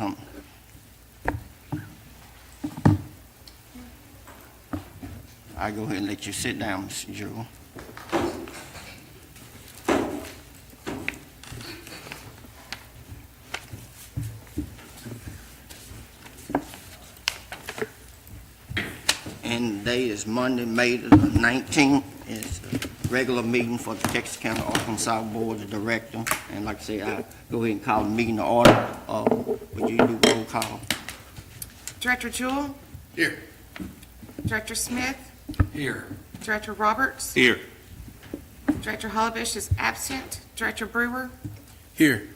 I go ahead and let you sit down, Mr. Jewell. And today is Monday, May the 19th. It's a regular meeting for the Texas County Arkansas Board of Directors. And like I say, I go ahead and call the meeting to order. Would you do roll call? Director Jewell? Here. Director Smith? Here. Director Roberts? Here. Director Hollibish is absent. Director Brewer? Here.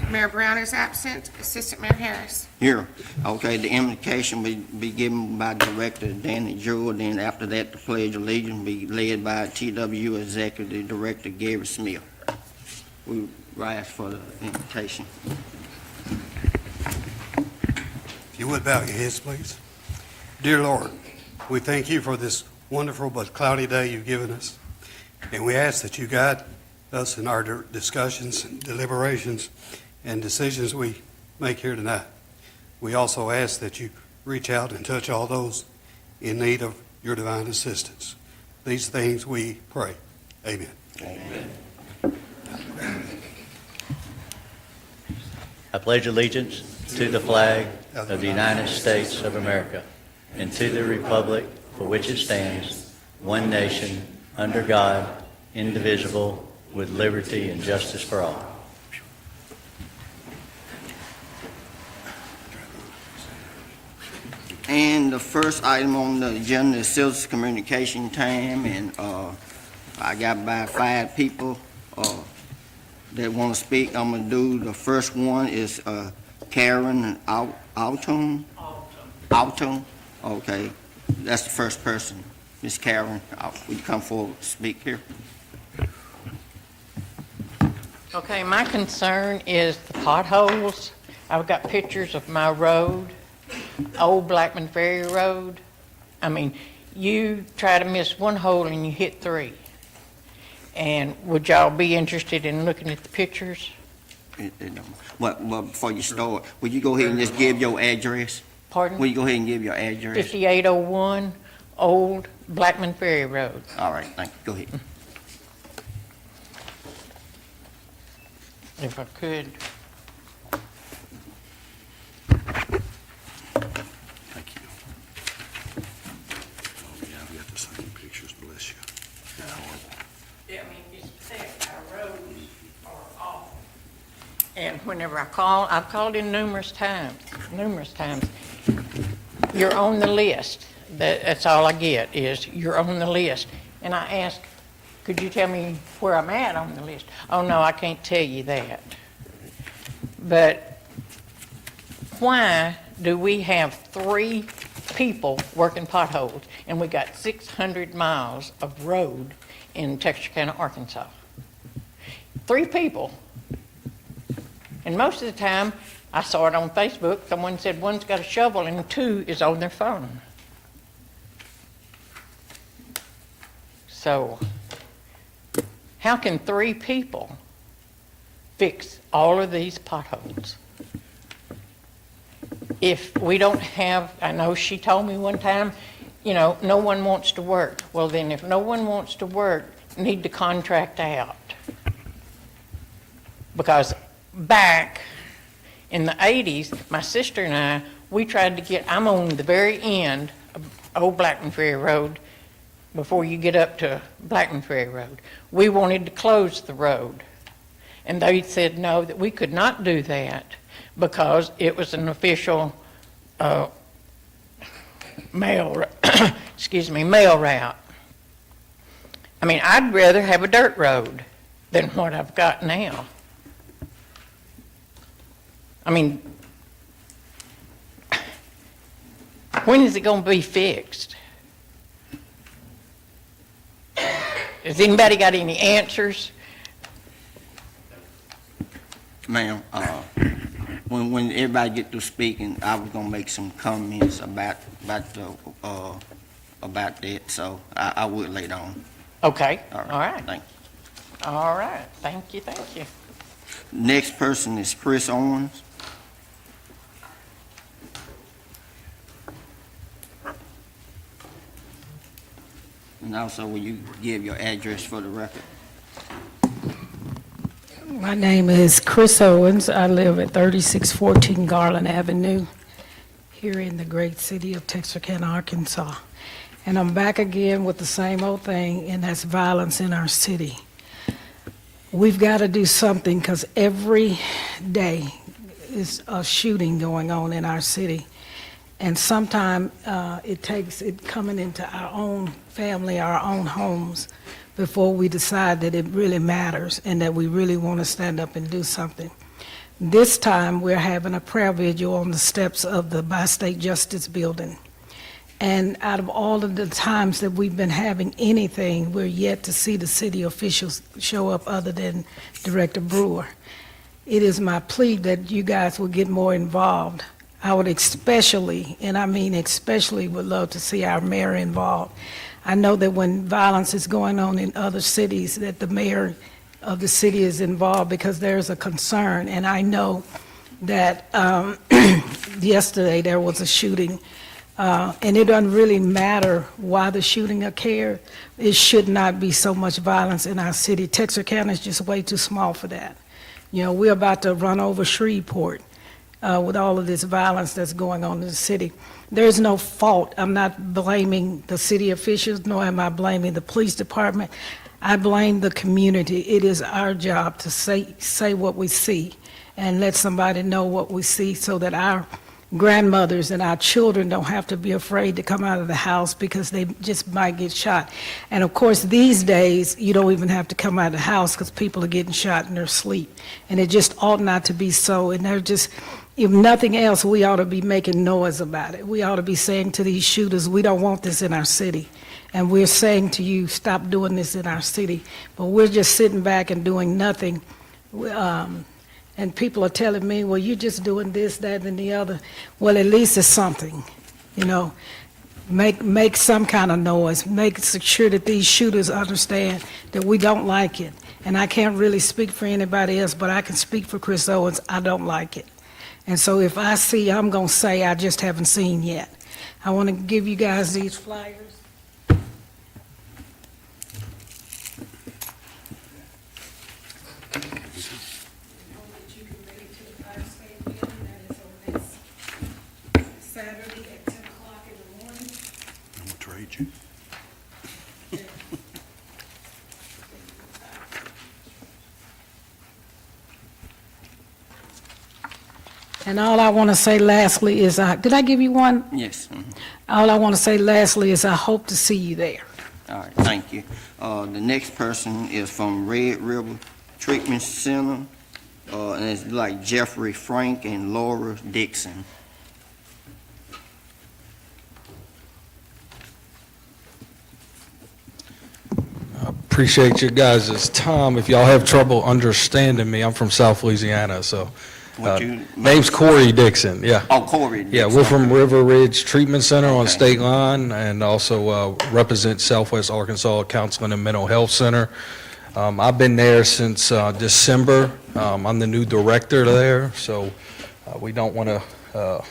Mayor Brown is absent. Assistant Mayor Harris? Here. Okay, the invocation will be given by Director Danny Jewell. Then after that, the Pledge of Allegiance will be led by TW Executive Director Gary Smith. We rise for the invitation. If you would bow your heads, please. Dear Lord, we thank you for this wonderful but cloudy day you've given us. And we ask that you guide us in our discussions and deliberations and decisions we make here tonight. We also ask that you reach out and touch all those in need of your divine assistance. These things we pray. Amen. Amen. I pledge allegiance to the flag of the United States of America and to the republic for which it stands, one nation, under God, indivisible, with liberty and justice for all. And the first item on the agenda is citizen communication time, and I got about 5 people that want to speak. I'm going to do the first one is Karen Alton. Alton. Okay, that's the first person. Miss Karen, will you come forward to speak here? Okay, my concern is the potholes. I've got pictures of my road, Old Blackman Ferry Road. I mean, you try to miss one hole and you hit 3. And would y'all be interested in looking at the pictures? Well, before you start, would you go ahead and just give your address? Pardon? Will you go ahead and give your address? 5801 Old Blackman Ferry Road. All right, thank you. Go ahead. If I could. Thank you. Oh, yeah, we got the same pictures, bless you. Yeah, I mean, it's pathetic. Our roads are awful. And whenever I've called in numerous times. You're on the list. That's all I get is you're on the list. And I ask, could you tell me where I'm at on the list? Oh, no, I can't tell you that. But why do we have 3 people working potholes and we got 600 miles of road in Texarkana, Arkansas? 3 people. And most of the time, I saw it on Facebook, someone said one's got a shovel and 2 is on their phone. So, how can 3 people fix all of these potholes? If we don't have, I know she told me one time, you know, no one wants to work. Well then, if no one wants to work, need to contract out. Because back in the 80s, my sister and I, we tried to get, I'm on the very end of Old Blackman Ferry Road, before you get up to Blackman Ferry Road. We wanted to close the road. And they said no, that we could not do that because it was an official mail route. I mean, I'd rather have a dirt road than what I've got now. I mean, when is it going to be fixed? Has anybody got any answers? Ma'am, when everybody get through speaking, I was gonna make some comments about that, so I would later on. Okay, All all right. Thank you. All right, thank you. Next person is Chris Owens. And also, will you give your address for the record? My name is Chris Owens. I live at 3614 Garland Avenue here in the great city of Texarkana, Arkansas. And I'm back again with the same old thing, and that's violence in our city. We've got to do something because every day is a shooting going on in our city. And sometimes it takes it coming into our own family, our own homes, before we decide that it really matters and that we really want to stand up and do something. This time, we're having a prayer vigil on the steps of the Bi-State Justice Building. And out of all of the times that we've been having anything, we're yet to see the city officials show up other than Director Brewer. It is my plea that you guys will get more involved. I would especially, and I mean especially, would love to see our mayor involved. I know that when violence is going on in other cities, that the mayor of the city is involved because there's a concern. And I know that yesterday there was a shooting, and it doesn't really matter why the shooting occurred. It should not be so much violence in our city. Texarkana is just way too small for that. You know, we're about to run over Shreveport with all of this violence that's going on in the city. There's no fault. I'm not blaming the city officials, nor am I blaming the police department. I blame the community. It is our job to say what we see and let somebody know what we see so that our grandmothers and our children don't have to be afraid to come out of the house because they just might get shot. And of course, these days, you don't even have to come out of the house because people are getting shot in their sleep. And it just ought not to be so. And they're just, if nothing else, we ought to be making noise about it. We ought to be saying to these shooters, we don't want this in our city. And we're saying to you, stop doing this in our city. But we're just sitting back and doing nothing. And people are telling me, well, you're just doing this, that, and the other. Well, at least it's something, you know. Make some kind of noise. Make sure that these shooters understand that we don't like it. And I can't really speak for anybody else, but I can speak for Chris Owens. I don't like it. And so if I see, I'm going to say I just haven't seen yet. I want to give you guys these flyers. Saturday at 10 o'clock in the morning. I'm gonna trade you. And all I want to say lastly is, did I give you one? Yes. All I want to say lastly is I hope to see you there. All right, thank you. The next person is from Red River Treatment Center, and it's like Jeffrey Frank and Laura Dixon. Appreciate your guys' time. If y'all have trouble understanding me, I'm from South Louisiana, so. Name's Corey Dixon, yeah. Oh, Corey Dixon. Yeah, we're from River Ridge Treatment Center on State Line, and also represent Southwest Arkansas Counseling and Mental Health Center. I've been there since December. I'm the new director there, so we don't want to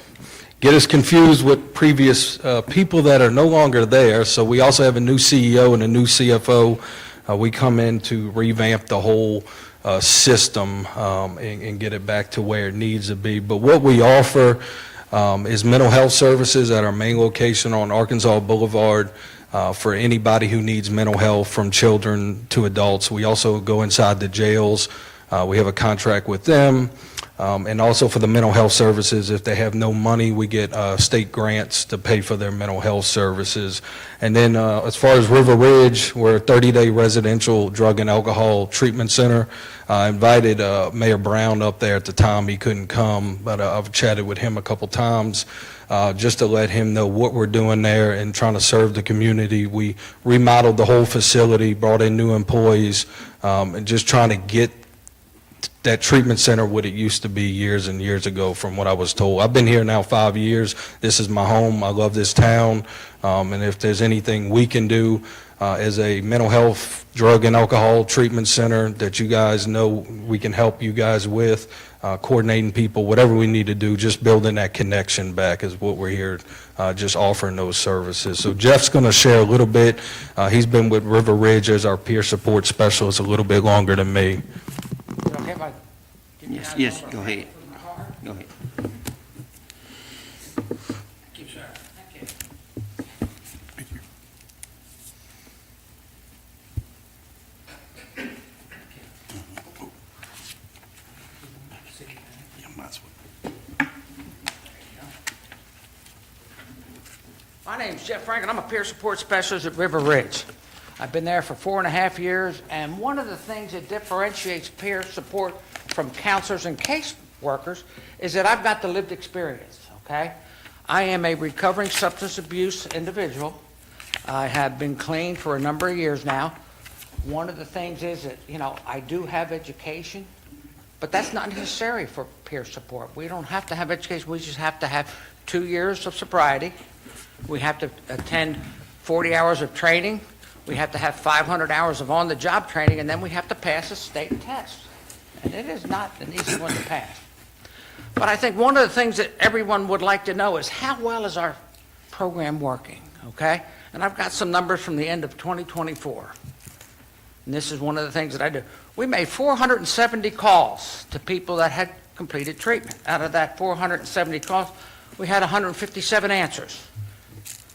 get us confused with previous people that are no longer there. So we also have a new CEO and a new CFO. We come in to revamp the whole system and get it back to where it needs to be. But what we offer is mental health services at our main location on Arkansas Boulevard for anybody who needs mental health, from children to adults. We also go inside the jails. We have a contract with them. And also for the mental health services, if they have no money, we get state grants to pay for their mental health services. And then as far as River Ridge, we're a 30-day residential drug and alcohol treatment center. I invited Mayor Brown up there at the time. He couldn't come, but I've chatted with him a couple times just to let him know what we're doing there and trying to serve the community. We remodeled the whole facility, brought in new employees, and just trying to get that treatment center what it used to be years and years ago, from what I was told. I've been here now 5 years. This is my home. I love this town. And if there's anything we can do as a mental health, drug, and alcohol treatment center that you guys know we can help you guys with, coordinating people, whatever we need to do, just building that connection back is what we're here, just offering those services. So Jeff's going to share a little bit. He's been with River Ridge as our peer support specialist a little bit longer than me. Okay, if I give you Yes, that yes, number go ahead. for my card? Go ahead. Thank you, sir. Thank you. My name's Jeff Franklin. I'm a peer support specialist at River Ridge. I've been there for 4.5 years, and one of the things that differentiates peer support from counselors and case workers is that I've got the lived experience, okay? I am a recovering substance abuse individual. I have been clean for a number of years now. One of the things is that, I do have education, but that's not necessary for peer support. We don't have to have education. We just have to have 2 years of sobriety. We have to attend 40 hours of training. We have to have 500 hours of on-the-job training, and then we have to pass a state test. And it is not an easy one to pass. But I think one of the things that everyone would like to know is how well is our program working, okay? And I've got some numbers from the end of 2024. And this is one of the things that I do. We made 470 calls to people that had completed treatment. Out of that 470 calls, we had 157 answers.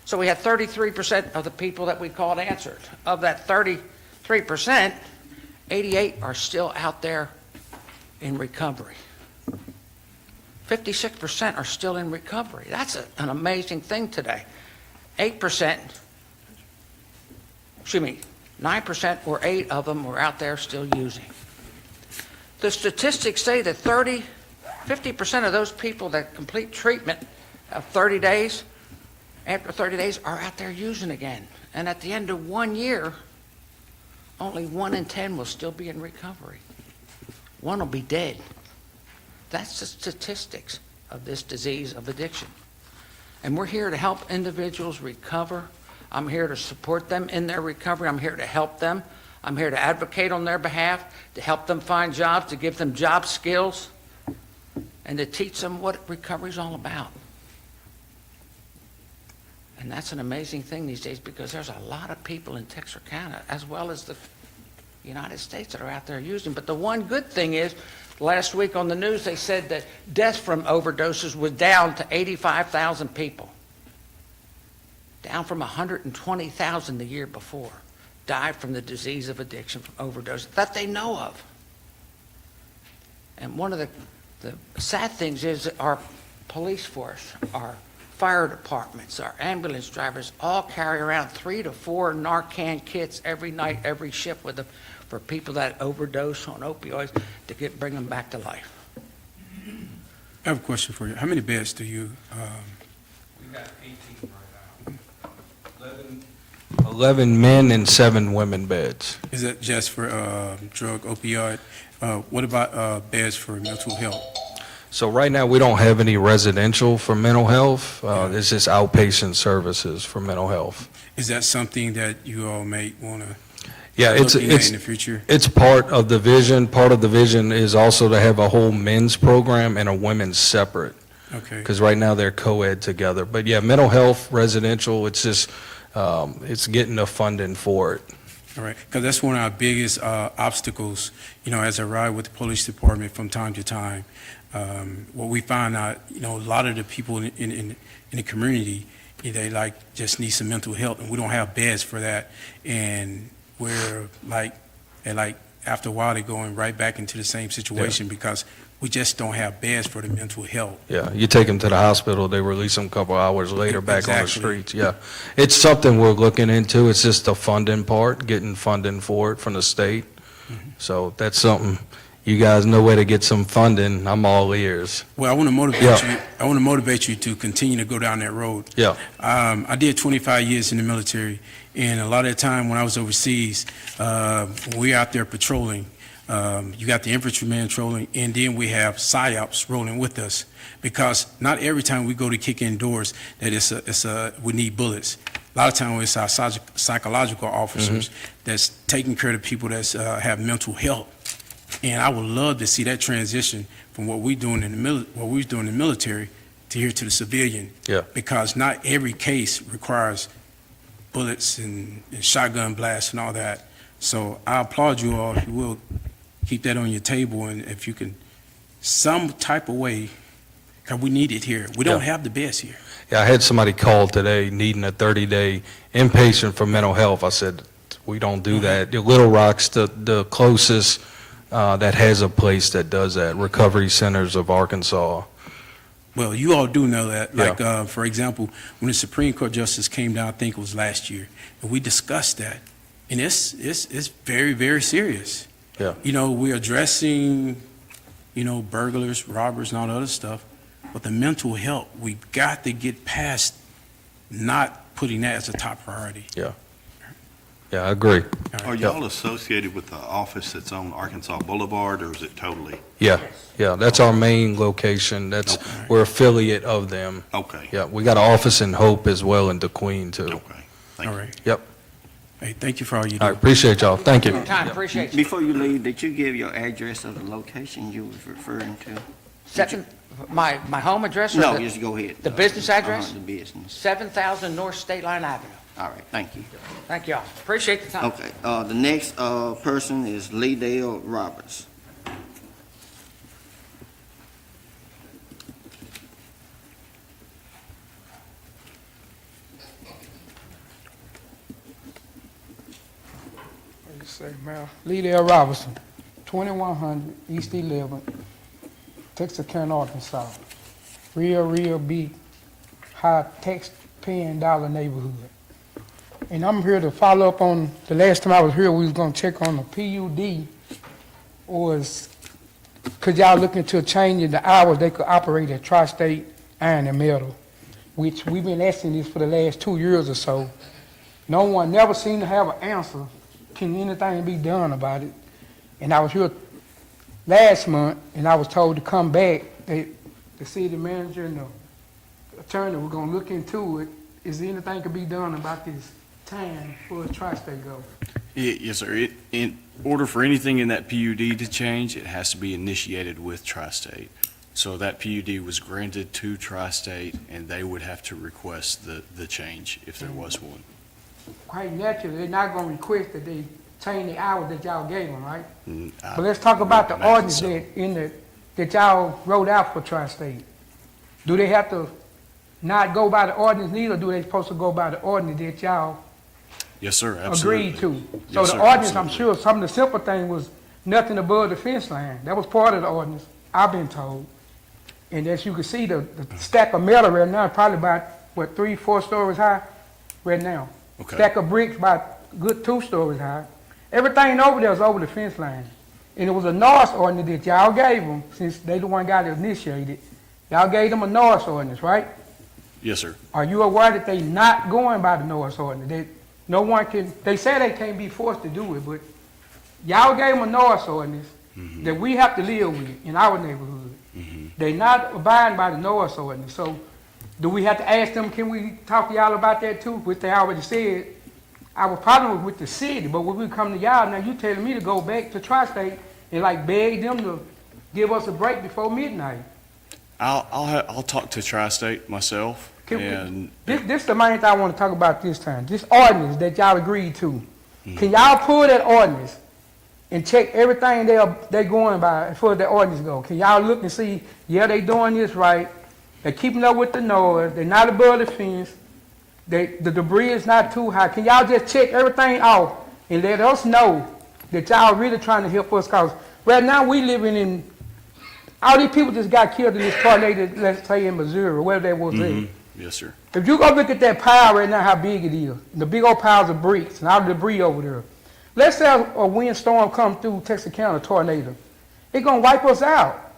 So we had 33% of the people that we called answered. Of that 33%, 88 are still out there in recovery. 56% are still in recovery. That's an amazing thing today. 9% or 8 of them were out there still using. The statistics say that 50% of those people that complete treatment of 30 days, after 30 days, are out there using again. And at the end of 1 year, only 1 in 10 will still be in recovery. 1 will be dead. That's the statistics of this disease of addiction. And we're here to help individuals recover. I'm here to support them in their recovery. I'm here to help them. I'm here to advocate on their behalf, to help them find jobs, to give them job skills, and to teach them what recovery is all about. And that's an amazing thing these days, because there's a lot of people in Texarkana, as well as the United States, that are out there using. But the one good thing is, last week on the news, they said that deaths from overdoses was down to 85,000 people. Down from 120,000 the year before, died from the disease of addiction from overdose that they know of. And one of the sad things is that our police force, our fire departments, our ambulance drivers all carry around 3 to 4 Narcan kits every night, every shift with them for people that overdose on opioids to bring them back to life. I have a question for you. How many beds do you, We got 18 right now. 11 men and 7 women beds. is that just for drug opioid? What about beds for mental health? So right now, we don't have any residential for mental health. It's just outpatient services for mental health. Is that something that you all may want to Yeah, look into in the future? it's part of the vision. Part of the vision is also to have a whole men's program and a women's separate, Okay. because right now they're co-ed together. But yeah, mental health, residential, it's just, it's getting the funding for it. All right. Because that's one of our biggest obstacles, as I ride with the police department from time to time. What we find out, a lot of the people in the community, they just need some mental health, and we don't have beds for that. And we're after a while, they're going right back into the same situation because we just don't have beds for the mental health. Yeah, you take them to the hospital, they release them a couple hours later back on the Exactly. streets. Yeah, it's something we're looking into. It's just the funding part, getting funding for it from the state. So that's something, you guys know where to get some funding. I'm all ears. Well, I want to motivate Yeah. you. I want to motivate you to continue to go down that road. Yeah. I did 25 years in the military, and a lot of the time when I was overseas, when we out there patrolling, you got the infantryman patrolling, and then we have PSYOPs rolling with us, because not every time we go to kick in doors that we need bullets. A lot of times it's our psychological officers that's taking care of the people that have mental health. And I would love to see that transition from what we're doing in the military to here to the civilian. Yeah. Because not every case requires bullets and shotgun blasts and all that. So I applaud you all if you will keep that on your table, and if you can, some type of way, because we need it here. We don't have the best here. Yeah, I had somebody call today needing a 30-day inpatient for mental health. I said, we don't do that. Little Rock's the closest that has a place that does that, Recovery Centers of Arkansas. Well, you all do know that. Yeah. Like, for example, when the Supreme Court Justice came down, I think it was last year, and we discussed that. And it's very, very serious. Yeah. You know, we're addressing, burglars, robbers, and all the other stuff. But the mental health, we've got to get past not putting that as a top priority. Yeah, I agree. Are y'all associated with the office that's on Arkansas Boulevard, or is it totally? Yeah, that's our main location. We're affiliate of them. Okay. Yeah, we got an office in Hope as well in DeQueen too. Okay. Thank All you. right. Yep. Hey, thank you for all you do. All right, appreciate y'all. Thank you. Time, appreciate you. Before you leave, did you give your address of the location you was referring to? My home address or No, just go ahead. the business address? The business. 7,000 North State Line Avenue. All right, thank you. Thank y'all. Appreciate the time. Okay, the next person is Lee Dale Roberts. Say, Mayor, Lee Dale Robertson, 2100 East 11th, Texarkana, Arkansas. Real big, high tax-paying dollar neighborhood. And I'm here to follow up on, the last time I was here, we was gonna check on the PUD, could y'all look into changing the hours they could operate at Tri-State Iron and Metal, which we've been asking this for the last 2 years or so. No one never seemed to have an answer. Can anything be done about it? And I was here last month, and I was told to come back, that the city manager and the attorney were gonna look into it. Is there anything can be done about this time for a tri-state go? Yes, sir. In order for anything in that PUD to change, it has to be initiated with Tri-State. So that PUD was granted to Tri-State, and they would have to request the change if there was one. Quite naturally, they're not gonna request that they change the hours that y'all gave them, right? I But let's talk about the would imagine ordinance so. that y'all wrote out for tri-state. Do they have to not go by the ordinance neither, or do they supposed to go by the ordinance that y'all Yes, sir, absolutely. agreed to? So Yes, the sir, ordinance, I'm absolutely. sure, some of the simple thing was nothing above the fence line. That was part of the ordinance, I've been told. And as you can see, the stack of metal right now, probably about, 3-4 stories high right now. Okay. Stack of bricks about good 2 stories high. Everything over there is over the fence line. And it was a noise ordinance that y'all gave them, since they the one got it initiated. Y'all gave them a noise ordinance, right? Yes, sir. Are you aware that they not going by the noise ordinance? That no one can, they say they can't be forced to do it, but y'all gave them a noise ordinance that we have to live with in our neighborhood. They not abiding by the noise ordinance. So do we have to ask them, can we talk to y'all about that too? Which they already said. Our problem was with the city, but when we come to y'all, now you telling me to go back to Tri-State and beg them to give us a break before midnight. I'll talk to Tri-State myself, and This the main thing I want to talk about this time. This ordinance that y'all agreed to. Can y'all pull that ordinance and check everything they going by as far as the ordinance go? Can y'all look and see, yeah, they doing this right. They're keeping up with the noise. They're not above the fence. The debris is not too high. Can y'all just check everything off and let us know that y'all really trying to help us? Because right now we living in, all these people just got killed in this tornado, let's say in Missouri, or wherever they was at. yes, sir. If you go look at that pile right now, how big it is, the big old piles of bricks and all the debris over there. Let's say a windstorm come through Texarkana, a tornado. It's going to wipe us out.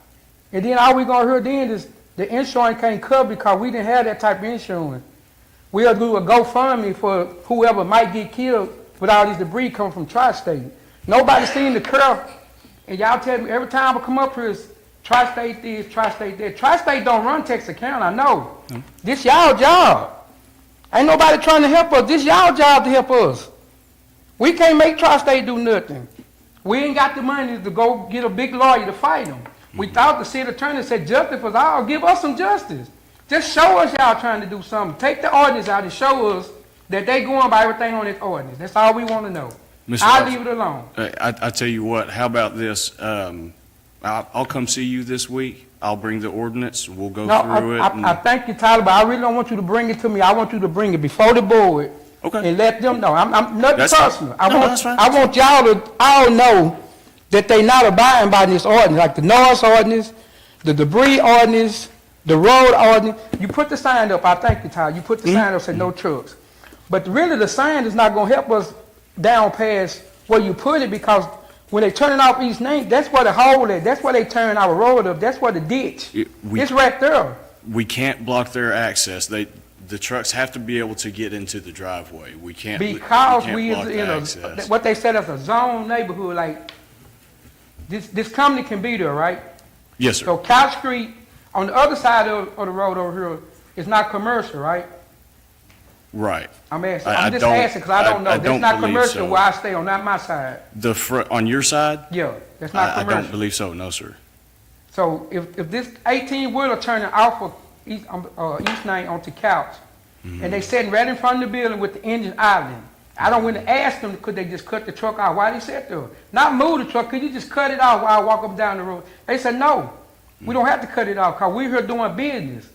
And then all we going to hear then is the insurance can't cover because we didn't have that type of insurance. We'll do a GoFundMe for whoever might get killed with all this debris coming from Tri-State. Nobody's seen the curve. And y'all tell me every time I come up here, it's Tri-State this, Tri-State that. Tri-State don't run Texarkana, I know. This y'all job. Ain't nobody trying to help us. This y'all job to help us. We can't make Tri-State do nothing. We ain't got the money to go get a big lawyer to fight them. We thought the city attorney said justice was all. Give us some justice. Just show us y'all trying to do something. Take the ordinance out and show us that they going by everything on this ordinance. That's all we want to know. Mr. I'll Alton, leave it alone. I tell you what, how about this? I'll come see you this week. I'll bring the ordinance. We'll go No, through it. I thank you, Tyler, but I really don't want you to bring it to me. I want you to bring it before the board Okay. and let them know. I'm nothing That's fine. personal. No, that's fine. I want y'all to all know that they not abiding by this ordinance, like the noise ordinance, the debris ordinance, the road ordinance. You put the sign up. I thank you, Tyler. You put the sign up, said no trucks. But really, the sign is not going to help us down past where you put it, because when they turn it off East Main, that's where the hole is. That's where they turn our road up. That's where the ditch. It's right there. We can't block their access. The trucks have to be able to get into the driveway. We can't. Because we we can't block is in the a, access. what they said as a zone neighborhood, like, this company can be there, right? Yes, sir. So Couch Street, on the other side of the road over here, is not commercial, right? Right. I'm asking, I I'm just don't- asking, because I don't know. I That's don't not believe commercial so. where I stay on, not my side. The front on your side? Yeah, that's not I commercial. don't believe so. No, sir. So if this 18-wheeler turning off of East 9 onto Couch, and they sitting right in front of the building with the engine idling, I don't want to ask them, could they just cut the truck off? Why they sit there? Not move the truck, could you just cut it off while I walk up down the road? They said, no, we don't have to cut it off, because we're here doing business.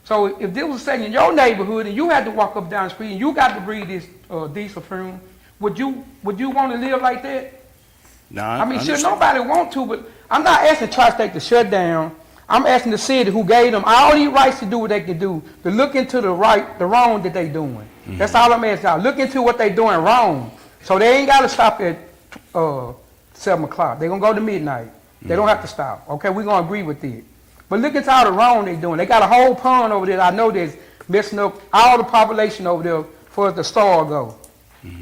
So if this was sitting in your neighborhood and you had to walk up down the street and you got to breathe this diesel fume, would you want to live like that? No, I mean, sure, understand. nobody want to, but I'm not asking Tri-State to shut down. I'm asking the city who gave them all these rights to do what they can do, to look into the wrong that they doing. That's all I'm asking y'all. Look into what they doing wrong. So they ain't got to stop at 7 o'clock. They're going to go to midnight. They don't have to stop. Okay, we're going to agree with it. But look into all the wrong they doing. They got a whole pond over there I know that's messing up all the population over there for the store go.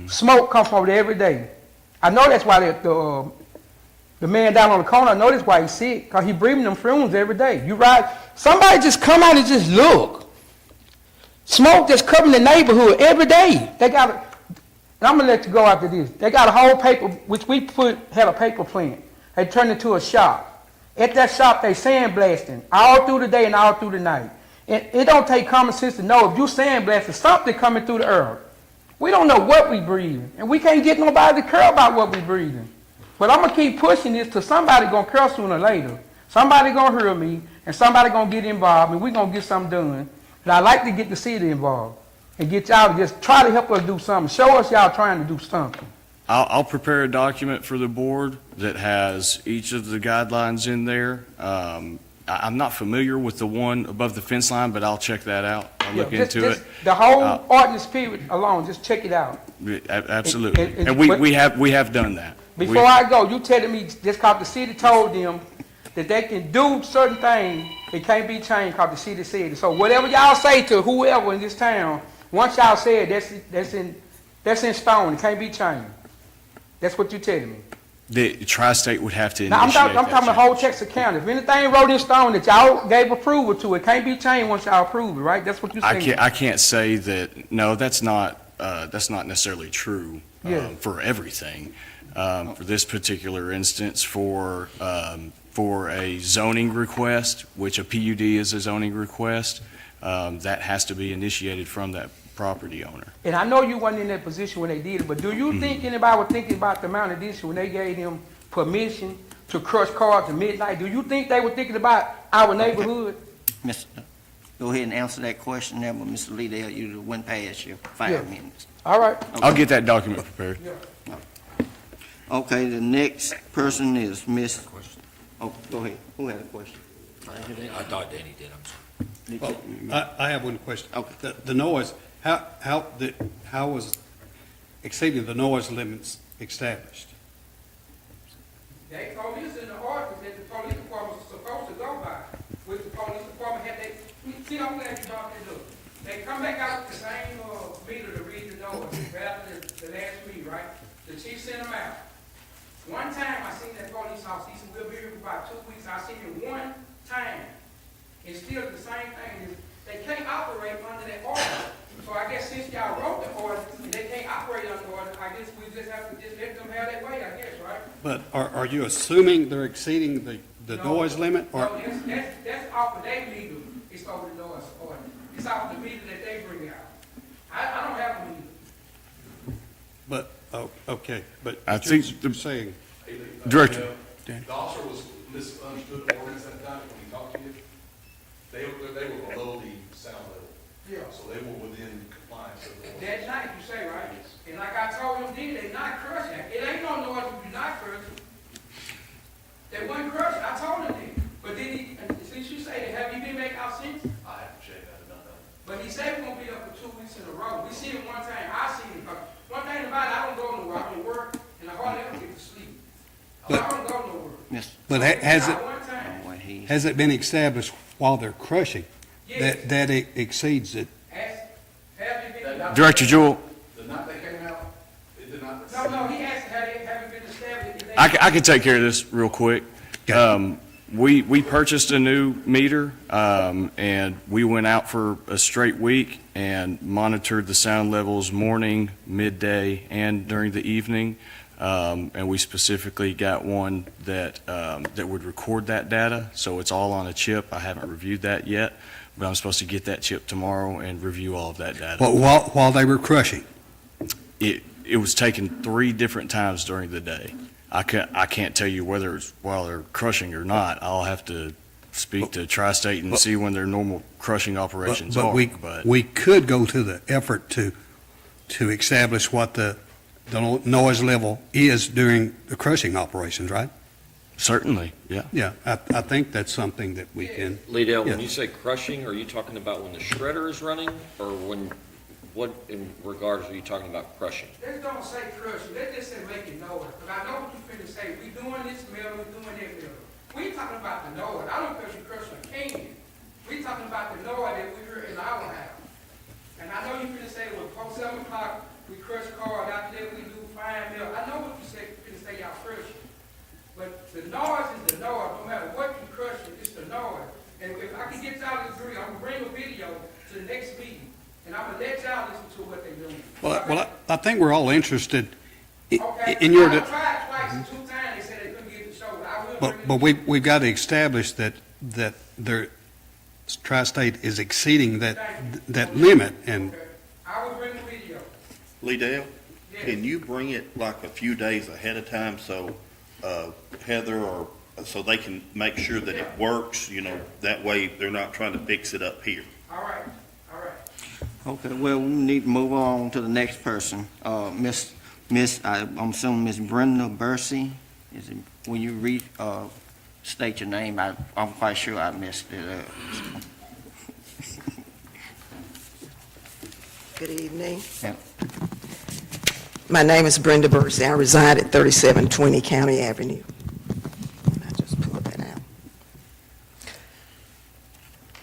Smoke comes from over there every day. I know that's why the man down on the corner, I know that's why he's sick, because he breathing them fumes every day. You ride, somebody just come out and just look. Smoke just covering the neighborhood every day. They got, and I'm gonna let you go after this. They got a whole paper, which we had a paper plant. They turned it into a shop. At that shop, they sandblasting all through the day and all through the night. And it don't take common sense to know if you sandblasting something coming through the earth. We don't know what we breathing, and we can't get nobody to care about what we breathing. But I'm gonna keep pushing this till somebody gonna care sooner or later. Somebody gonna hear me, and somebody gonna get involved, and we gonna get something done. And I like to get the city involved and get y'all to just try to help us do something. Show us y'all trying to do something. I'll prepare a document for the board that has each of the guidelines in there. I'm not familiar with the one above the fence line, but I'll check that out. I'll look into it. The whole ordinance period alone, just check it out. Absolutely. and- And but- we have done that. Before I go, you telling me just because the city told them that they can do certain things, it can't be changed because the city said it. So whatever y'all say to whoever in this town, once y'all say it, that's in stone. It can't be changed. That's what you're telling me. The Tri-State would have to Now, initiate I'm talking the whole Texas County. If anything wrote in stone that y'all gave approval to, it can't be changed once y'all approve it, right? That's what you're saying. I can't say that, no, that's not necessarily true Yeah. for everything. For this particular instance, for a zoning request, which a PUD is a zoning request, that has to be initiated from that property owner. And I know you wasn't in that position when they did it, but do you think anybody was thinking about the amount of this when they gave them permission to crush cars at midnight? Do you think they were thinking about our neighborhood? Go ahead and answer that question there, but Mr. Lee, you went past your Yeah. 5 minutes. All right. I'll get that document prepared. Okay, the next person is Miss. Oh, go ahead. Who had a question? I thought Danny did, I'm sorry. I have one question. Okay. The noise, how was exceeding the noise limits established? They told us in the ordinance that the police department was supposed to go by, which the police department had see, I'm glad you brought that up. They come back out with the same meter to read the noise, rather than the last meeting, right? The chief sent them out. One time I seen that police officer, he said, we'll be here for about 2 weeks. I seen him one time. It's still the same thing. They can't operate under that order. So I guess since But are you assuming they're exceeding the No. noise limit? Or No, that's off of their meter, it's over the noise ordinance. It's off the meter that they bring out. I don't have a meter. But, okay, but I what you're think the- saying, Director. The officer was misunderstood the ordinance that time when he talked to you. They were below the sound level, Yeah. so they were within compliance of the ordinance. That night, you say, right? And like I told them then, they not crushing. It ain't no noise if you not crushing. They wasn't crushing, I told them then. But then he, since you say that, have you been back out since? I have to check, I did not know. But he said we're gonna be up for 2 weeks in a row. We see him one time, I see him. One thing about it, I don't go nowhere. I'm at work, and I hardly ever get to sleep. I don't go nowhere. Yes. but One time, What he- has it been established while they're crushing yes. that it exceeds it? Have you been? Director Jewell, The night they came out, it did not. No, he asked, have it been established? I can take care of this real quick. Okay. We purchased a new meter, and we went out for a straight week and monitored the sound levels morning, midday, and during the evening. And we specifically got one that would record that data, so it's all on a chip. I haven't reviewed that yet, but I'm supposed to get that chip tomorrow and review all of that data. But while they were crushing? It was taken 3 different times during the day. I can't tell you whether it's while they're crushing or not. I'll have to speak to Tri-State and see when their normal crushing operations are. But we could go to the effort to establish what the noise level is during the crushing operations, right? Certainly, yeah. Yeah, I think that's something that we can, Liddell, when Yeah. you say crushing, are you talking about when the shredder is running, or what in regards are you talking about crushing? Let's don't say crushing, let's just say make it noise, because I know what you're finna say, we doing this mill, we doing that mill. We ain't talking about the noise, I don't care if you crushing a can, we talking about the noise that we heard in our house. And I know you finna say, well, before 7 o'clock, we crush cars, after that we do fine mill, I know what you say, you finna say y'all crushing. But the noise is the noise, no matter what you crushing, it's the noise. And if I can get y'all to agree, I'm gonna bring a video to the next meeting, and I'm gonna let y'all listen to what they're doing. well, I think we're all interested Okay, in your, I tried twice, and 2 times they said they couldn't get the show, but I will bring but it. we've got to establish that their Tri-State is exceeding that limit, and Okay, I will bring the video. Lee Dale, Yes. can you bring it like a few days ahead of time so Heather or, so they can make sure that it works, that way they're not trying to fix it up here? All right. Okay, well, we need to move on to the next person. I'm assuming Miss Brenda Berscie. When you state your name, I'm quite sure I messed it up. Good evening. Yeah. My name is Brenda Berscie. I reside at 3720 County Avenue. I just pulled that out.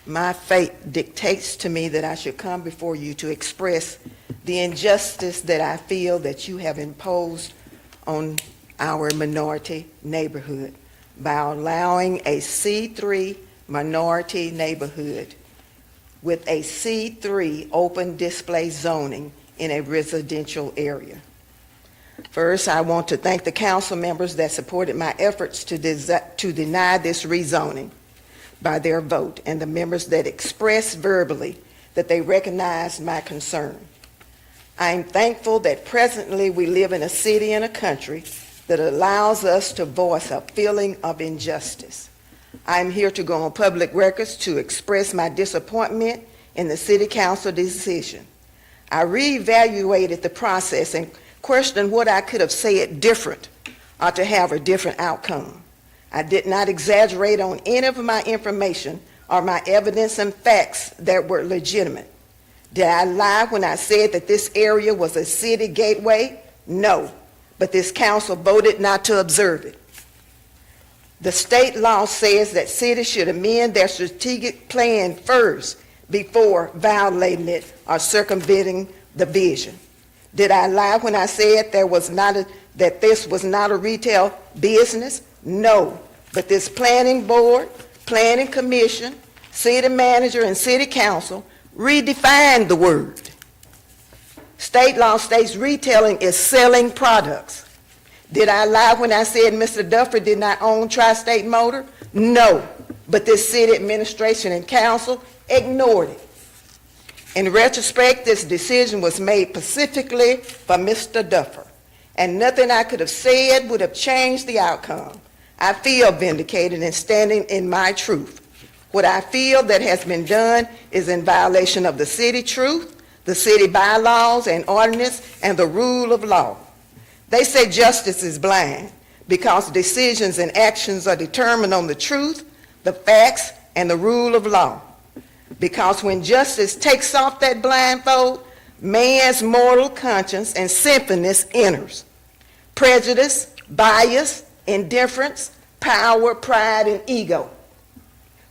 My fate dictates to me that I should come before you to express the injustice that I feel that you have imposed on our minority neighborhood by allowing a C3 minority neighborhood with a C3 open display zoning in a residential area. First, I want to thank the council members that supported my efforts to deny this rezoning by their vote, and the members that expressed verbally that they recognized my concern. I am thankful that presently we live in a city and a country that allows us to voice a feeling of injustice. I am here to go on public records to express my disappointment in the city council decision. I reevaluated the process and questioned what I could have said different or to have a different outcome. I did not exaggerate on any of my information or my evidence and facts that were legitimate. Did I lie when I said that this area was a city gateway? No, but this council voted not to observe it. The state law says that cities should amend their strategic plan first before violating it or circumventing the vision. Did I lie when I said that this was not a retail business? No, but this planning board, planning commission, city manager, and city council redefined the word. State law states retailing is selling products. Did I lie when I said Mr. Duffer did not own Tri-State Motor? No, but this city administration and council ignored it. In retrospect, this decision was made specifically for Mr. Duffer, and nothing I could have said would have changed the outcome. I feel vindicated in standing in my truth. What I feel that has been done is in violation of the city truth, the city bylaws and ordinance, and the rule of law. They say justice is blind because decisions and actions are determined on the truth, the facts, and the rule of law. Because when justice takes off that blindfold, man's mortal conscience and sinfulness enters. Prejudice, bias, indifference, power, pride, and ego.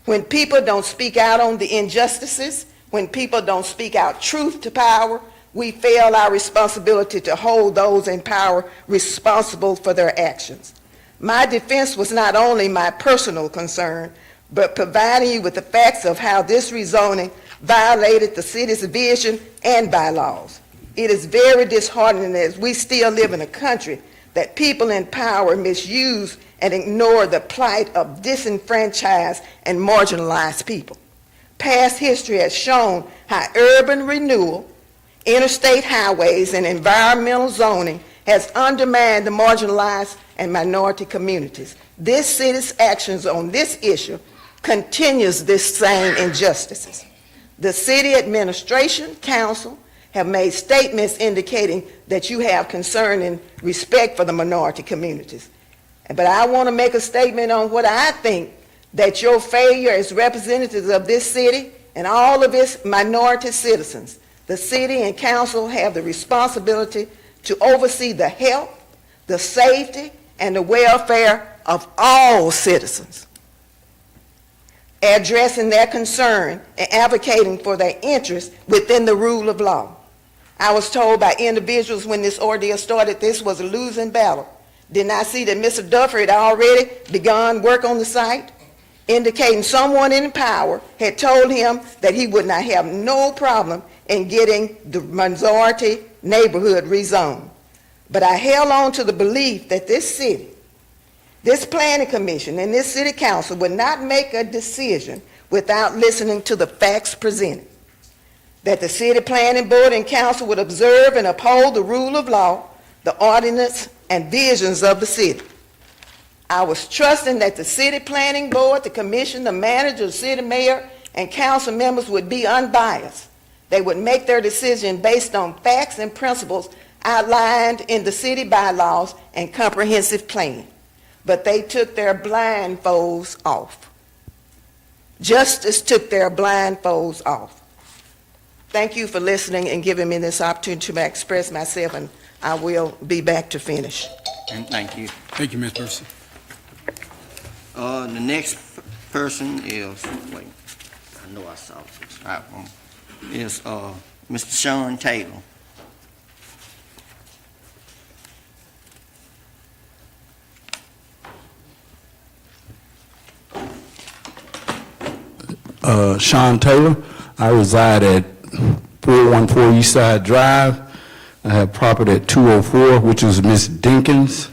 When people don't speak out on the injustices, when people don't speak out truth to power, we fail our responsibility to hold those in power responsible for their actions. My defense was not only my personal concern, but providing you with the facts of how this rezoning violated the city's vision and bylaws. It is very disheartening as we still live in a country that people in power misuse and ignore the plight of disenfranchised and marginalized people. Past history has shown how urban renewal, interstate highways, and environmental zoning has undermined the marginalized and minority communities. This city's actions on this issue continues this same injustices. The city administration, council, have made statements indicating that you have concern and respect for the minority communities. But I want to make a statement on what I think that your failure as representatives of this city and all of its minority citizens. The city and council have the responsibility to oversee the health, the safety, and the welfare of all citizens, addressing their concern and advocating for their interests within the rule of law. I was told by individuals when this ordeal started this was a losing battle. Did not see that Mr. Duffer had already begun work on the site, indicating someone in power had told him that he would not have no problem in getting the majority neighborhood rezoned. But I held on to the belief that this city, this planning commission, and this city council would not make a decision without listening to the facts presented. That the city planning board and council would observe and uphold the rule of law, the ordinance, and visions of the city. I was trusting that the city planning board, the commission, the manager, the city mayor, and council members would be unbiased. They would make their decision based on facts and principles outlined in the city bylaws and comprehensive plan. But they took their blindfolds off. Justice took their blindfolds off. Thank you for listening and giving me this opportunity to express myself, and I will be back to finish. And thank you. Thank you, Ms. Berscie. The next person is, wait, I know I saw this, right, is Mr. Sean Taylor. Sean Taylor. I reside at 414 East Side Drive. I have property at 204, which is Miss Dinkins.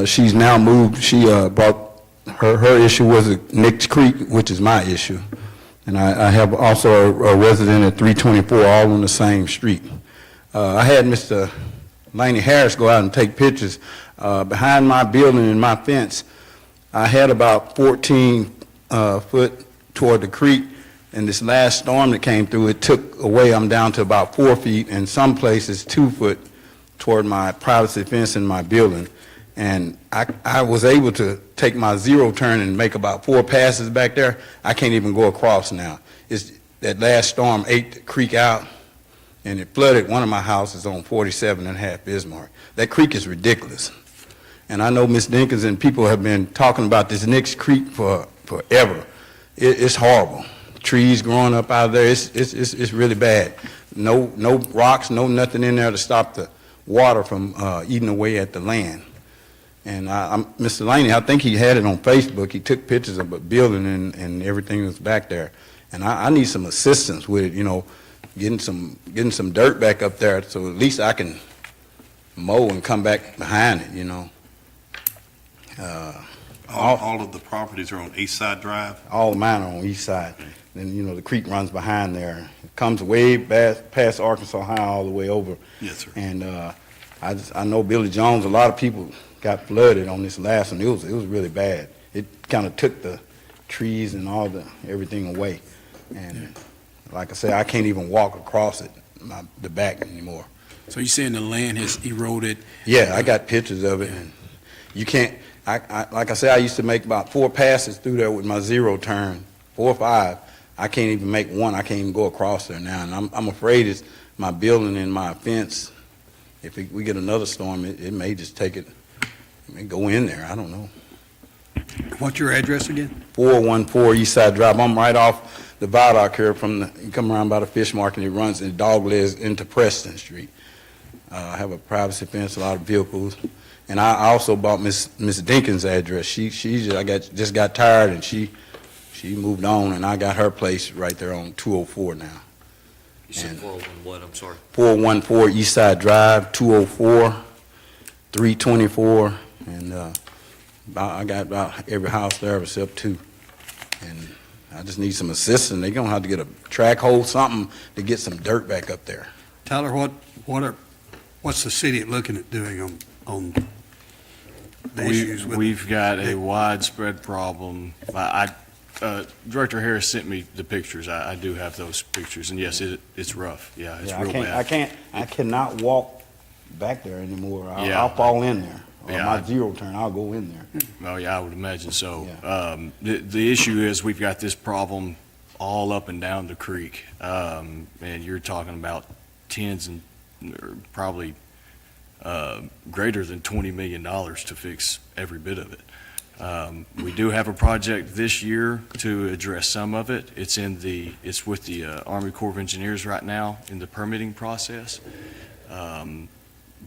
She's now moved. She brought her issue was at Nicks Creek, which is my issue. And I have also a resident at 324, all on the same street. I had Mr. Laney Harris go out and take pictures. Behind my building and my fence, I had about 14 foot toward the creek, and this last storm that came through, it took away, I'm down to about 4 feet, and some places 2 foot toward my privacy fence in my building. And I was able to take my zero turn and make about 4 passes back there. I can't even go across now. That last storm ate the creek out, and it flooded one of my houses on 47.5 Bismarck. That creek is ridiculous. And I know Ms. Dinkins and people have been talking about this Nicks Creek for forever. It's horrible. Trees growing up out of there, it's really bad. No rocks, no nothing in there to stop the water from eating away at the land. And Mr. Laney, I think he had it on Facebook. He took pictures of a building and everything that's back there. And I need some assistance with it, getting some dirt back up there so at least I can mow and come back behind it, you know. All of the properties are on East Side Drive? All mine are on east side. Then, you know, the creek runs behind there. It comes way past Arkansas High all the way over. Yes, sir. And I know Billy Jones, a lot of people got flooded on this last one. It was really bad. It kind of took the trees and everything away. And like I say, I can't even walk across it, the back anymore. So you're saying the land has eroded? Yeah, I got pictures of it. And you can't, like I say, I used to make about 4 passes through there with my zero turn, 4 or 5. I can't even make one. I can't even go across there now. And I'm afraid it's my building and my fence. If we get another storm, it may just take it, it may go in there. I don't know. What's your address again? 414 East Side Drive. I'm right off the viaduct here you come around by the fish market, and it runs in dog legs into Preston Street. I have a privacy fence, a lot of vehicles. And I also bought Miss Dinkins' address. She just got tired, and she moved on, and I got her place right there on 204 now. You said 401 what, I'm sorry? 414 East Side Drive, 204, 324, and I got about every house there except 2. And I just need some assistance. They're gonna have to get a track hole, something to get some dirt back up there. Tyler, what's the city looking at doing on the issues with? We've got a widespread problem. Director Harris sent me the pictures. I do have those pictures, and yes, it's rough. Yeah, it's real bad. I cannot walk back there anymore. I'll Yeah. fall in there. Or Yeah. my zero turn, I'll go in there. Oh, yeah, I would imagine so. Yeah. The issue is we've got this problem all up and down the creek. And you're talking about tens and or probably greater than $20 million to fix every bit of it. We do have a project this year to address some of it. It's with the Army Corps of Engineers right now in the permitting process.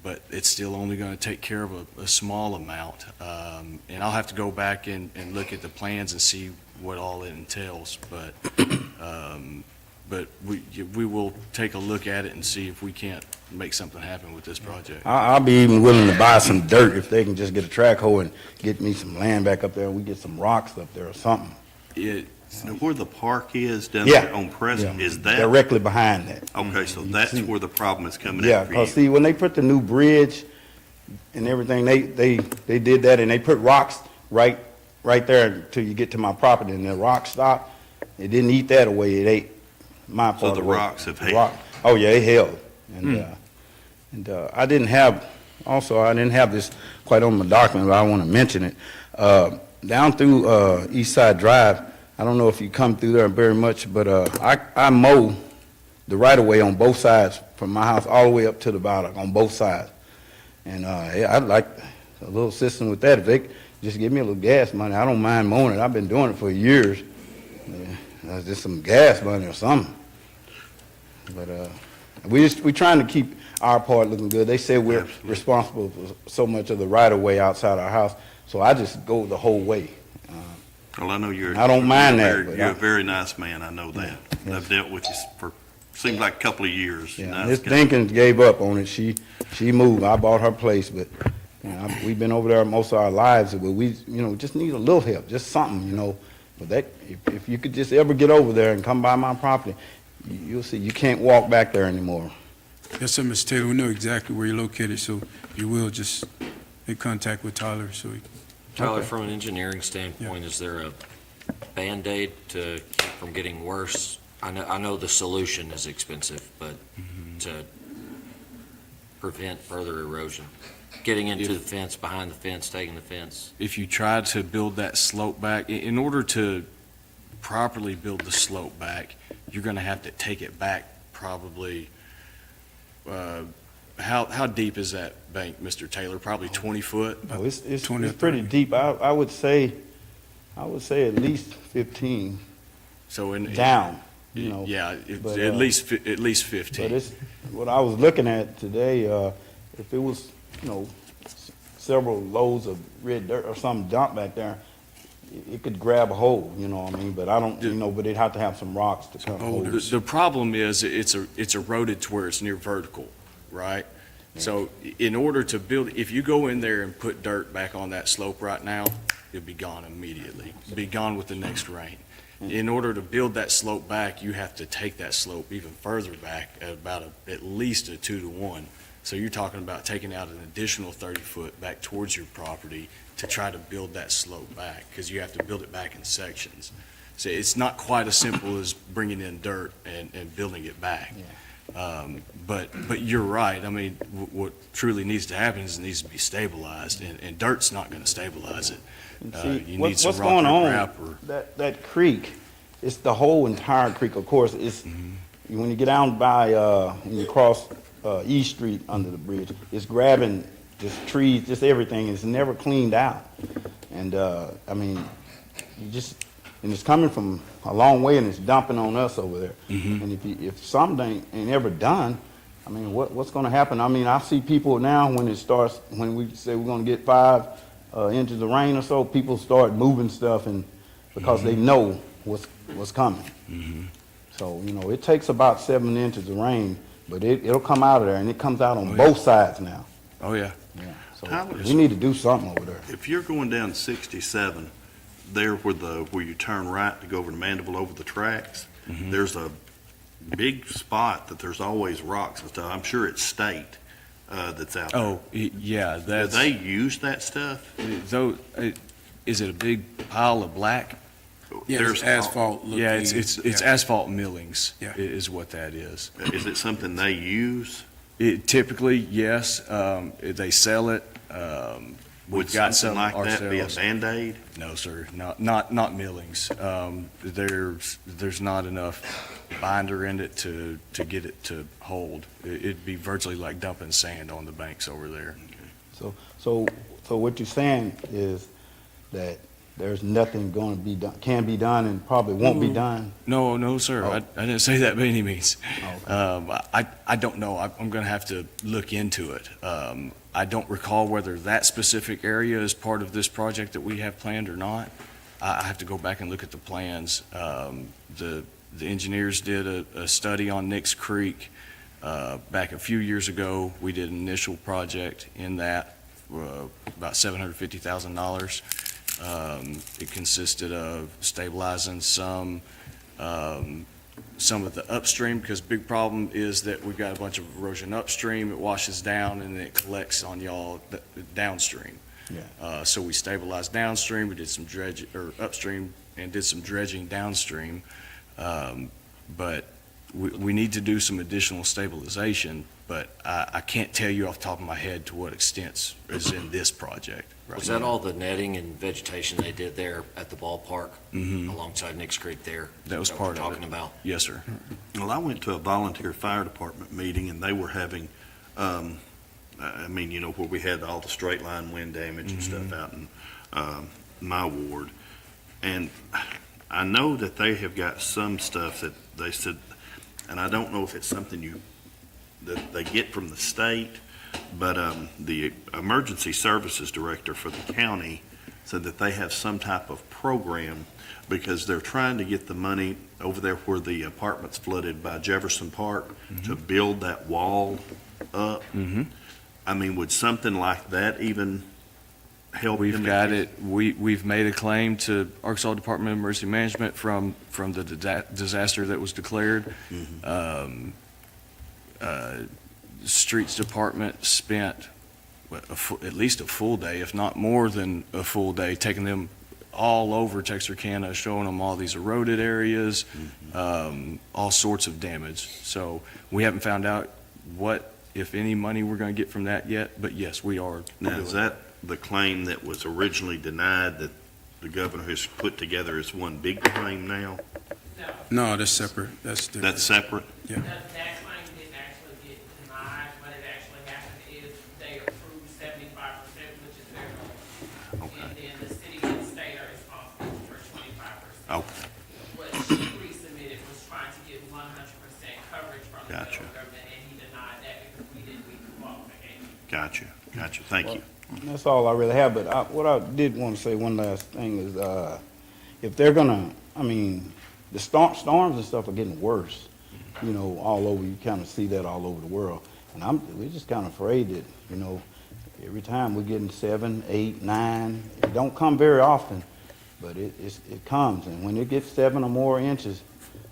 But it's still only going to take care of a small amount. And I'll have to go back and look at the plans and see what all it entails. But we will take a look at it and see if we can't make something happen with this project. I'll be even willing to buy some dirt if they can just get a track hole and get me some land back up there, and we get some rocks up there or something. Where the park is down Yeah. there on Crest, Yeah. is that? Directly behind that. Okay, so that's where the problem is coming Yeah, in for you. because see, when they put the new bridge and everything, they did that, and they put rocks right there until you get to my property, and the rocks stopped. It didn't eat that away, it ate my part So the away. rocks have held. Oh, yeah, it held. And I didn't have this quite on my document, but I want to mention it. Down through East Side Drive, I don't know if you come through there very much, but I mow the right-of-way on both sides from my house all the way up to the viaduct on both sides. And I'd like a little assistance with that. If they could just give me a little gas money, I don't mind mowing it. I've been doing it for years. Just some gas money or something. But we're trying to keep our part looking good. They say we're responsible for so much of the right-of-way outside our house, so I just go the whole way. Well, I know I don't mind that, but You're a very nice man, I know that. Yes. I've dealt with you for, seems like a couple of years. Yeah, Nice Miss guy. Dinkins gave up on it. She moved. I bought her place, but we've been over there most of our lives. But we, just need a little help, just something, But that, if you could just ever get over there and come by my property, you'll see you can't walk back there anymore. Yes, sir, Mr. Taylor, we know exactly where you're located, so if you will, just make contact with Tyler so he... Tyler, Okay. from an engineering standpoint, is there a Band-Aid to keep from getting worse? I know the solution is expensive, but to prevent further erosion, getting into the fence, behind the fence, taking the fence. If you try to build that slope back, in order to properly build the slope back, you're going to have to take it back probably, how deep is that bank, Mr. Taylor? Probably 20 foot? Oh, it's 20 or pretty 30. deep. I would say at least 15 So down. Yeah, But, at least 15. But it's what I was looking at today. If it was, several loads of red dirt or something dumped back there, it could grab a hold. You know what I mean? But I don't. But it'd have to have some rocks to come hold it. The problem is it's eroded to where it's near vertical, right? So in order to build, if you go in there and put dirt back on that slope right now, it'll be gone immediately. Be gone with the next rain. In order to build that slope back, you have to take that slope even further back at about at least a 2 to 1. So you're talking about taking out an additional 30 foot back towards your property to try to build that slope back, because you have to build it back in sections. So it's not quite as simple as bringing in dirt and building it back. But you're right. I mean, what truly needs to happen is it needs to be stabilized, and dirt's not going to stabilize it. You need some What's rock going or on, crap or. that creek, it's the whole entire creek, of course, it's, when you get down by, when you cross East Street under the bridge, it's grabbing just trees, just everything, it's never cleaned out. And, I mean, and it's coming from a long way and it's dumping on us over there. And if something ain't ever done, I mean, what's gonna happen? I mean, I see people now when we say we're gonna get 5 inches of rain or so, people start moving stuff and, because they know what's coming. So, it takes about 7 inches of rain, but it'll come out of there, and it comes out on both sides now. Oh, yeah. So Tyler, we need to do something over there. If you're going down 67, there where you turn right to go over to Mandeville over the tracks, there's a big spot that there's always rocks and stuff. I'm sure it's state that's out there. Oh, yeah, Do that's. they use that stuff? Is it a big pile of black? Yeah, it's asphalt. Yeah, it's asphalt millings, Yeah. is what that is. Is it something they use? Typically, yes, they sell it. Would We've got something some like that be a ourselves. Band-Aid? No, sir, not millings. There's not enough binder in it to get it to hold. It'd be virtually like dumping sand on the banks over there. So what you're saying is that there's nothing going to be done, can be done, and probably won't be done? No, sir. Oh. I didn't say that by any means. Okay. I don't know. I'm going to have to look into it. I don't recall whether that specific area is part of this project that we have planned or not. I have to go back and look at the plans. The engineers did a study on Nix Creek back a few years ago. We did an initial project in that, about $750,000. It consisted of stabilizing some of the upstream, because big problem is that we've got a bunch of erosion upstream, it washes down, and then it collects on y'all downstream. Yeah. So we stabilized downstream, we did some upstream, and did some dredging downstream. But we need to do some additional stabilization, but I can't tell you off the top of my head to what extent is in this project. Was that all the netting and vegetation they did there at the ballpark alongside Nix Creek there? That was Is part what of we're it. talking about? Yes, sir. Well, I went to a volunteer fire department meeting, and they were having, where we had all the straight line wind damage and stuff out in my ward. And I know that they have got some stuff that they said, and I don't know if it's something that they get from the state, but the emergency services director for the county said that they have some type of program, because they're trying to get the money over there where the apartments flooded by Jefferson Park to build that wall up. I mean, would something like that even help? We've got it, we've made a claim to Arkansas Department of Emergency Management from the disaster that was declared. Streets Department spent at least a full day, if not more than a full day, taking them all over Texarkana, showing them all these eroded areas, all sorts of damage. So we haven't found out what, if any, money we're going to get from that yet, but yes, we are. Now, is that the claim that was originally denied that the governor has put together as one big claim now? No, that's separate. That's different. That's separate? Yeah. That claim didn't actually get denied. What had actually happened is they approved 75%, which is their goal. Okay. And then the city and state are responsible for 25%. Okay. What she resubmitted was trying to get 100% coverage from the Gotcha. federal government, and he denied that because we didn't meet the qualifications. Gotcha. Thank you. That's all I really have, but what I did want to say, one last thing is, if they're gonna, the storms and stuff are getting worse, all over, you kind of see that all over the world. And we're just kind of afraid that, you know, every time we're getting 7, 8, 9. It don't come very often, but it comes. And when it gets 7 or more inches,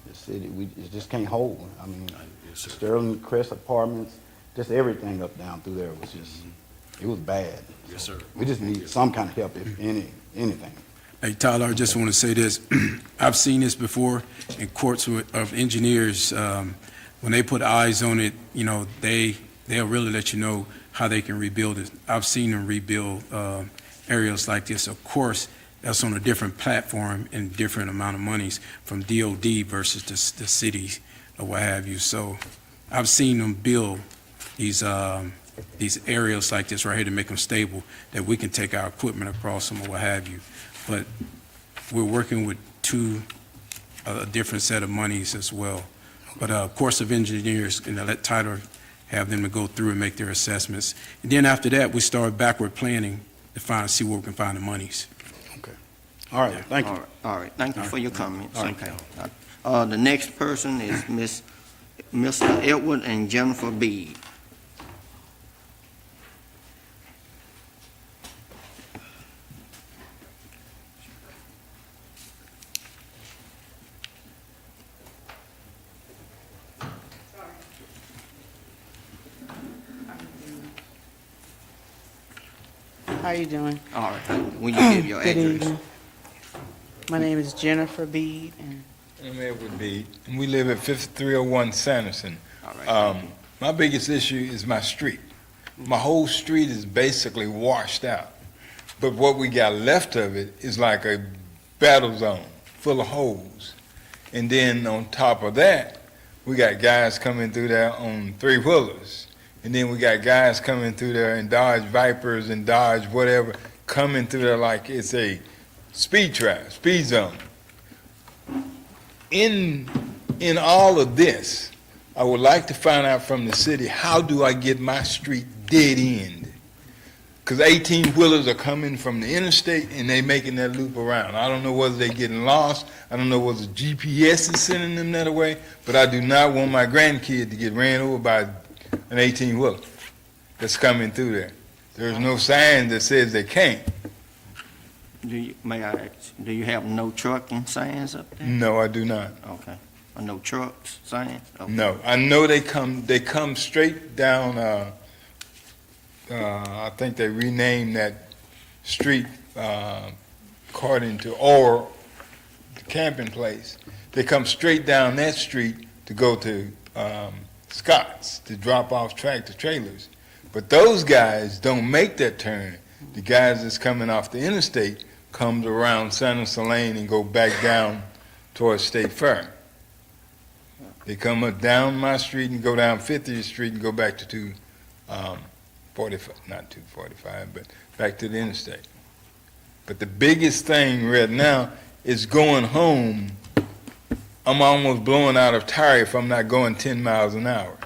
the city, it just can't hold. I mean, Sterling Crest Apartments, just everything up down through there was just, it was bad. Yes, sir. We just need some kind of help, if anything. Hey, Tyler, I just want to say this. I've seen this before in courts of engineers. When they put eyes on it, you know, they'll really let you know how they can rebuild it. I've seen them rebuild areas like this. Of course, that's on a different platform and different amount of monies from DOD versus the cities or what have you. So I've seen them build these areas like this right here to make them stable, that we can take our equipment across them or what have you. But we're working with a different set of monies as well. But course of engineers, and let Tyler have them to go through and make their assessments. And then after that, we start backward planning to see where we can find the monies. Okay. All right, thank you. All right, thank you for your comments. All right. Okay. The next person is Mr. Edward and Jennifer Bede. How you doing? All right, when you give your Good address. evening. My name is Jennifer Bede, and I'm Edward Bede, and we live at 5301 Sanderson. All right. My biggest issue is my street. My whole street is basically washed out, but what we got left of it is like a battle zone full of holes. And then on top of that, we got guys coming through there on three-wheelers. And then we got guys coming through there in Dodge Vipers and Dodge whatever, coming through there like it's a speed trap, speed zone. In all of this, I would like to find out from the city, how do I get my street dead end? Because 18-wheelers are coming from the interstate and they making that loop around. I don't know whether they're getting lost. I don't know whether GPS is sending them that way, but I do not want my grandkid to get ran over by an 18-wheeler that's coming through there. There's no sign that says they can't. May I ask, do you have no trucking signs up there? No, I do not. Okay. Or no trucks signs? Okay. No, I know they come straight down, I think they renamed that street according to, or the camping place. They come straight down that street to go to Scott's to drop off tractor trailers. But those guys don't make that turn. The guys that's coming off the interstate comes around Sanderson Lane and go back down towards State Fair. They come up down my street and go down 50th Street and go back to 245, not 245, but back to the interstate. But the biggest thing right now is going home. I'm almost blowing out of tire if I'm not going 10 miles an hour.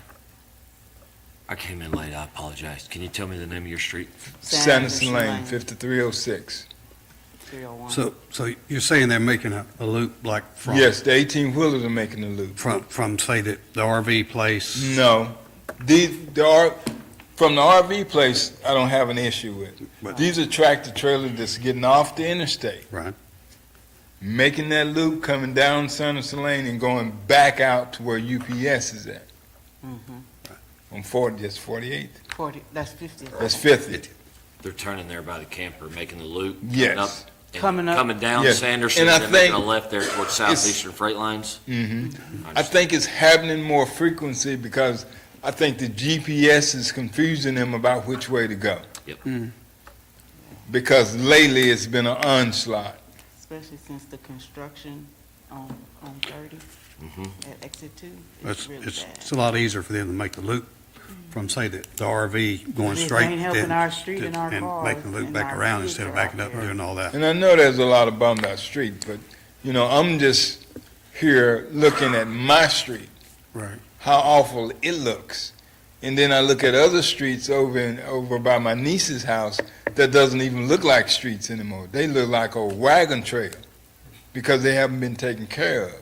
I came in late, I apologize. Can you tell me the name of your street? Sanderson Lane, 5306. 301. So you're saying they're making a loop like from? Yes, the 18-wheelers are making the loop. From say the RV place? No. From the RV place, I don't have an issue with. But- These are tractor trailers that's getting off the interstate, Right. making that loop, coming down Sanderson Lane and going back out to where UPS is at. On 40, that's 48th. 40, that's 50. That's 50th. They're turning there by the camper, making the loop. Yes. Coming up. Coming down Yes. Sanderson, And I and then making a think left there towards Southeastern Freight Lines. I think it's happening more frequency because I think the GPS is confusing them about which way to go. Yep. Because lately it's been an onslaught. Especially since the construction on 30 at exit 2. It's really bad. It's a lot easier for them to make the loop from, say, the RV going It straight. ain't helping than our street and our cars making the loop and back our around kids instead of are out backing up and there. doing all that. And I know there's a lot of bummed out street, but, you know, I'm just here looking at my street, Right. how awful it looks. And then I look at other streets over by my niece's house that doesn't even look like streets anymore. They look like a wagon trail because they haven't been taken care of.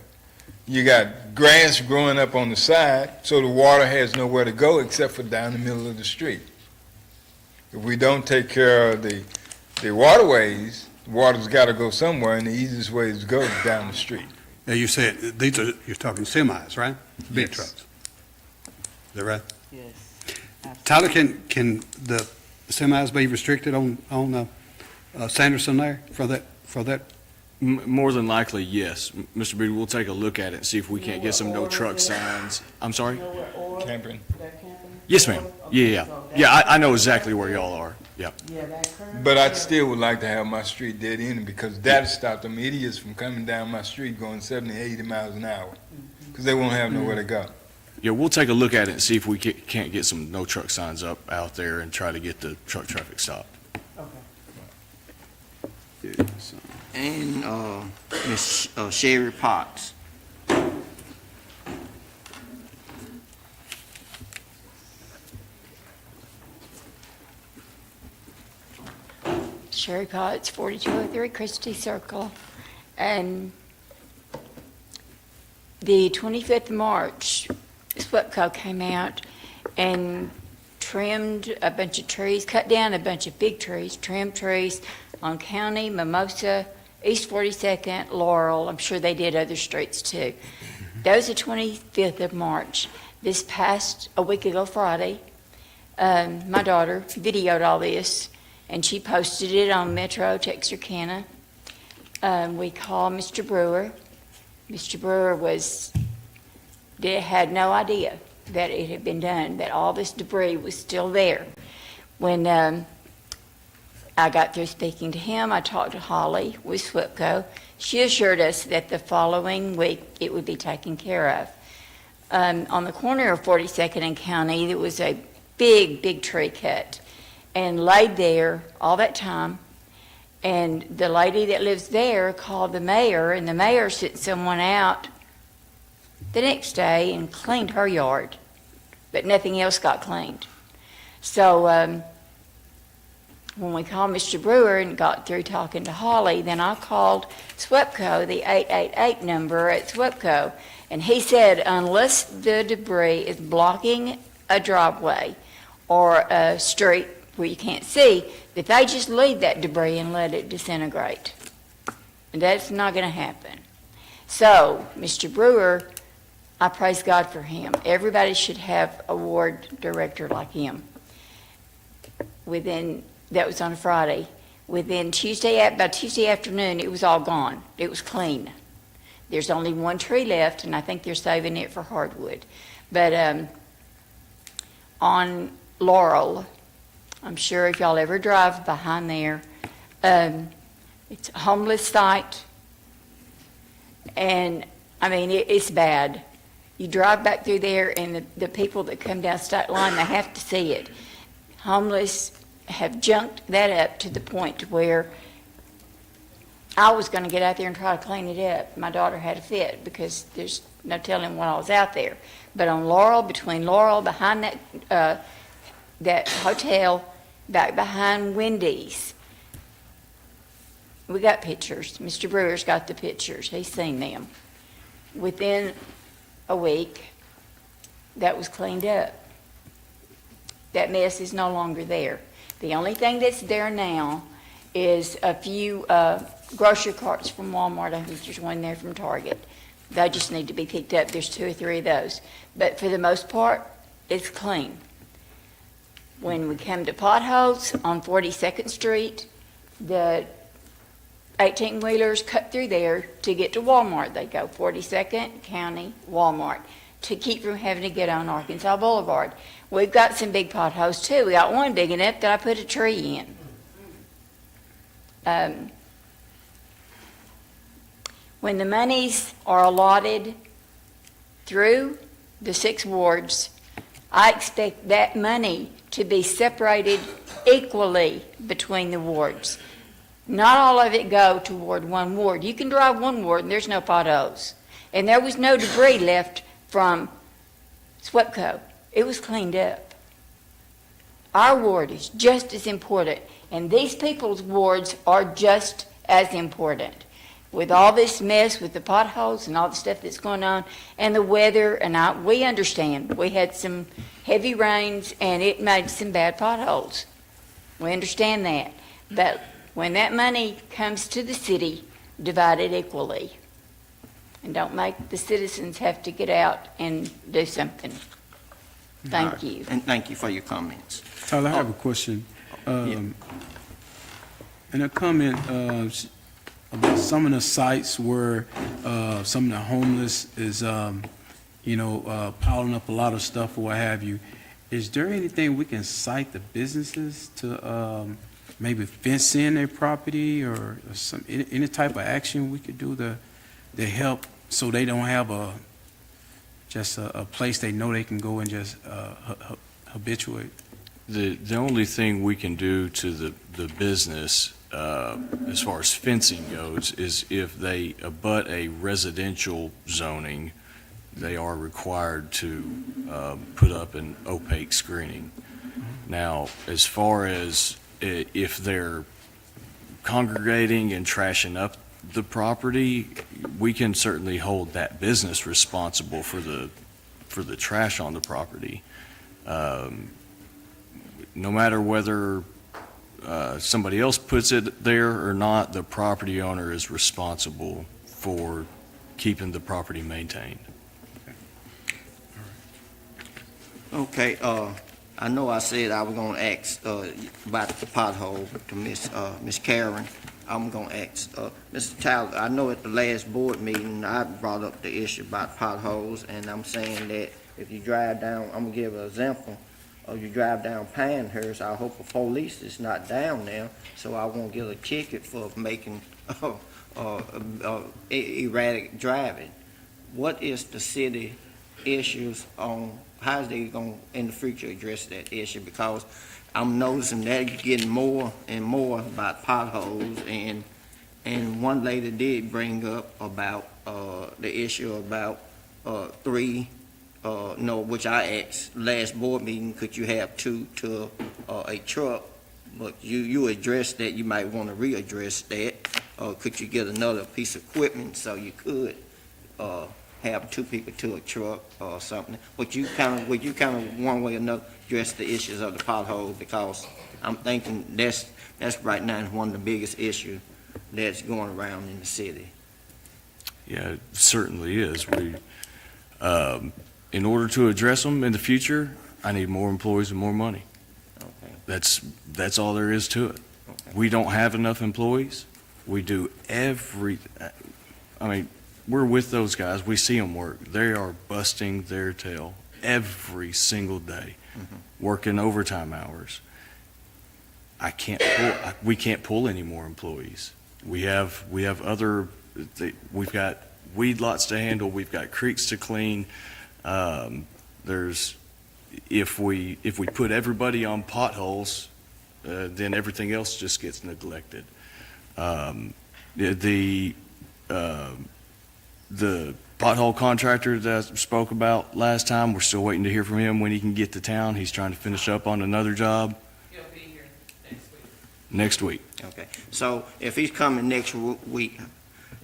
You got grass growing up on the side, so the water has nowhere to go except for down the middle of the street. If we don't take care of the waterways, the water's got to go somewhere, and the easiest way to go is down the street. Now, you said, you're talking semis, right? Big Yes. trucks. Is that right? Yes. Tyler, can the semis be restricted on Sanderson there for that? More than likely, yes. Mr. Beatty, we'll take a look at it and see if we can't get some no truck signs. I'm sorry? Camping. Yes, ma'am. Yeah. I know exactly where y'all are. Yep. But I still would like to have my street dead end because that'll stop them idiots from coming down my street going 70, 80 miles an hour because they won't have nowhere to go. Yeah, we'll take a look at it and see if we can't get some no truck signs up out there and try to get the truck traffic stopped. And Miss Sherry Potts. Sherry Potts, 4203 Christie Circle. And the 25th of March, SWEPCO came out and trimmed a bunch of trees, cut down a bunch of big trees, trimmed trees on County, Mimosa, East 42nd, Laurel. I'm sure they did other streets too. That was the 25th of March. This past, a week ago Friday, my daughter videoed all this, and she posted it on Metro Texarkana. We called Mr. Brewer. Mr. Brewer had no idea that it had been done, that all this debris was still there. When I got through speaking to him, I talked to Holly with SWEPCO. She assured us that the following week it would be taken care of. On the corner of 42nd and County, there was a big tree cut and laid there all that time. And the lady that lives there called the mayor, and the mayor sent someone out the next day and cleaned her yard, but nothing else got cleaned. So when we called Mr. Brewer and got through talking to Holly, then I called SWEPCO, the 888 number at SWEPCO, and he said unless the debris is blocking a driveway or a street where you can't see, that they just leave that debris and let it disintegrate. And that's not going to happen. So, Mr. Brewer, I praise God for him. Everybody should have a ward director like him. That was on a Friday. By Tuesday afternoon, it was all gone. It was clean. There's only one tree left, and I think they're saving it for hardwood. But on Laurel, I'm sure if y'all ever drive behind there, it's a homeless site, and I mean, it's bad. You drive back through there, and the people that come down State Line, they have to see it. Homeless have junked that up to the point where I was going to get out there and try to clean it up. My daughter had a fit because there's no telling when I was out there. But on Laurel, between Laurel, behind that hotel, back behind Wendy's. We got pictures. Mr. Brewer's got the pictures. He's seen them. Within a week, that was cleaned up. That mess is no longer there. The only thing that's there now is a few grocery carts from Walmart. I think there's one there from Target. They just need to be picked up. There's 2 or 3 of those. But for the most part, it's clean. When we come to potholes on 42nd Street, the 18-wheelers cut through there to get to Walmart. They go 42nd, County, Walmart, to keep from having to get on Arkansas Boulevard. We've got some big potholes too. We got one big enough that I put a tree in. When the monies are allotted through the 6 wards, I expect that money to be separated equally between the wards. Not all of it go toward one ward. You can drive one ward and there's no potholes. And there was no debris left from SWEPCO. It was cleaned up. Our ward is just as important, and these people's wards are just as important. with all this mess with the potholes and all the stuff that's going on and the weather, and we understand. We had some heavy rains and it made some bad potholes. We understand that. But when that money comes to the city, divide it equally. And don't make the citizens have to get out and do something. Thank you. And thank you for your comments. Tyler, I have a question. And a comment about some of the sites where some of the homeless is, piling up a lot of stuff or what have you. Is there anything we can cite the businesses to maybe fence in their property or any type of action we could do to help so they don't have a place they know they can go and just habituate? The only thing we can do to the business, as far as fencing goes, is if they abut a residential zoning, they are required to put up an opaque screening. Now, as far as if they're congregating and trashing up the property, we can certainly hold that business responsible for the trash on the property. No matter whether somebody else puts it there or not, the property owner is responsible for keeping the property maintained. Okay, I know I said I was gonna ask, about the pothole to Miss Karen. I'm gonna ask, Mr. Tyler, I know at the last board meeting, I brought up the issue about potholes, and I'm saying that if you drive down, I'm gonna give an example, you drive down Pinehurst, I hope the police is not down there, so I won't get a ticket for making, erratic driving. What is the city issues on, how's they gonna, in the future, address that issue? Because I'm noticing that you're getting more and more about potholes, and one lady did bring up about, the issue about, which I asked last board meeting, could you have two to, a truck? But you addressed that, you might wanna readdress that. Could you get another piece of equipment so you could, have two people to a truck or something? Would you kind of one way or another address the issues of the pothole? Because I'm thinking that's right now one of the biggest issues that's going around in the city. Yeah, it certainly is. In order to address them in the future, I need more employees and more money. Okay. That's all there is to it. Okay. We don't have enough employees. We do we're with those guys. We see them work. They are busting their tail every single day, working overtime hours. We can't pull any more employees. We've got weed lots to handle. We've got creeks to clean. If we put everybody on potholes, then everything else just gets neglected. The pothole contractor that I spoke about last time, we're still waiting to hear from him when he can get to town. He's trying to finish up on another job. He'll be here Next week. Okay, so if he's coming next week,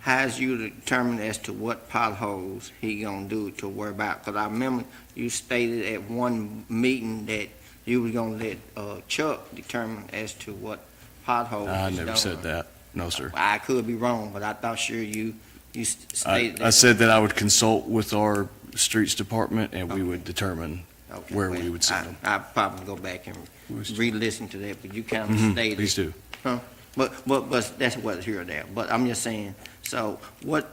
how's you determine as to what potholes he gonna do to worry about? Because I remember you stated at one meeting that you was gonna let Chuck determine as to what potholes. I he's never done. said that. No, sir. I could be wrong, but I thought sure you stated that. I said that I would consult with our streets department and we would determine Okay, where well, we would send them. I'll probably go back and re-listen to that, but you kind of stated. Please do. But that's what's here or there. But I'm just saying, so what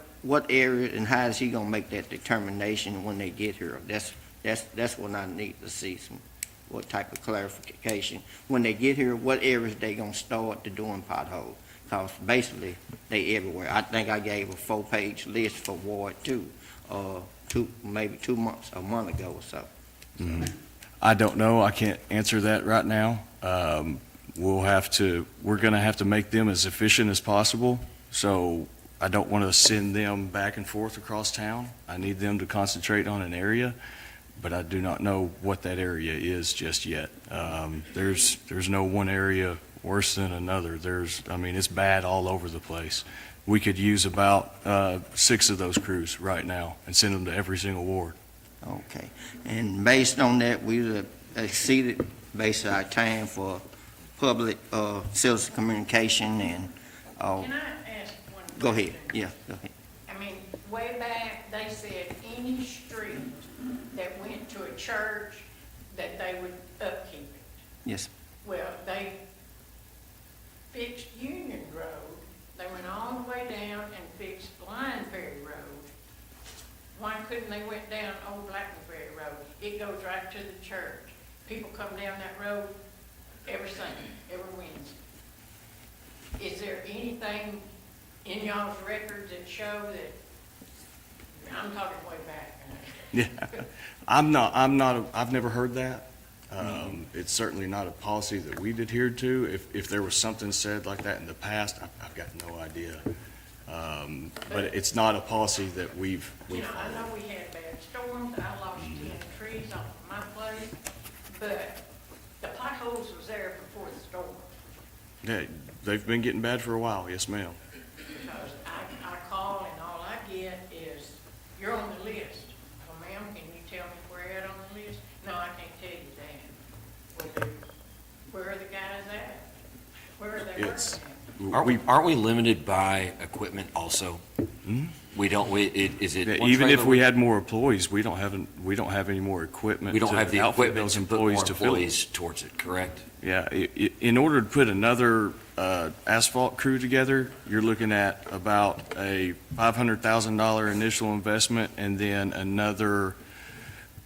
area and how is he gonna make that determination when they get here? That's what I need to see, what type of clarification. When they get here, what areas they gonna start to doing potholes? Because basically, they everywhere. I think I gave a 4-page list for Ward 2, maybe a month ago or so. I don't know. I can't answer that right now. We're gonna have to make them as efficient as possible. So I don't want to send them back and forth across town. I need them to concentrate on an area, but I do not know what that area is just yet. There's no one area worse than another. It's bad all over the place. we could use about 6 of those crews right now and send them to every single ward. Okay. And based on that, we exceeded basically our time for public citizen communication and, Can I ask one? go ahead. question? Yeah, go ahead. I mean, way back, they said any street that went to a church, that they would upkeep it. Yes. Well, they fixed Union Road, they went all the way down and fixed Lion Ferry Road. Why couldn't they went down Old Blackman Ferry Road? It goes right to the church. People come down that road every Sunday, every Wednesday. Is there anything in y'all's records that show that, I'm talking way back. Yeah, I've never heard that. It's certainly not a policy that we've adhered to. If there was something said like that in the past, I've got no idea. But it's not a policy that we've You know, I followed. know we had bad storms, I lost 10 trees off my place, but the potholes was there before the storm. Yeah, they've been getting bad for a while, yes, ma'am. Because I call and all I get is, you're on the list. Well, ma'am, can you tell me where you're at on the list? No, I can't tell you that. Where are the guys at? Where are they It's- working at? Aren't we limited by equipment also? Hmm? We don't, is it? Yeah, one even if trailer? we had more employees, we don't have any more equipment. We don't to have the outfit equipment those to put more employees to fill it. employees towards it, correct? Yeah, in order to put another asphalt crew together, you're looking at about a $500,000 initial investment and then another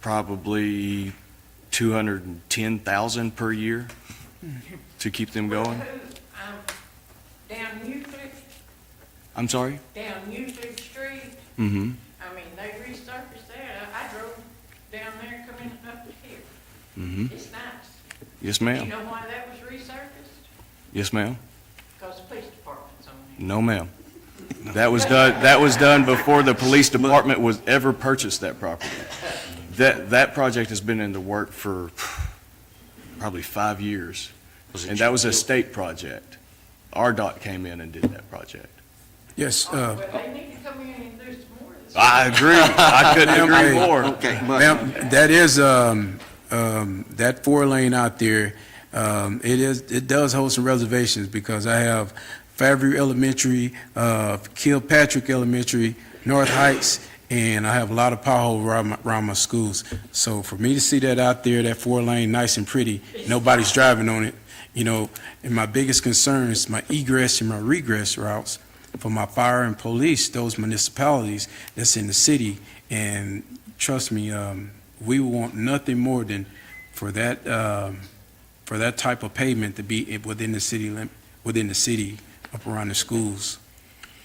probably $210,000 per year to keep them going. Down Euclid, I'm sorry? down Euclid Street, Mm-hmm. I mean, they resurfaced that. I drove down there coming up the hill. Mm-hmm. It's nice. Yes, You ma'am. know why that was resurfaced? Yes, ma'am. Because the police department's on it. No, ma'am. That was done before the police department was ever purchased that property. That project has been in the work for probably 5 years. And that was a state project. RDOT came in and did that project. Yes, Well, they need to come in and do some more of this. I agree. I couldn't agree more. Okay, but ma'am, that is, that 4-lane out there, it does hold some reservations because I have Fairview Elementary, Kilpatrick Elementary, North Heights, and I have a lot of pothole around my schools. So for me to see that out there, that 4-lane, nice and pretty, nobody's driving on it, you know, and my biggest concern is my egress and my regress routes for my fire and police, those municipalities that's in the city. And trust me, we want nothing more than for that type of pavement to be within the city, up around the schools.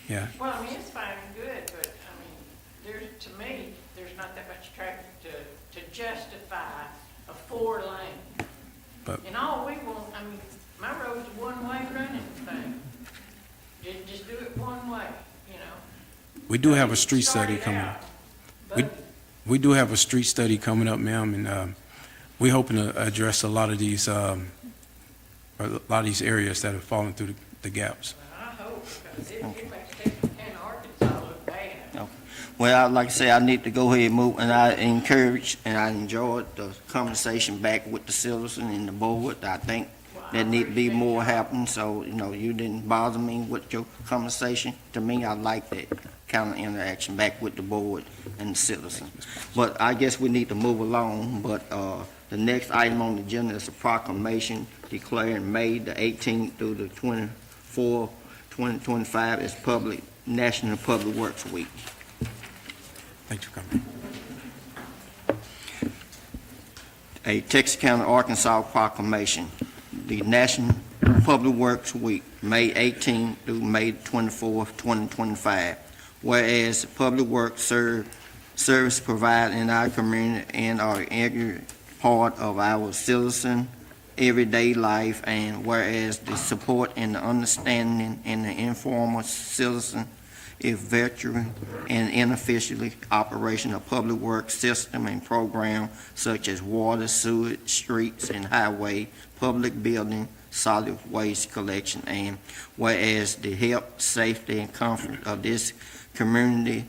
Yeah. Well, I mean, it's fine and good, but, I mean, to me, there's not that much traffic to justify a 4-lane. But- And all we want, I mean, my road's a one-way running thing. Just do it one way, you know? We do have a street study Start it coming out, up. but We do have a street study coming up, ma'am, and we're hoping to address a lot of these areas that have fallen through the gaps. I hope, because it makes Texarkana, Arkansas look bad. well, like I say, I need to go ahead and move, and I encourage and I enjoyed the conversation back with the citizen and the board. I think there need to be more happening, so, you know, you didn't bother me with your conversation. To me, I like that kind of interaction back with the board and the citizen. But I guess we need to move along, but the next item on the agenda is a proclamation declaring May the 18th through the 24th, 2025 as National Public Works Week. Thank you for coming. A Texarkana, Arkansas proclamation. The National Public Works Week, May 18th through May 24th, 2025. Whereas the public works service provided in our community and are an integral part of our citizen everyday life, and whereas the support and the understanding and the informal citizen is virtual and inefficiently operation of public works system and program such as water, sewage, streets and highway, public building, solid waste collection. And whereas the health, safety, and comfort of this community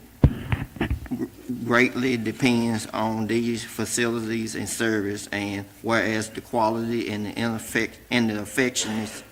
greatly depends on these facilities and service, and whereas the quality and the effectiveness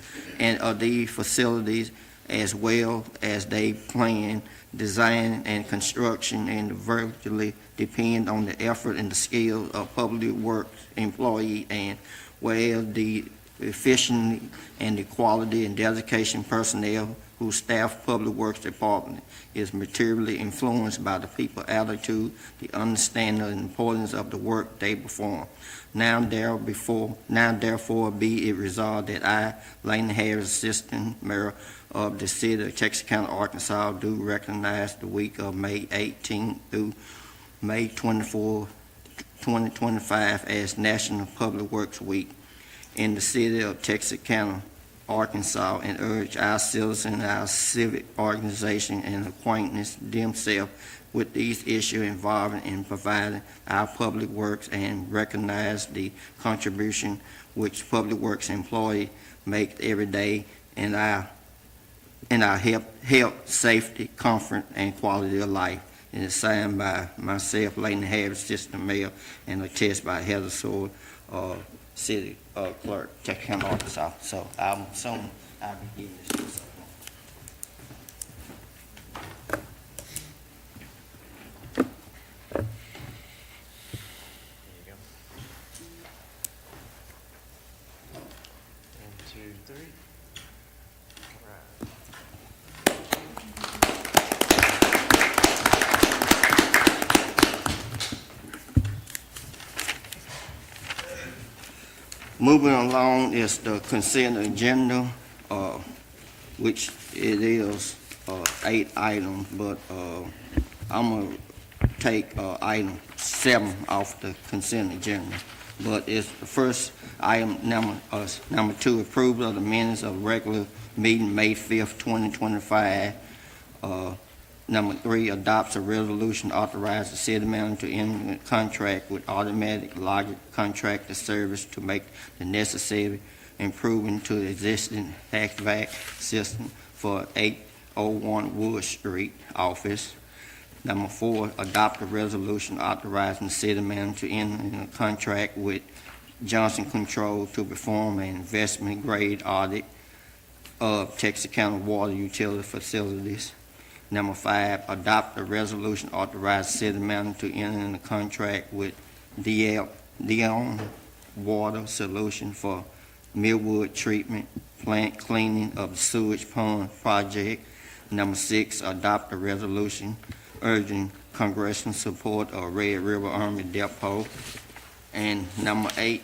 of these facilities, as well as they plan, design, and construction, and virtually depend on the effort and the skills of public works employee, and whereas the efficiency and the quality and dedication personnel who staff public works department is materially influenced by the people attitude, the understanding of the importance of the work they perform. Now therefore be it resolved that I, Lane Harris, Assistant Mayor of the City of Texarkana, Arkansas, do recognize the week of May 18 through May 24, 2025 as National Public Works Week in the City of Texarkana, Arkansas, and urge our citizens, our civic organization, and acquaintance themselves with these issues involving in providing our public works, and recognize the contribution which public works employees make every day in our health, safety, comfort, and quality of life. And it's signed by myself, Lane Harris, Assistant Mayor, and attested by Heather Sword, City Clerk, Texarkana, Arkansas. So I'm assuming I'll be giving this to someone. Moving along is the consent agenda, which it is 8 items, but I'm going to take item 7 off the consent agenda. But it's the first item, number 2, approval of the minutes of regular meeting May 5th, 2025. Number 3, adopts a resolution authorizing the city manager to enter a contract with Automatic Logic Contractor Service to make the necessary improvement to the existing HVAC system for 801 Wood Street office. Number 4, adopt a resolution authorizing the city manager to enter in a contract with Johnson Control to perform an investment grade audit of Texarkana water utility facilities. Number 5, adopt a resolution authorizing city manager to enter in a contract with Dion Water Solution for Millwood Treatment Plant Cleaning of the Sewage Pond Project. Number 6, adopt a resolution urging congressional support of Red River Army Depot. And number 8,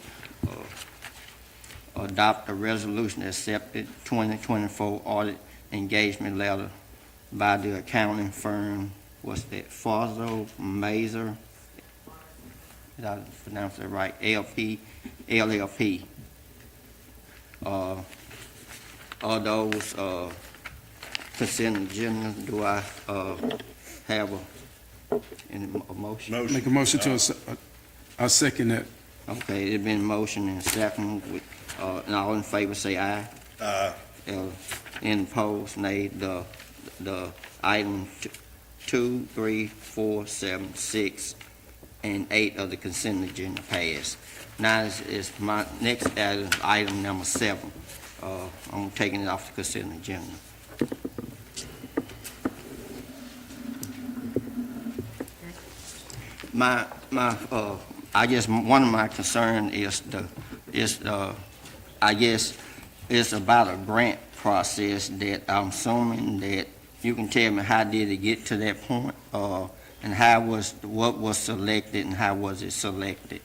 adopt a resolution accepted 2024 audit engagement letter by the accounting firm, what's that, Farzo Mazer, did I pronounce that right, LLP. Are those consent agenda? Do I have a motion? Make a motion to, I'll second that. Okay, it's been motion and second, and all in favor say aye. Aye. Any opposed, nay. The item 2, 3, 4, 7, 6, and 8 of the consent agenda passed. Now is my next item number 7. I'm taking it off the consent agenda. I guess one of my concern is I guess it's about a grant process that I'm assuming that you can tell me how did it get to that point, and what was selected and how was it selected?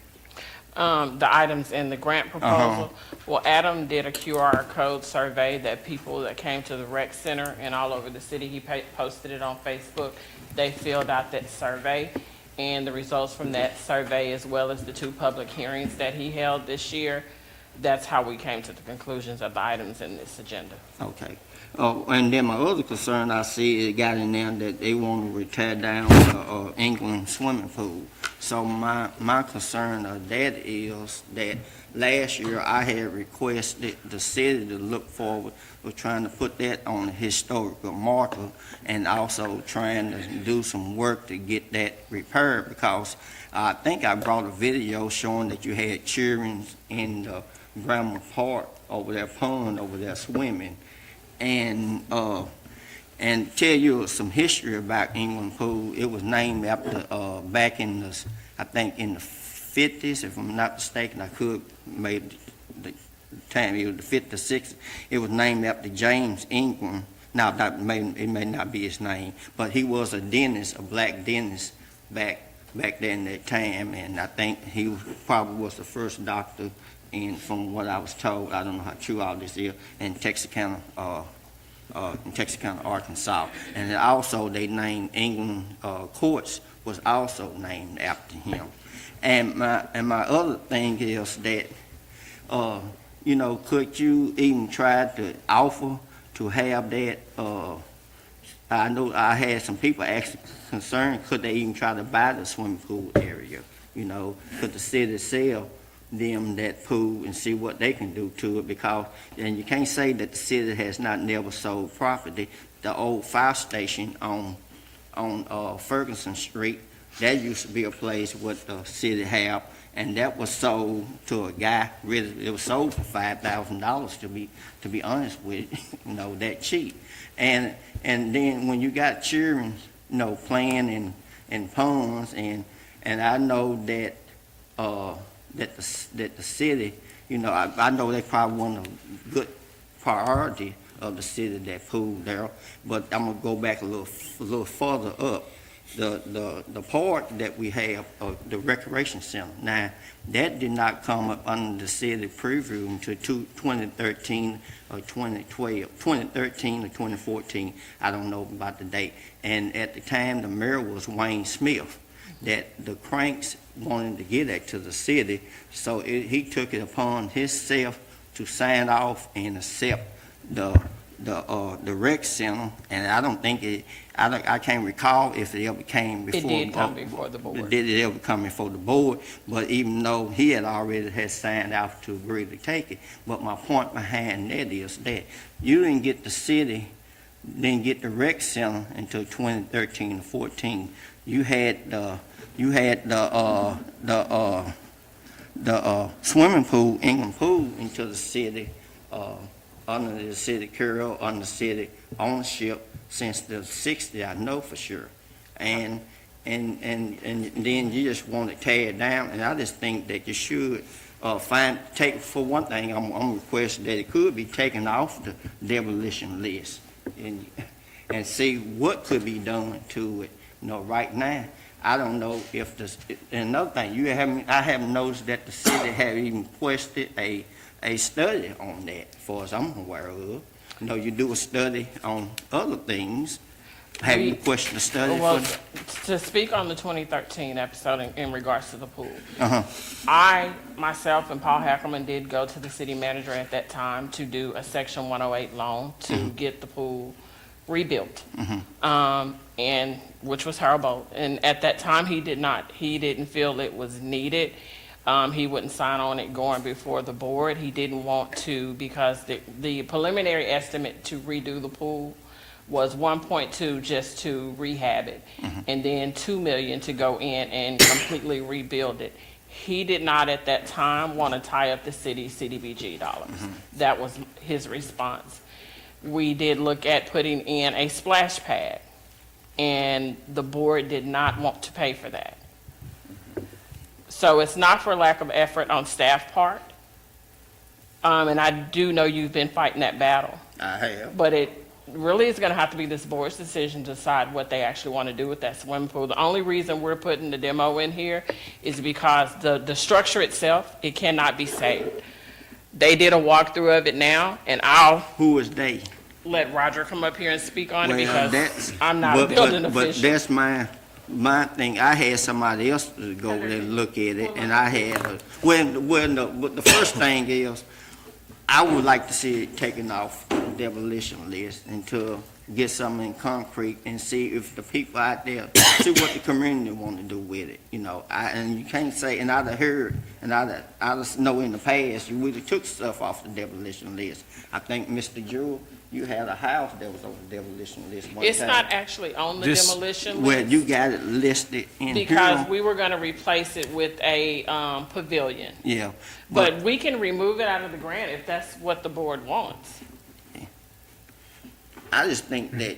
The items in the grant proposal. Well, Adam did a QR code survey that people that came to the rec center and all over the city, he posted it on Facebook. They filled out that survey, and the results from that survey, as well as the 2 public hearings that he held this year, that's how we came to the conclusions of the items in this agenda. Okay. And then my other concern I see, it got in there that they want to tear down the England swimming pool. So my concern of that is that last year, I had requested the city to look forward with trying to put that on a historical marker and also trying to do some work to get that repaired, because I think I brought a video showing that you had children in the Grammar Park over there, pond over there swimming. And tell you some history about England Pool. It was named after, back in the, I think in the 50s, if I'm not mistaken, I could maybe the time, it was the 50s, 60s. It was named after James England. Now, it may not be his name, but he was a dentist, a black dentist back then that time, and I think he probably was the first doctor, and from what I was told, I don't know how true all this is, in Texarkana, Arkansas. And then also they named England Courts was also named after him. And my other thing is that, you know, could you even try to offer to have that, I know I had some people actually concerned, could they even try to buy the swimming pool area? You know, could the city sell them that pool and see what they can do to it? Because, and you can't say that the city has not never sold property. The old fire station on Ferguson Street, that used to be a place what the city have, and that was sold to a guy, really, it was sold for $5,000 to be honest with you know, that cheap. And then when you got children, you know, playing in ponds, and I know that that the city, you know, I know they probably want a good priority of the city, that pool there, but I'm gonna go back a little further up. The park that we have, the recreation center, now that did not come up under the city preview until 2013 or 2013 or 2014. I don't know about the date. And at the time, the mayor was Wayne Smith, that the Cranks wanted to get that to the city, so he took it upon himself to sign off and accept the rec center, and I don't think I can't recall if it ever came before. It did come before the board. Did it ever come before the board? But even though he had already signed off to agree to take it, but my point behind that is that you didn't get the city, didn't get the rec center until 2013 or 14. You had the swimming pool, England Pool, into the city, under the city curl, under city ownership since the 60s, I know for sure. And then you just want to tear it down, and I just think that you should take, for one thing, I'm requesting that it could be taken off the demolition list and see what could be done to it. You know, right now, I don't know if and another thing, I haven't noticed that the city have even requested a study on that, as far as I'm aware of. You know, you do a study on other things. Have you questioned the study? Well, to speak on the 2013 episode in regards to the pool, myself and Paul Hackerman did go to the city manager at that time to do a Section 108 loan to get the pool rebuilt, and which was horrible. And at that time, he didn't feel it was needed. He wouldn't sign on it going before the board. He didn't want to, because the preliminary estimate to redo the pool was 1.2 just to rehab it, and then $2 million to go in and completely rebuild it. He did not at that time want to tie up the city's CDBG dollars. That was his response. We did look at putting in a splash pad, and the board did not want to pay for that. So it's not for lack of effort on staff part. And I do know you've been fighting that battle. I have. But it really is going to have to be this board's decision to decide what they actually want to do with that swimming pool. The only reason we're putting the demo in here is because the structure itself, it cannot be saved. They did a walkthrough of it now, and Who is they? let Roger come up here and speak on it, Well, because I'm not a building official. But that's my thing. I had somebody else to go there and look at it, and I had, but the first thing is, I would like to see it taken off demolition list and to get something in concrete and see if the people out there, see what the community want to do with it, you know. And you can't say, and I'd have heard, and I just know in the past, you really took stuff off the demolition list. I think, Mr. Jewell, you had a house that was on the demolition list one time. It's not actually on the demolition list. Well, you got it listed in here. Because we were gonna replace it with a pavilion. Yeah. But we can remove it out of the grant if that's what the board wants. I just think that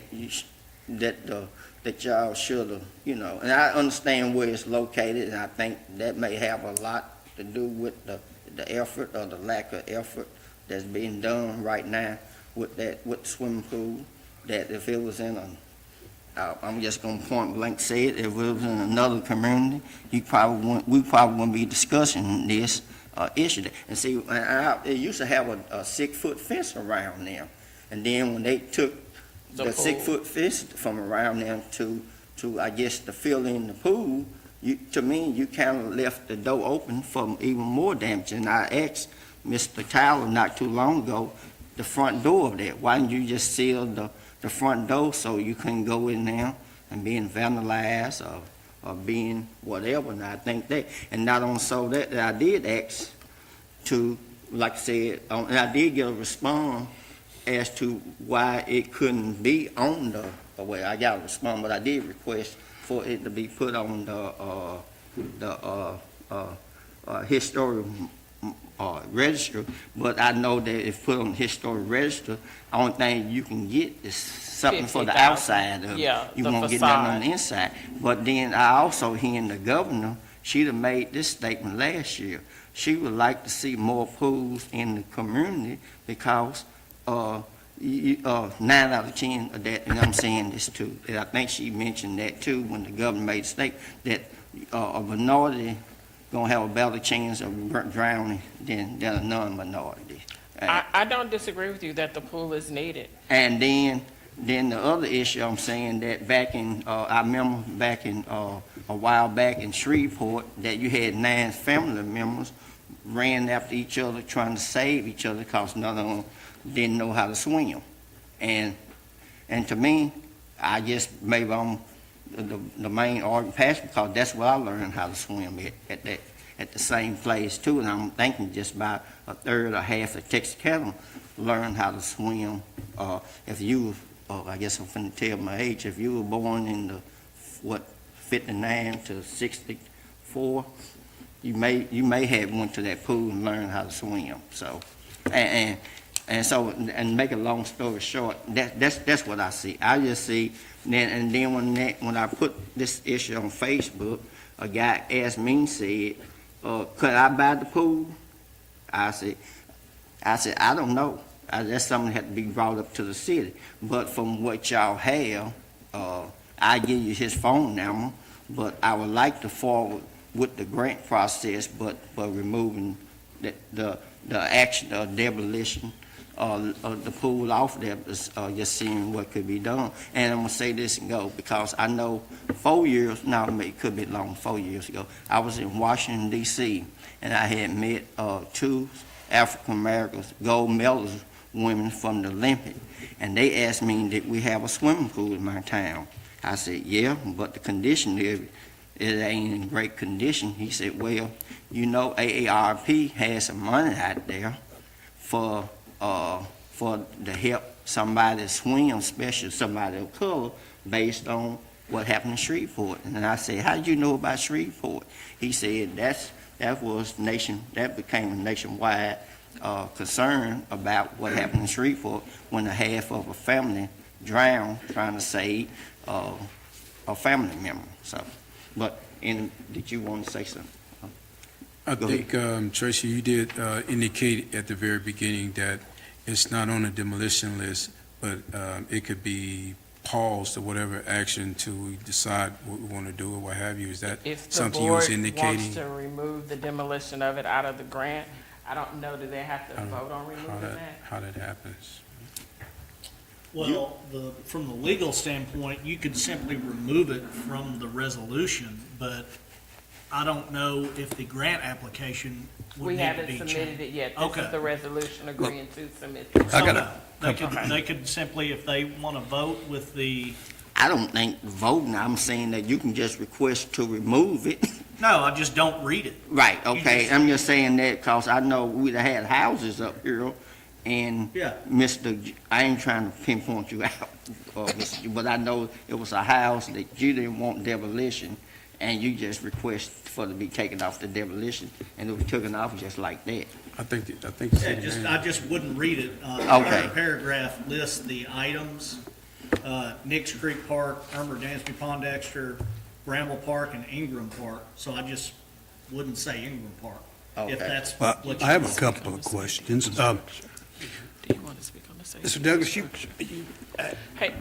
that y'all should have, you know, and I understand where it's located, and I think that may have a lot to do with the effort or the lack of effort that's being done right now with the swimming pool. That if it was in I'm just gonna point blank say it, if it was in another community, we probably wouldn't be discussing this issue. And see, it used to have a 6-foot fence around there, and then when they took the 6-foot fence from around there to I guess to fill in the pool, to me, you kind of left the door open for even more damage. And I asked Mr. Tyler not too long ago, the front door of that, why didn't you just seal the front door so you couldn't go in there and being vandalized or being whatever? And I think that, and not only so that I did ask to, like I said, and I did get a response as to why it couldn't be on well, I got a response, but I did request for it to be put on the historic register. But I know that if put on the historic register, the only thing you can get is something for the 50,000. outside of it. Yeah, You the won't get nothing on facade. the inside. But then I also hearing the governor, she'd have made this statement last year. She would like to see more pools in the community because 9 out of 10 of that, and I'm saying this too, and I think she mentioned that too when the governor made a statement, that a minority gonna have a better chance of drowning than a non-minority. I don't disagree with you that the pool is needed. And then the other issue I'm saying that back in, I remember back in, a while back in Shreveport, that you had 9 family members ran after each other trying to save each other because none of them didn't know how to swim. And to me, I guess maybe I'm the main argument pastor because that's where I learned how to swim at the same place too. And I'm thinking just about a third or half of Texarkana learned how to swim. If you, I guess I'm finna tell my age, if you were born in the, 59 to 64, you may have went to that pool and learned how to swim. So, and make a long story short, that's what I see. I just see, and then when I put this issue on Facebook, a guy asked me, said, could I buy the pool? I said, I don't know. That's something that had to be brought up to the city. But from what y'all have, I give you his phone number, but I would like to forward with the grant process, but removing the action of demolition of the pool off there, just seeing what could be done. And I'm gonna say this and go, because I know 4 years, now it could be long, 4 years ago, I was in Washington D.C. and I had met 2 African Americans, gold medalist women from the Olympic, and they asked me, did we have a swimming pool in my town? I said, yeah, but the condition is, it ain't in great condition. He said, well, you know, AARP has some money out there for to help somebody swim, especially somebody of color, based on what happened in Shreveport. And I said, how did you know about Shreveport? He said, that became a nationwide concern about what happened in Shreveport when a half of a family drowned trying to save a family member. So, but did you want to say something? I think, Tracy, you did indicate at the very beginning that it's not on the demolition list, but it could be paused or whatever action till we decide what we want to do or what have you. Is that something you was indicating? If the board wants to remove the demolition of it out of the grant, I don't know, do they have to vote on removing that? How that happens. Well, from the legal standpoint, you could simply remove it from the resolution, but I don't know if the grant application would We need to haven't be submitted changed. it yet. Okay. This is the resolution agreeing to submit. So, I They could simply, if they want to vote with the, I don't think voting, I'm saying that you can just request to remove it. no, I just don't read it. Right, okay, I'm just saying that because I know we'd have had houses up here, and Yeah. I ain't trying to pinpoint you out, but I know it was a house that you didn't want demolition, and you just request for it to be taken off the demolition, and it was taken off just like that. I think. I just wouldn't read it. Okay. Third paragraph lists the items, Nix Creek Park, Irma Dansby Pondexter, Bramble Park, and Ingram Park. So I just wouldn't say Ingram Park, if Okay. that's Well, what you. I have a couple of questions. Do you want to speak on the same? Mr. Douglas, Hey,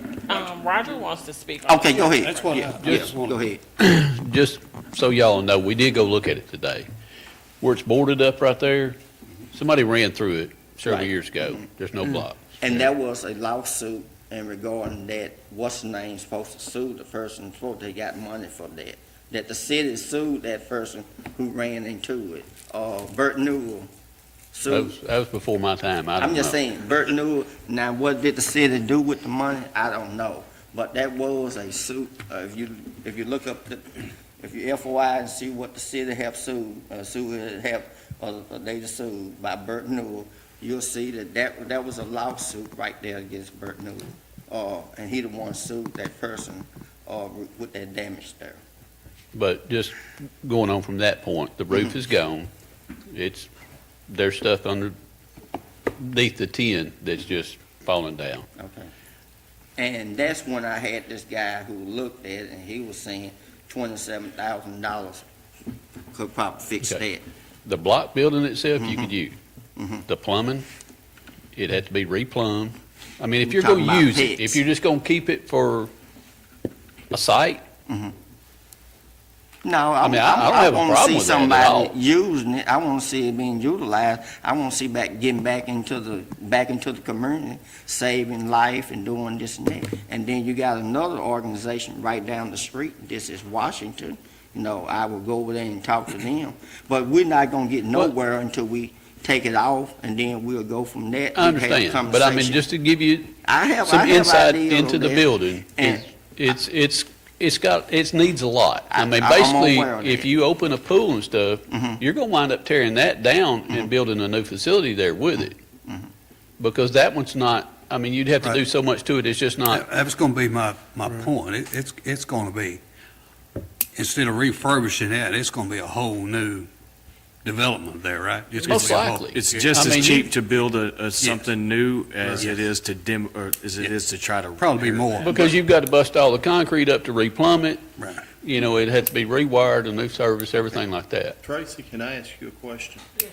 Roger wants to speak on. Okay, go ahead. That's what I Yeah, just go ahead. Just so y'all know, we did go look at it today. Where it's boarded up right there, somebody ran through it several Right. years ago. There's no block. And there was a lawsuit in regarding that, what's the name, supposed to sue the person, before they got money for that the city sued that person who ran into it. Bert Newell sued. That was before my time. I don't I'm just know. saying, Bert Newell, now what did the city do with the money? I don't know. But that was a suit, if you look up if you FOI and see what the city have sued they sued by Bert Newell, you'll see that was a lawsuit right there against Bert Newell. And he the one sued that person, with that damage there. But just going on from that point, the roof is gone. There's stuff underneath the tin that's just falling down. Okay. And that's when I had this guy who looked at it, and he was saying $27,000 could probably fix Okay. that. The block building itself, you could use. Mhm. The plumbing, it had to be replumbed. I mean, if You're you're going talking to about use it, pits. if you're just going to keep it for a site, No, I mean, I don't have a wanna problem see with that at somebody all. using it. I want to see it being utilized. I want to see getting back into the community, saving life and doing this and that. And then you got another organization right down the street. This is Washington. I will go over there and talk to them. But we're not gonna get nowhere until we take it off, and then we'll go from there. I understand. But I mean, just to give you some insight into the building, And it needs a lot. I mean, I'm basically, aware of if that. you open a pool and stuff, you're gonna wind up tearing that down and building a new facility there with it. Because that one's not, I mean, you'd have to do Right. so much to it, it's just not, That was going to be my point. It's going to be, instead of refurbishing that, it's going to be a whole new development there, right? It's gonna Most be a whole- likely. It's just I mean, as cheap to build something new as Right. it is to try to. Probably repair more. that. because you've got to bust all the concrete up to replumb it. Right. It had to be rewired, a new service, everything like that. Tracy, can I ask you a question? Yes,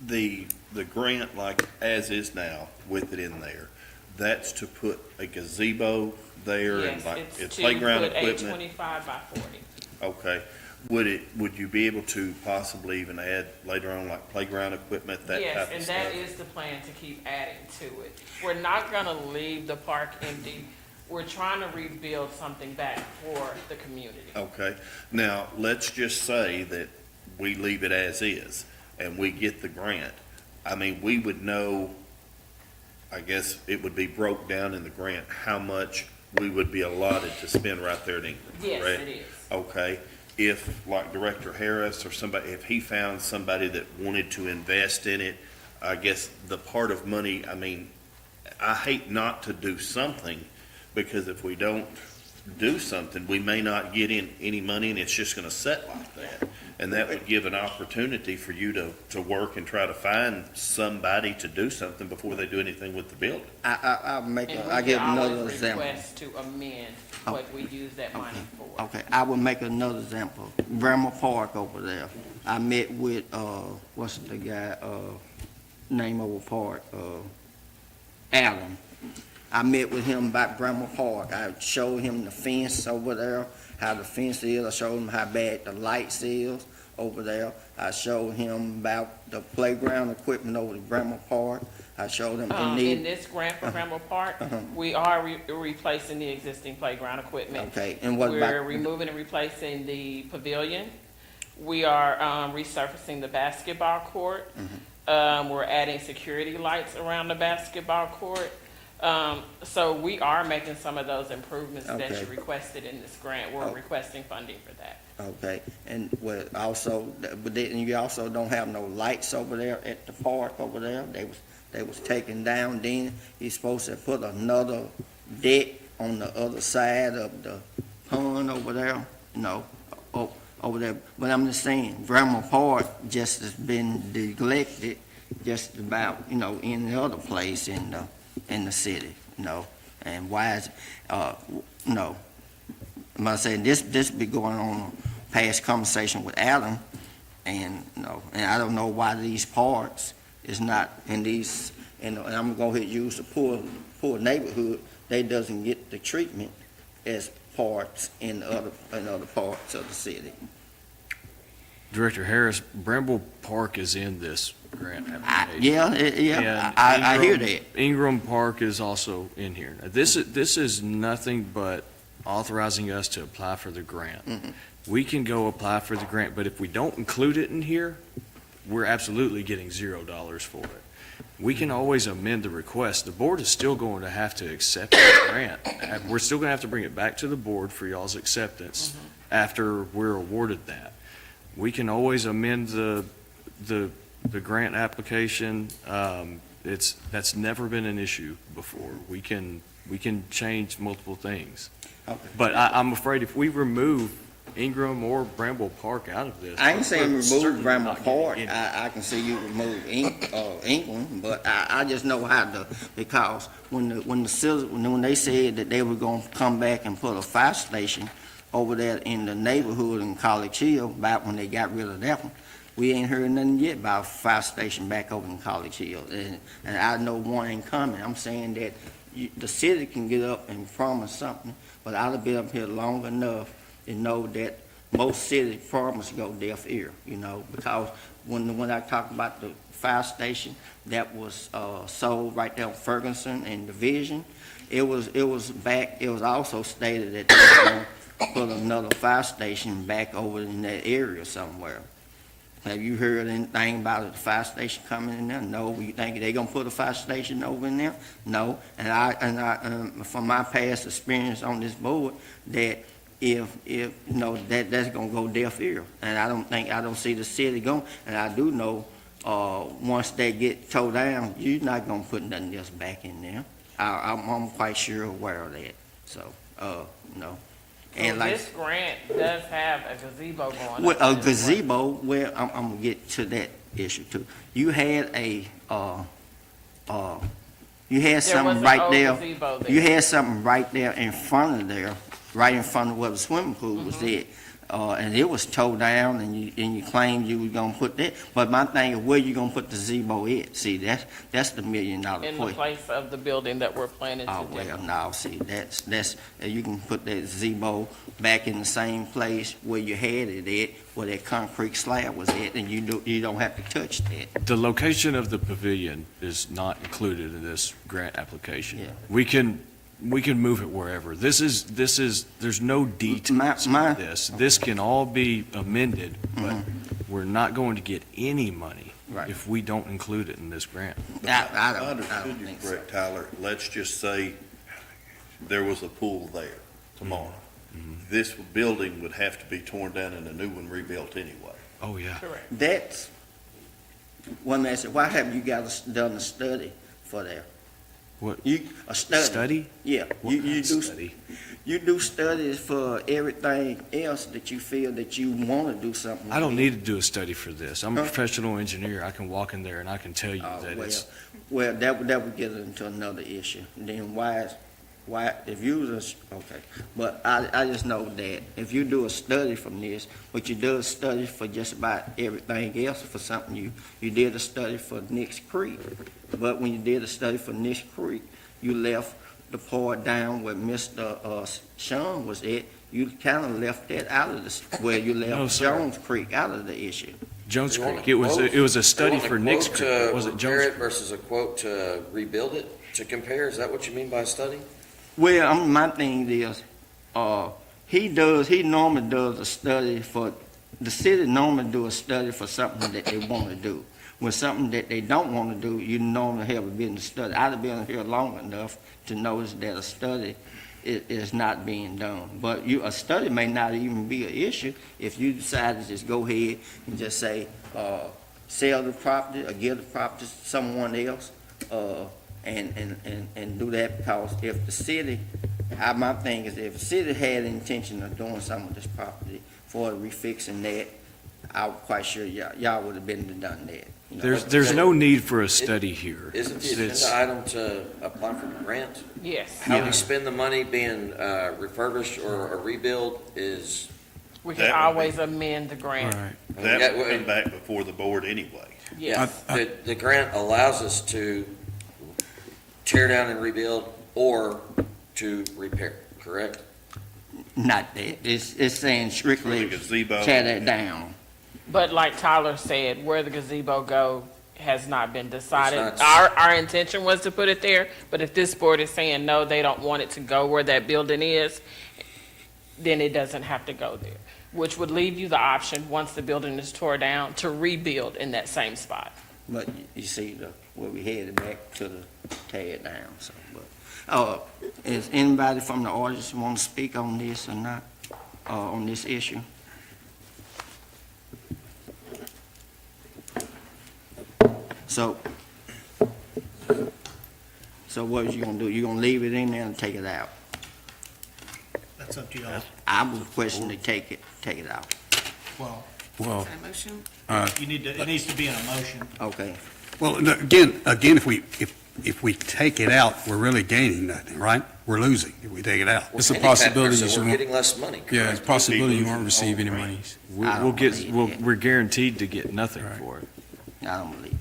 sir. The grant, like as is now, with it in there, that's to put a gazebo there and Yes, like it's it's to playground put a equipment? 25 by 40. Okay. Would you be able to possibly even add later on like playground equipment, that Yes, type of and stuff? that is the plan, to keep adding to it. We're not gonna leave the park empty. We're trying to rebuild something back for the community. Okay. Now, let's just say that we leave it as is and we get the grant. I mean, we would know, I guess it would be broke down in the grant, how much we would be allotted to spend right there at Ingram, Yes, correct? it is. Okay. If, like Director Harris or somebody, if he found somebody that wanted to invest in it, I guess the part of money, I mean, I hate not to do something, because if we don't do something, we may not get in any money and it's just gonna sit like that. And that would give an opportunity for you to work and try to find somebody to do something before they do anything with the building. I'll And we give can another always example. request to amend what we use that money for. Okay, I will make another example. Bramble Park over there. I met with, what's the guy, name of a park, Alton. I met with him about Bramble Park. I showed him the fence over there, how the fence is. I showed him how bad the lights is over there. I showed him about the playground equipment over at Bramble Park. I showed him In need. this grant for Bramble Park, we are replacing the existing playground equipment. Okay, and what about? We're removing and replacing the pavilion. We are resurfacing the basketball court. We're adding security lights around the basketball court. So we are making some of those improvements that Okay. you requested in this grant. We're Oh. requesting funding for that. Okay, and also, but then you also don't have no lights over there at the park over there? They was taken down then. You're supposed to put another deck on the other side of the pond over there, over there. But I'm just saying, Grandma Park just has been neglected just about, any other place in the city, And why is, I'm saying, this be going on past conversation with Alton, and I don't know why these parks is not in these, and I'm gonna go ahead and use the poor neighborhood, they doesn't get the treatment as parks in other parts of the city. Director Harris, Bramble Park is in this grant application. Yeah, And I hear Ingram- that. Ingram Park is also in here. Now, this is nothing but authorizing us to apply for the grant. Mhm. We can go apply for the grant, but if we don't include it in here, we're absolutely getting $0 for it. We can always amend the request. The board is still going to have to accept the grant. We're still going to have to bring it back to the board for y'all's acceptance after we're awarded that. We can always amend the grant application. That's never been an issue before. We can change multiple things. Okay. But I'm afraid if we remove Ingram or Bramble Park out of this. I ain't saying we're remove certainly Bramble not getting Park. any. I can see you remove England, but I just know how to, because when they said that they were gonna come back and put a fire station over there in the neighborhood in College Hill, back when they got rid of that one, we ain't heard nothing yet about a fire station back over in College Hill, and I know one ain't coming. I'm saying that the city can get up and promise something, but I've been up here long enough to know that most city promises go deaf ear, because when I talk about the fire station that was sold right there on Ferguson and Division, it was also stated that they were going to put another fire station back over in that area somewhere. Have you heard anything about the fire station coming in there? No. You think they're gonna put a fire station over in there? No. And I from my past experience on this board, that if that's gonna go deaf ear, and I don't see the city going. And I do know once they get towed down, you're not gonna put nothing else back in there. I'm quite sure aware of that. So no. And So this grant does have a gazebo going well, up. a gazebo, well, I'm gonna get to that issue too. You had something right there. You had something right there in front of there, right in front of where the swimming pool was at. And it was towed down, and you claimed you were gonna put that. But my thing is, where you gonna put the gazebo at? See, that's the $1 million question. In the place of the building that we're planning to Oh, do. well, no, see, that's, you can put that gazebo back in the same place where you had it at, where that concrete slab was at, and you don't have to touch that. The location of the pavilion is not included in this grant application. Yeah. We can move it wherever. There's no details to this. This can all be amended, but we're not going to get any money Right. if we don't include it in this grant. I don't understood you think so. correct, Tyler. Let's just say there was a pool there tomorrow. This building would have to be torn down and a new one rebuilt anyway. Oh, yeah. Correct. That's, one man said, why haven't you guys done a study for that? What? A study? Study? Yeah, What you kind of do, study? you do studies for everything else that you feel that you wanna do something. I don't with. need to do a study for this. I'm a Huh? professional engineer. I can walk in there and I can tell you Oh, that well, it's, well, that would get into another issue. Then why, if you just, okay, but I just know that if you do a study from this, but you do a study for just about everything else for something, you did a study for Nix Creek, but when you did a study for Nix Creek, you left the part down where Mr. Sean was at, you kinda left that out of the, where you No, left sir. Jones Creek out of the issue. Jones You want Creek. a It was a study You want for a Nix quote Creek. to Was it repair Jones? it versus a quote to rebuild it, to compare? Is that what you mean by a study? Well, my thing is, he normally does a study for, the city normally do a study for something that they want to do. When something that they don't want to do, you normally have a business study. I've been here long enough to notice that a study is not being done. But a study may not even be an issue if you decide to just go ahead and just say, sell the property or give the property to someone else, and do that, because if the city, my thing is, if the city had the intention of doing some of this property for refixing that, I'm quite sure y'all would have been done that. You know? There's no need for a study here. Isn't the agenda item to apply for the grant? Yes. How we spend the money being refurbished or a rebuild is, We can always amend the grant. That would come back before the board anyway. Yes. the grant allows us to tear down and rebuild or to repair, correct? Not that. It's saying strictly For the gazebo. tear that down. But like Tyler said, where the gazebo go has not been decided. It's not- Our intention was to put it there, but if this board is saying no, they don't want it to go where that building is, then it doesn't have to go there, which would leave you the option, once the building is tore down, to rebuild in that same spot. But you see, where we headed back to the tear it down, so, but, is anybody from the audience want to speak on this or not, on this issue? So what are you gonna do? You gonna leave it in there and take it out? That's up to y'all. I was requesting to take it out. Well, Well, motion? You need to, it needs to be in a motion. Okay. Well, again, if we take it out, we're really gaining nothing, right? We're losing if we take it out. it's a Any factor, possibility. so you we're won't- getting less money, Yeah, it's correct? a possibility you won't receive any monies. I don't believe it. We're guaranteed to get nothing for it. I don't believe it.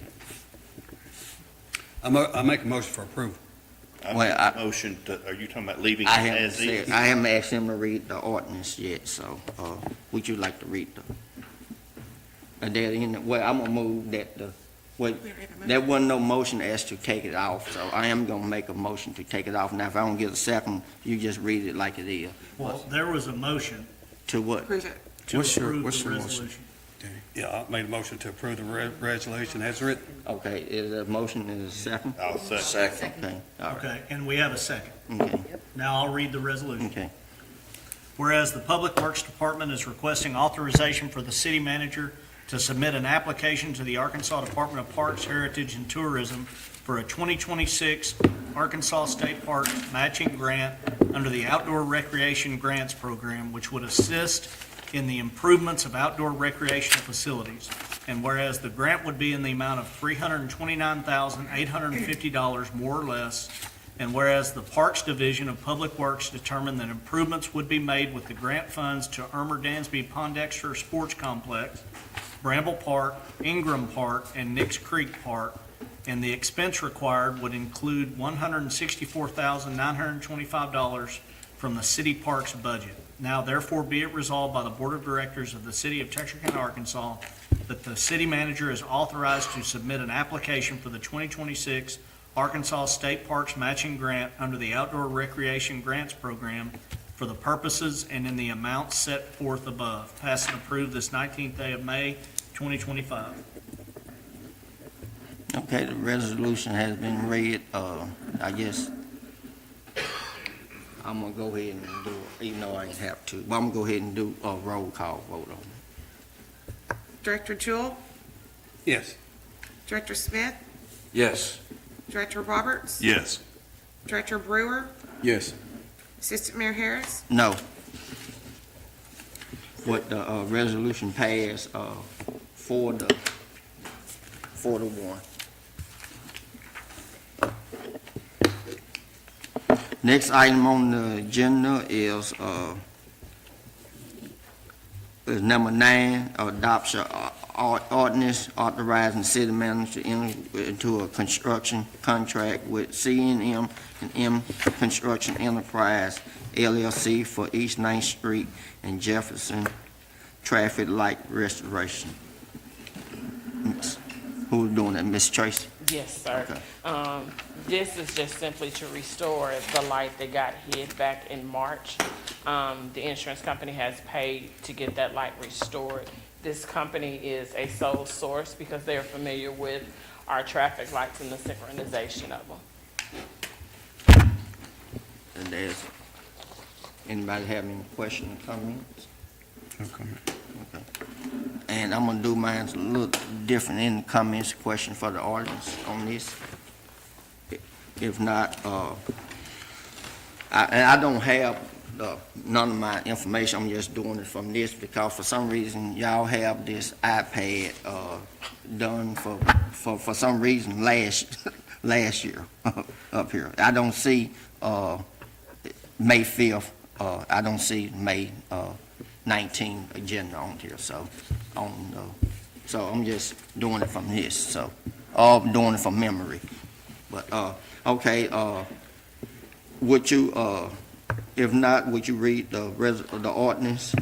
I make a motion for approval. Motion to, are you talking about leaving I it haven't as is? I haven't asked him to read the ordinance yet, so, would you like to read I'm gonna move that there wasn't no motion as to take it off, so I am gonna make a motion to take it off. Now, if I don't get a second, you just read it like it is. Well, there was a motion To what? to What's your approve the motion? resolution. Yeah, I made a motion to approve the resolution as written. Okay, is there a motion, is there a second? I'll second. Second. Okay, all right, Okay, and we have a second. okay, Now I'll read the resolution. okay. Whereas the Public Works Department is requesting authorization for the city manager to submit an application to the Arkansas Department of Parks, Heritage, and Tourism for a 2026 Arkansas State Park matching grant under the Outdoor Recreation Grants Program, which would assist in the improvements of outdoor recreational facilities. And whereas the grant would be in the amount of $329,850 more or less, and whereas the Parks Division of Public Works determined that improvements would be made with the grant funds to Irma Dansby Pondexter Sports Complex, Bramble Park, Ingram Park, and Nix Creek Park, and the expense required would include $164,925 from the city parks budget. Now therefore be it resolved by the Board of Directors of the City of Texarkana, Arkansas, that the city manager is authorized to submit an application for the 2026 Arkansas State Parks Matching Grant under the Outdoor Recreation Grants Program for the purposes and in the amounts set forth above. Passed and approved this 19th day of May, 2025. Okay, the resolution has been read, I guess I'm gonna go ahead and do it, even though I didn't have to, but I'm gonna go ahead and do a roll call vote on it. Director Jewell, Yes. Director Smith, Yes. Director Roberts, Yes. Director Brewer, Yes. Assistant Mayor Harris, No. What the, resolution passed, 4-1. Next item on the agenda is number 9, adoption ordinance authorizing city manager to enter into a construction contract with CNM and M Construction Enterprise LLC for East 9th Street and Jefferson traffic light restoration. Who's doing that, Ms. Tracy? Yes, sir. Okay. This is just simply to restore the light that got hit back in March. The insurance company has paid to get that light restored. This company is a sole source because they're familiar with our traffic lights and the synchronization of them. And there's, anybody have any questions or comments? No comment. Okay. And I'm gonna do mine a little different in the comments, question for the audience on this. If not, I don't have none of my information, I'm just doing it from this because for some reason y'all have this iPad done for some reason last year up here. I don't see May 5th, I don't see May 19 agenda on here, so I'm just doing it from this, so, I'm doing it from memory. But, okay, would you, if not, would you read the ordinance,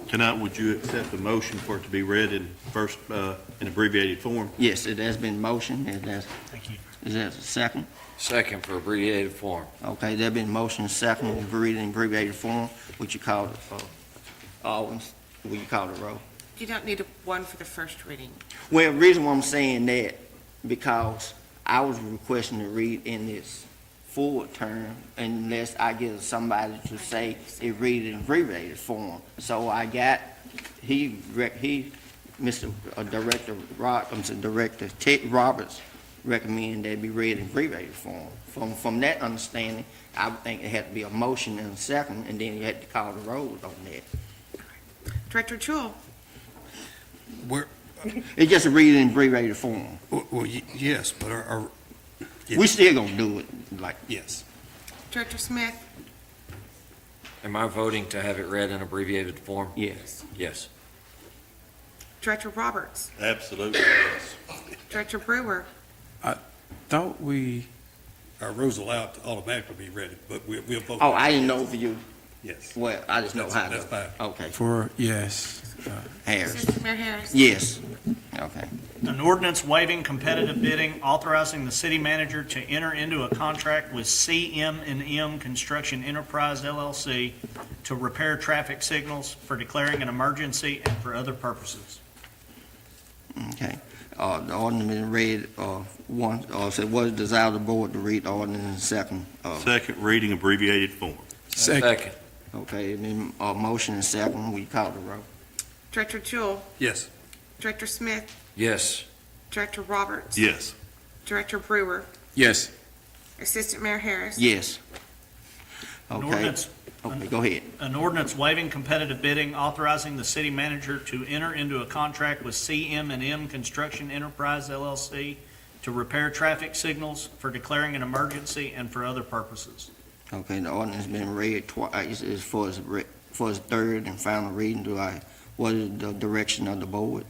Tonight, would you accept the motion for it to be read in first, in abbreviated form? Yes, it has been motioned, Thank you. is there a second? Second for abbreviated form. Okay, there been motion second, to read in abbreviated form, would you call it, Owens, would you call it roll? You don't need one for the first reading. Well, the reason why I'm saying that, because I was requesting to read in this full term unless I get somebody to say it read in abbreviated form. So I got, Mr. Director Ted Roberts recommend that it be read in abbreviated form. From that understanding, I would think it had to be a motion and a second, and then you had to call the roll on that. Director Jewell? It's just a read in abbreviated form. Well, yes, but We still gonna do it like. yes. Director Smith? Am I voting to have it read in abbreviated form? Yes. Yes. Director Roberts? Absolutely, yes. Director Brewer? Thought we, Our rules allow it to automatically be read, but we'll vote. Oh, I didn't know for you. Yes. Well, I just know how to. That's fine. Okay. yes. Harris. Assistant Mayor Harris? Yes. Okay. An ordinance waiving competitive bidding, authorizing the city manager to enter into a contract with CM&M Construction Enterprise LLC to repair traffic signals for declaring an emergency and for other purposes. Okay. The ordinance been read, said what is desire of the board to read the ordinance in second? Second reading, abbreviated form. Second. Okay, then, motion and second, we call the roll. Director Jewell? Yes. Director Smith? Yes. Director Roberts? Yes. Director Brewer? Yes. Assistant Mayor Harris? Yes. An Okay, ordinance- okay, go ahead. An ordinance waiving competitive bidding, authorizing the city manager to enter into a contract with CM&M Construction Enterprise LLC to repair traffic signals for declaring an emergency and for other purposes. Okay, the ordinance been read twice, is for its third and final reading, what is the direction of the board?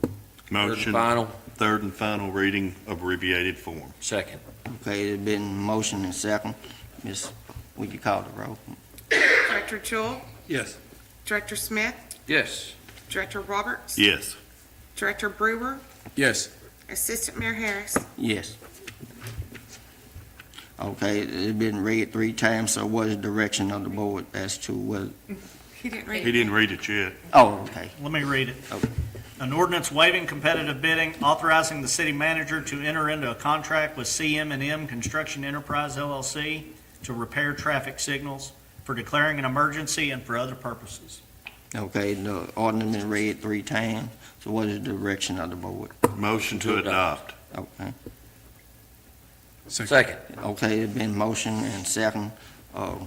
Motion. Final. Third and final reading, abbreviated form. Second. Okay, it's been motion and second, would you call the roll? Director Jewell? Yes. Director Smith? Yes. Director Roberts? Yes. Director Brewer? Yes. Assistant Mayor Harris? Yes. Okay, it's been read 3 times, so what is the direction of the board as to what? He didn't read it. He didn't read it yet. Oh, okay. Let me read it. Okay. An ordinance waiving competitive bidding, authorizing the city manager to enter into a contract with CM&M Construction Enterprise LLC to repair traffic signals for declaring an emergency and for other purposes. Okay, the ordinance been read 3 times, so what is the direction of the board? Motion to adopt. Okay. Second. Okay, it's been motion and second,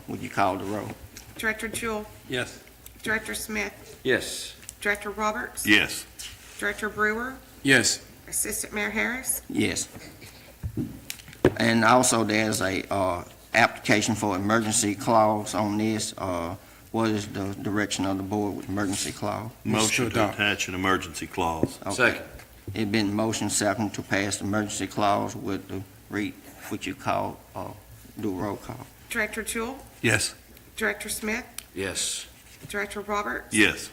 would you call the roll? Director Jewell? Yes. Director Smith? Yes. Director Roberts? Yes. Director Brewer? Yes. Assistant Mayor Harris? Yes. And also, there's a application for emergency clause on this. What is the direction of the board with emergency clause? Motion to attach an emergency clause. Okay. Second. It been motion second to pass the emergency clause with the read, what you call, do a roll call. Director Jewell? Yes. Director Smith? Yes. Director Roberts? Yes.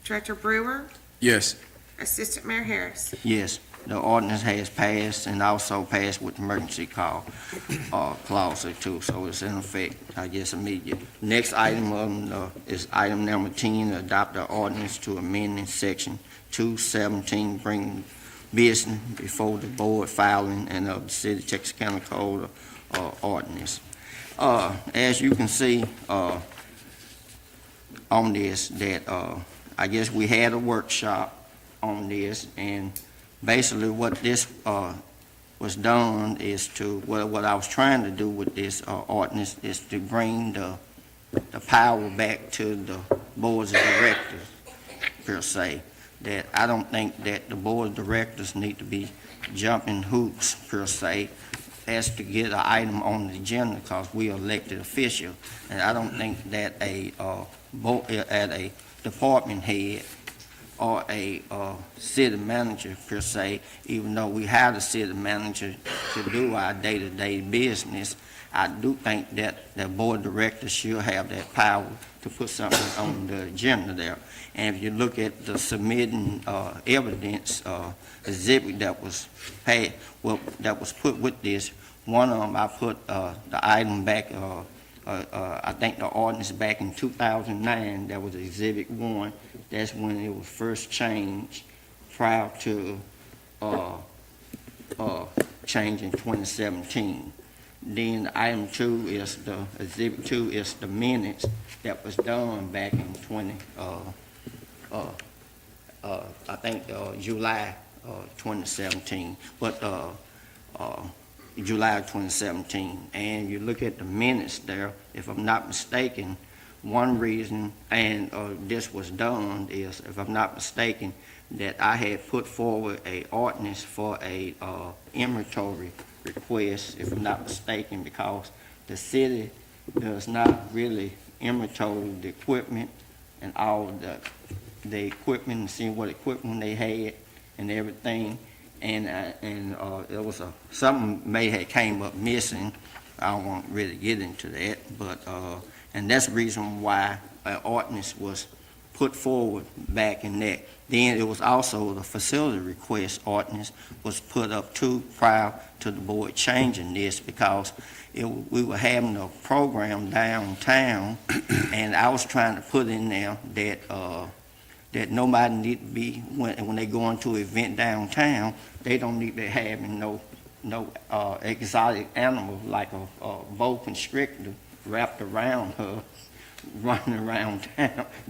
Director Brewer? Yes. Assistant Mayor Harris? Yes. the ordinance has passed and also passed with emergency clause too, so it's in effect, I guess, immediate. Next item is item number 10, adopt the ordinance to amend in section 217, bring business before the board filing and of the City of Texarkana Code ordinance. As you can see on this, that I guess we had a workshop on this, and basically what this was done is to, what I was trying to do with this ordinance is to bring the power back to the boards of directors, per se. That I don't think that the board of directors need to be jumping hoops, per se, as to get an item on the agenda, because we are elected official. And I don't think that a department head or a city manager, per se, even though we have the city manager to do our day-to-day business, I do think that the board of directors should have that power to put something on the agenda there. And if you look at the submitting evidence exhibit that was that was put with this, one of them I put the item back. I think the ordinance back in 2009. That was Exhibit 1. That's when it was first changed, prior to change in 2017. Then item 2 is Exhibit 2 is the minutes that was done back in I think July 2017, but July 2017. And you look at the minutes there, if I'm not mistaken, one reason, and this was done, is, if I'm not mistaken, that I had put forward a ordinance for a inventory request, if I'm not mistaken, because the city does not really inventory the equipment and all the equipment, and seeing what equipment they had and everything. And there was something may have came up missing. I don't want to really get into that, but and that's the reason why an ordinance was put forward back in that. Then it was also the facility request ordinance was put up too prior to the board changing this, because we were having a program downtown, and I was trying to put in there that nobody need to be, when they go into an event downtown, they don't need to have no exotic animal like a boa constrictor wrapped around her, running around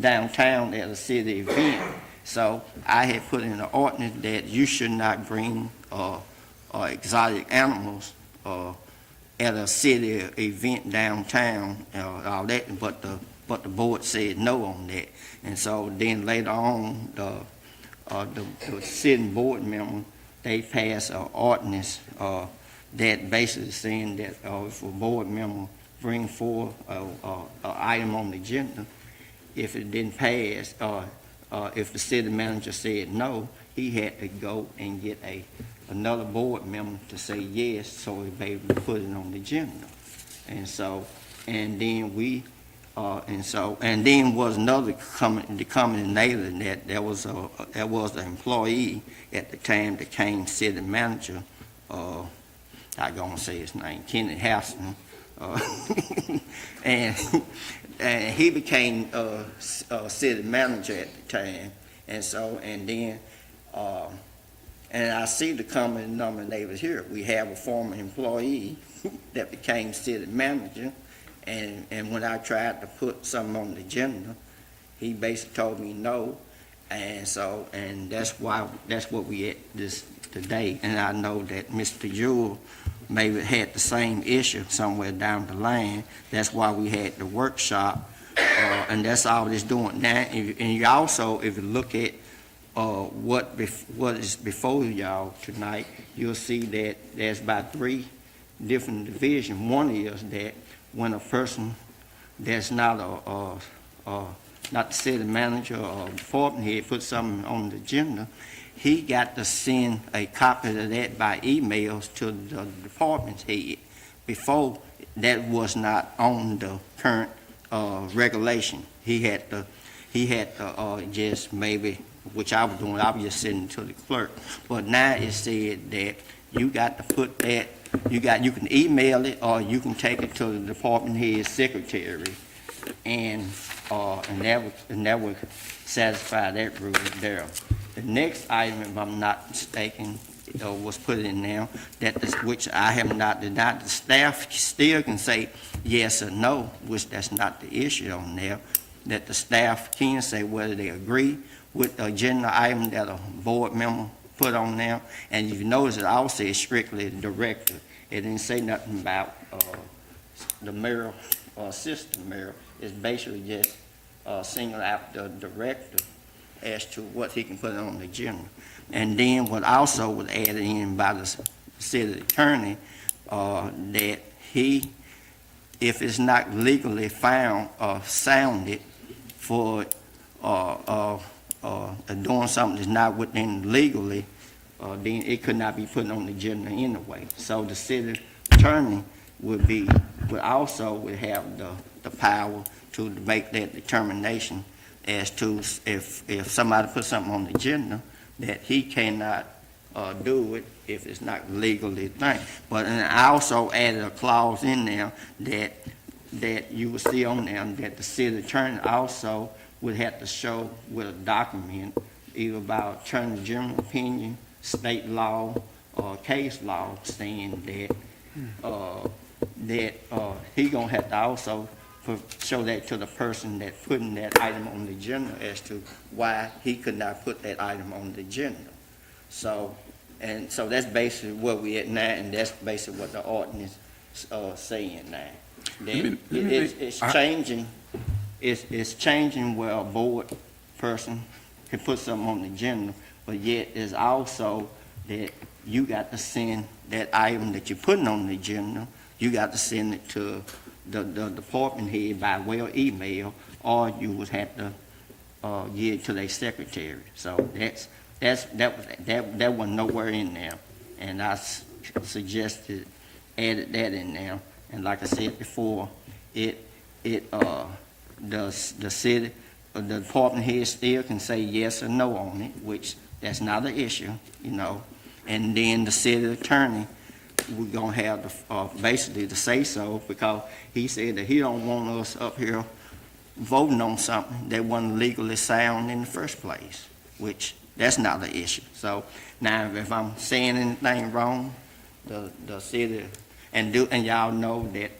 downtown at a city event. So I had put in an ordinance that you should not bring exotic animals at a city event downtown, all that, but the board said no on that. And so then later on, the sitting board member, they passed an ordinance that basically saying that if a board member bring forth an item on the agenda, if it didn't pass, if the city manager said no, he had to go and get another board member to say yes, so he'd be able to put it on the agenda. And so, and then was another coming later that there was an employee at the time that came city manager. I gonna say his name, Kenny Houston, and he became city manager at the time. And so, and then, and I see the common denominator here. We have a former employee that became city manager. And when I tried to put something on the agenda, he basically told me no, and so, and that's what we at this today. And I know that Mr. Jewell maybe had the same issue somewhere down the line. That's why we had the workshop, and that's all it's doing now. And you also, if you look at what is before y'all tonight, you'll see that there's about 3 different divisions. One is that when a person that's not not the city manager or department head puts something on the agenda, he got to send a copy of that by emails to the department head. Before, that was not on the current regulation. He had to just maybe which I was doing, I was just sending it to the clerk. But now it said that you got to put that, you can email it, or you can take it to the department head secretary, and that would satisfy that rule there. The next item, if I'm not mistaken, was put in now, which I have not denied. The staff still can say yes or no, which that's not the issue on there, that the staff can say whether they agree with the agenda item that a board member put on there. And you notice it also is strictly the director. It didn't say nothing about the mayor or assistant mayor. It's basically just single out the director as to what he can put on the agenda. And then what also was added in by the city attorney, that he, if it's not legally found or sounded for doing something that's not within legally, then it could not be put on the agenda anyway. So the city attorney would also have the power to make that determination as to if somebody puts something on the agenda, that he cannot do it if it's not legally thing. But and I also added a clause in there that you will see on there that the city attorney also would have to show with a document, either by attorney general opinion, state law, or case law, saying that he gonna have to also show that to the person that putting that item on the agenda as to why he could not put that item on the agenda. So that's basically where we at now, and that's basically what the ordinance saying now. It's changing. It's changing where a board person can put something on the agenda, but yet it's also that you got to send that item that you're putting on the agenda, you got to send it to the department head by way of email, or you would have to give it to their secretary. So that was nowhere in there, and I suggested added that in there. And like I said before, the city, the department head still can say yes or no on it, which that's not an issue, you know. And then the city attorney, we're gonna have basically to say so, because he said that he don't want us up here voting on something that wasn't legally sound in the first place, which that's not the issue. So now, if I'm saying anything wrong, the city, and y'all know that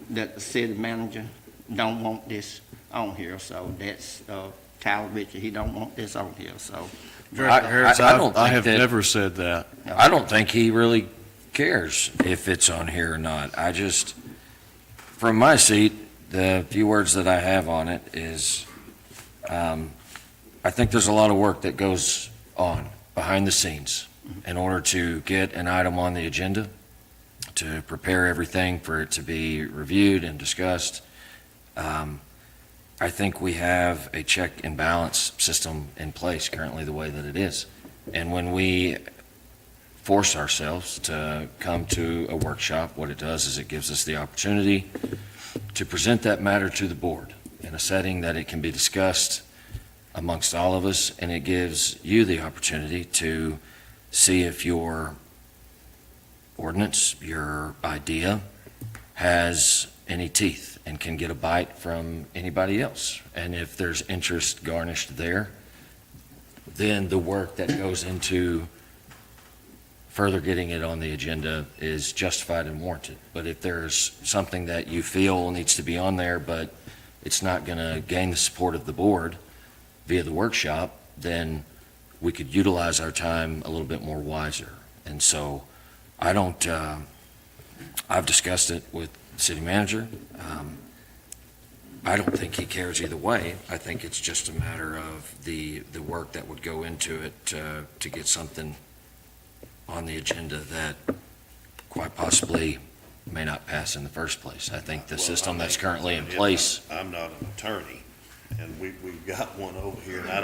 the city manager don't want this on here, so that's Tyler Richard, he don't want this on here, so. I have never said that. I don't think he really cares if it's on here or not. I just, from my seat, the few words that I have on it is, I think there's a lot of work that goes on behind the scenes in order to get an item on the agenda, to prepare everything for it to be reviewed and discussed. I think we have a check and balance system in place currently the way that it is. And when we force ourselves to come to a workshop, what it does is it gives us the opportunity to present that matter to the board in a setting that it can be discussed amongst all of us, and it gives you the opportunity to see if your ordinance, your idea, has any teeth and can get a bite from anybody else. And if there's interest garnished there, then the work that goes into further getting it on the agenda is justified and warranted. But if there's something that you feel needs to be on there, but it's not going to gain the support of the board via the workshop, then we could utilize our time a little bit more wiser. And so I don't, I've discussed it with the city manager. I don't think he cares either way. I think it's just a matter of the work that would go into it to get something on the agenda that quite possibly may not pass in the first place. I think the system that's currently in place. I'm not an attorney, and we've got one over here, and I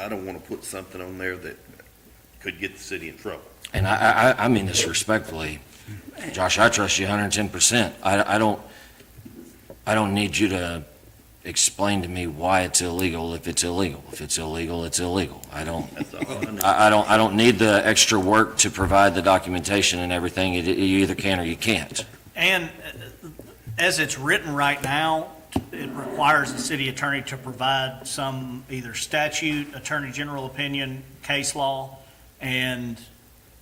don't want to put something on there that could get the city in trouble. And I mean this respectfully, Josh, I trust you 110%. I don't need you to explain to me why it's illegal if it's illegal. If it's illegal, it's illegal. I don't need the extra work to provide the documentation and everything. You either can or you can't. And as it's written right now, it requires the city attorney to provide some either statute, attorney general opinion, case law, and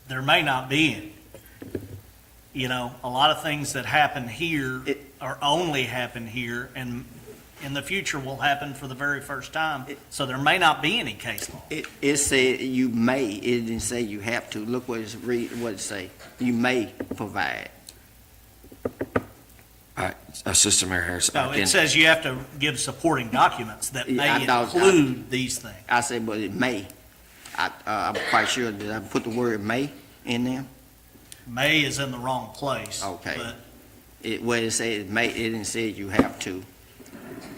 there may not be any. You know, a lot of things that happen here or only happen here, and in the future will happen for the very first time. So there may not be any case law. It said you may, it didn't say you have to. Look what what it say. You may provide. Assistant Mayor Harris. No, it says you have to give supporting documents that may include these things. I said, but it may. I'm quite sure that I put the word may in there. May is in the wrong place. Okay. But Where it said may, it didn't say you have to.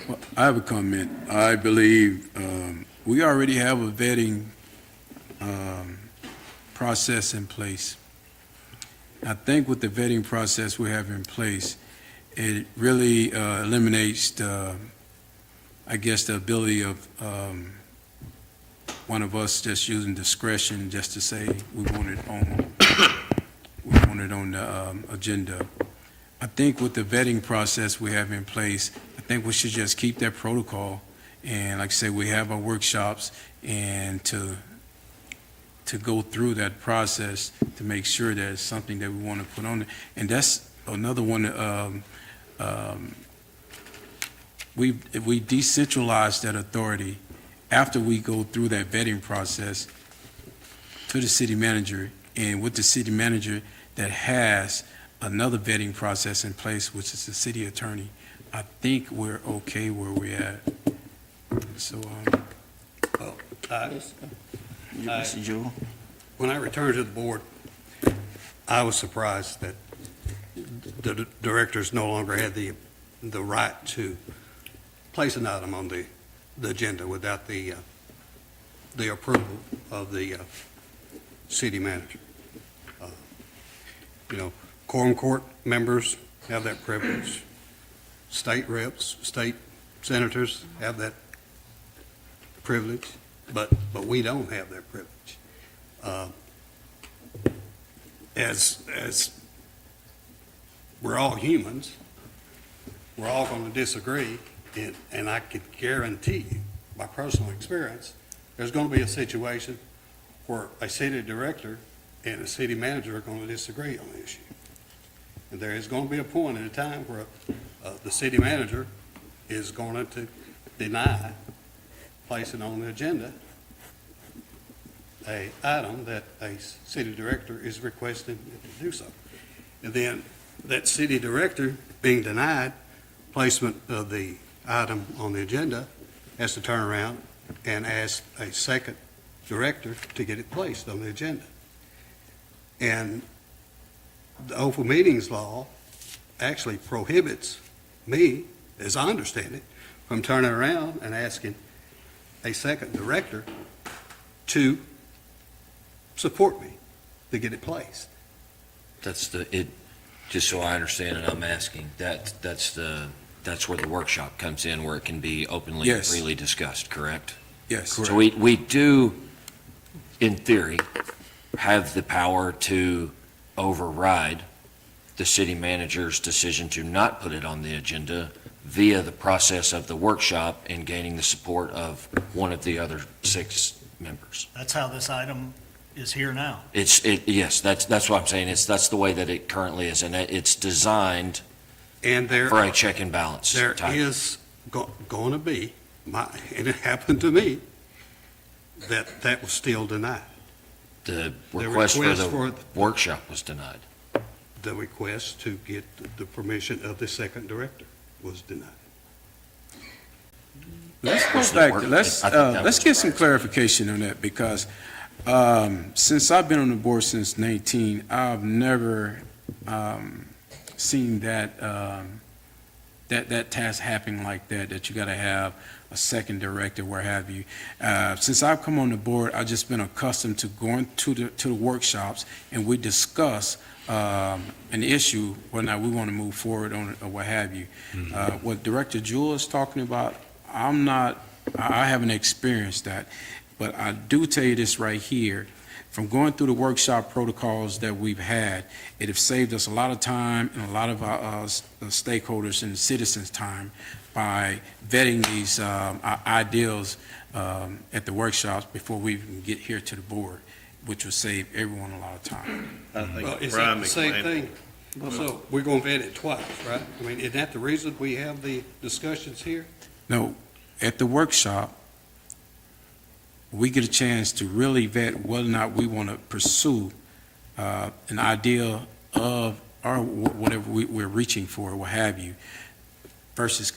Well, I have a comment. I believe we already have a vetting process in place. I think with the vetting process we have in place, it really eliminates the ability of one of us just using discretion just to say we want it on the agenda. I think with the vetting process we have in place, I think we should just keep that protocol. And like I said, we have our workshops and to go through that process to make sure that it's something that we want to put on there. And that's another one, we decentralize that authority after we go through that vetting process to the city manager, and with the city manager that has another vetting process in place, which is the city attorney. I think we're okay where we're at. So, Mr. Jewell? When I returned to the board, I was surprised that the directors no longer had the right to place an item on the agenda without the approval of the city manager. Quorum court members have that privilege. State reps, state senators have that privilege, but we don't have that privilege. As we're all humans, we're all going to disagree, and I could guarantee you, by personal experience, there's going to be a situation where a city director and a city manager are going to disagree on the issue. And there is going to be a point in a time where the city manager is going to deny placing on the agenda a item that a city director is requesting to do so. And then that city director being denied placement of the item on the agenda has to turn around and ask a second director to get it placed on the agenda. And the open meetings law actually prohibits me, as I understand it, from turning around and asking a second director to support me to get it placed. Just so I understand and I'm asking, that's where the workshop comes in, where it can be openly and freely discussed, correct? yes. So we do, in theory, have the power to override the city manager's decision to not put it on the agenda via the process of the workshop and gaining the support of one of the other 6 members. That's how this item is here now. Yes, that's what I'm saying. That's the way that it currently is, and it's designed And there for a check and balance. There type. is going to be, and it happened to me, that was still denied. The request for the workshop was denied. The request to get the permission of the second director was denied. Let's Was go the back, work- let's I think that was get some clarification on that, because since I've been on the board since 19, I've never seen that that task happening like that you got to have a second director, where have you. Since I've come on the board, I've just been accustomed to going to the workshops, and we discuss an issue, whether or not we want to move forward on it or what have you. What Director Jewell is talking about, I haven't experienced that, but I do tell you this right here. From going through the workshop protocols that we've had, it has saved us a lot of time and a lot of our stakeholders and citizens' time by vetting these ideals at the workshops before we even get here to the board, which will save everyone a lot of time. I think Well, a is prime that the same example- thing? So we're going to vet it twice, right? I mean, isn't that the reason we have the discussions here? No, at the workshop, we get a chance to really vet whether or not we want to pursue an idea of or whatever we're reaching for, what have you, versus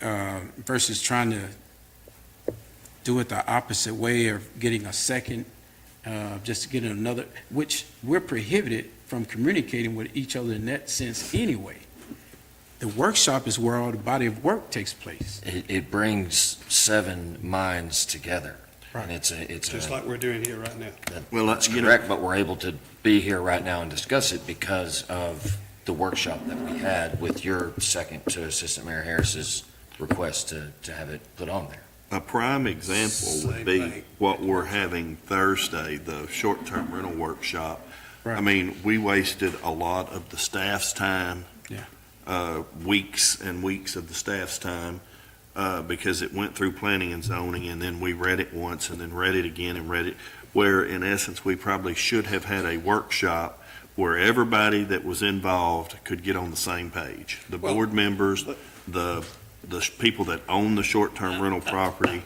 versus trying to do it the opposite way of getting a second, just to get another, which we're prohibited from communicating with each other in that sense anyway. The workshop is where all the body of work takes place. It brings 7 minds together. And it's Just like we're doing here right now. Well, that's correct, but we're able to be here right now and discuss it because of the workshop that we had with your second to Assistant Mayor Harris's request to have it put on there. A prime example would be what we're having Thursday, the short-term rental workshop. I mean, we wasted a lot of the staff's time. Weeks and weeks of the staff's time, because it went through planning and zoning, and then we read it once, and then read it again and read it, where in essence, we probably should have had a workshop where everybody that was involved could get on the same page. The board members, the people that own the short-term rental property.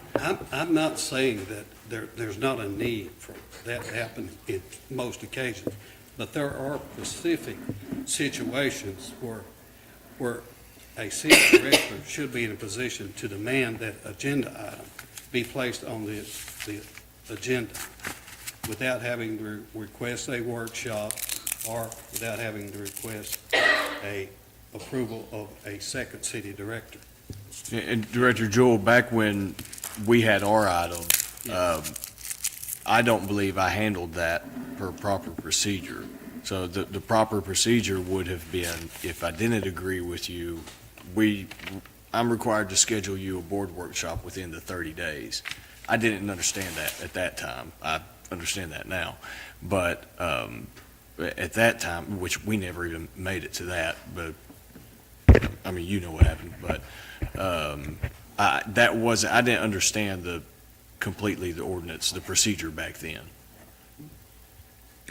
I'm not saying that there's not a need for that to happen in most occasions, but there are specific situations where a city director should be in a position to demand that agenda item be placed on the agenda without having to request a workshop or without having to request a approval of a second city director. And Director Jewell, back when we had our item, I don't believe I handled that per proper procedure. So the proper procedure would have been, if I didn't agree with you, I'm required to schedule you a board workshop within the 30 days. I didn't understand that at that time. I understand that now. But at that time, which we never even made it to that, but, I mean, you know what happened, but I didn't understand completely the ordinance, the procedure back then.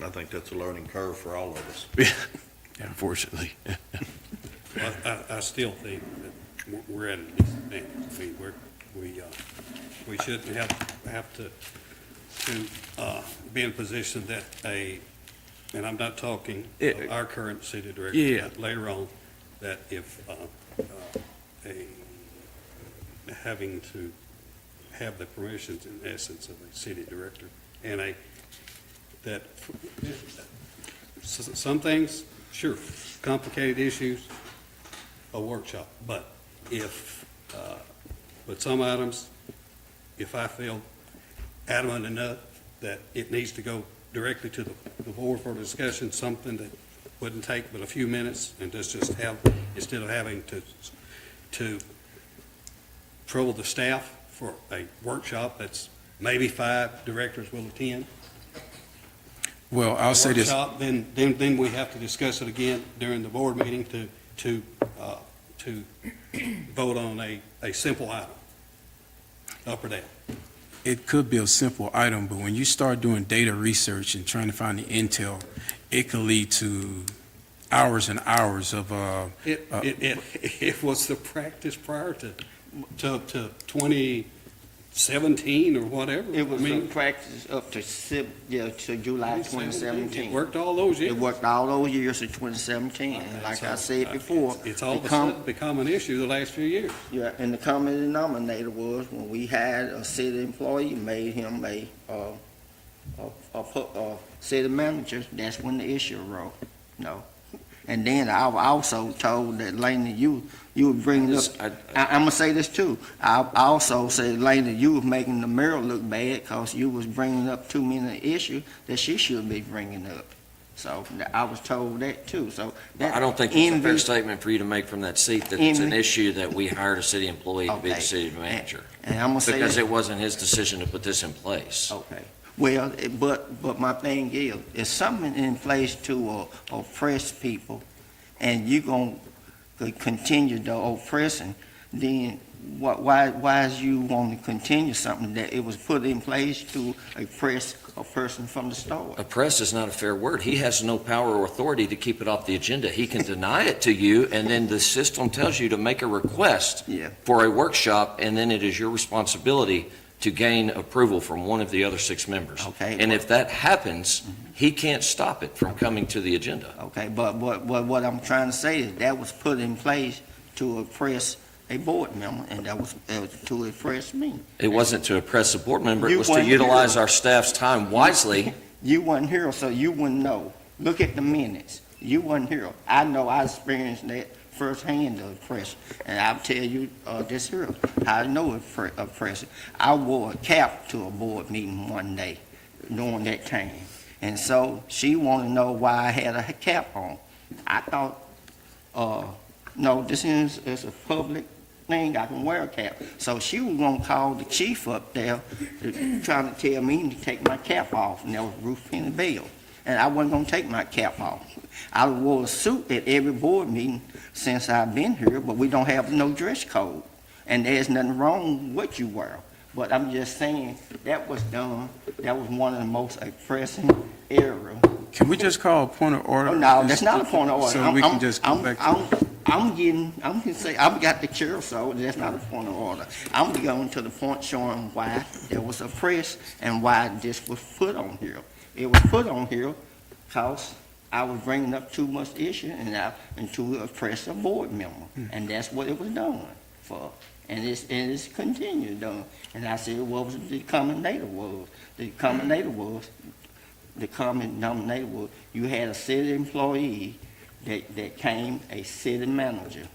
I think that's a learning curve for all of us. Yeah, unfortunately. I still think that we're at a disadvantage. I mean, we shouldn't have to be in a position that and I'm not talking of our current city director, but later on, that if having to have the permissions in essence of a city director and that some things, sure, complicated issues, a workshop, but with some items, if I feel adamant enough that it needs to go directly to the board for discussion, something that wouldn't take but a few minutes, and just have, instead of having to trouble the staff for a workshop that's maybe 5 directors will attend. Well, I'll say this. Then we have to discuss it again during the board meeting to vote on a simple item, up or down. It could be a simple item, but when you start doing data research and trying to find the intel, it could lead to hours and hours of. It was the practice prior to 2017 or whatever. It was in practice up to July 2017. It worked all those years. It worked all those years of 2017. And like I said before, it's all of a sudden become an issue the last few years. Yeah, and the common denominator was when we had a city employee, made him a city manager, that's when the issue arose. No. And then I was also told that, Lena, you were bringing up, I'm gonna say this too. I also said, Lena, you was making the mayor look bad because you was bringing up too many issues that she should be bringing up. So I was told that too, so that. I don't think it's a fair statement for you to make from that seat that it's an issue that we hired a city employee to be the city manager. And I'm gonna say Because that- it wasn't his decision to put this in place. Okay. Well, but my thing is something in place to oppress people, and you gonna continue the oppressing, then why is you want to continue something that it was put in place to oppress a person from the start? Oppress is not a fair word. He has no power or authority to keep it off the agenda. He can deny it to you, and then the system tells you to make a request for a workshop, and then it is your responsibility to gain approval from one of the other 6 members. Okay. And if that happens, he can't stop it from coming to the agenda. Okay, but what I'm trying to say is that was put in place to oppress a board member, and that was to oppress me. It wasn't to oppress a board member, it You was to weren't utilize here. our staff's time wisely. You wasn't here, so you wouldn't know. Look at the minutes. You wasn't here. I know I experienced that firsthand, the oppression. And I'll tell you this here, I know oppression. I wore a cap to a board meeting one day during that time. And so she wanted to know why I had a cap on. I thought, no, this is a public thing, I can wear a cap. So she was gonna call the chief up there, trying to tell me to take my cap off, and that was Ruth Penny Bell. And I wasn't gonna take my cap off. I wore a suit at every board meeting since I've been here, but we don't have no dress code. And there's nothing wrong with what you wear. But I'm just saying, that was done, that was one of the most oppressing eras. Can we just call a point of order? Oh, no, that's not a point of order. So we can just go back to. I'm gonna say, I've got the chair, so that's not a point of order. I'm going to the point showing why there was oppressed and why this was put on here. It was put on here because I was bringing up too much issue and to oppress a board member. And that's what it was done for. And it's continued done. And I said, what was the common denominator was? The common denominator was you had a city employee that came a city manager.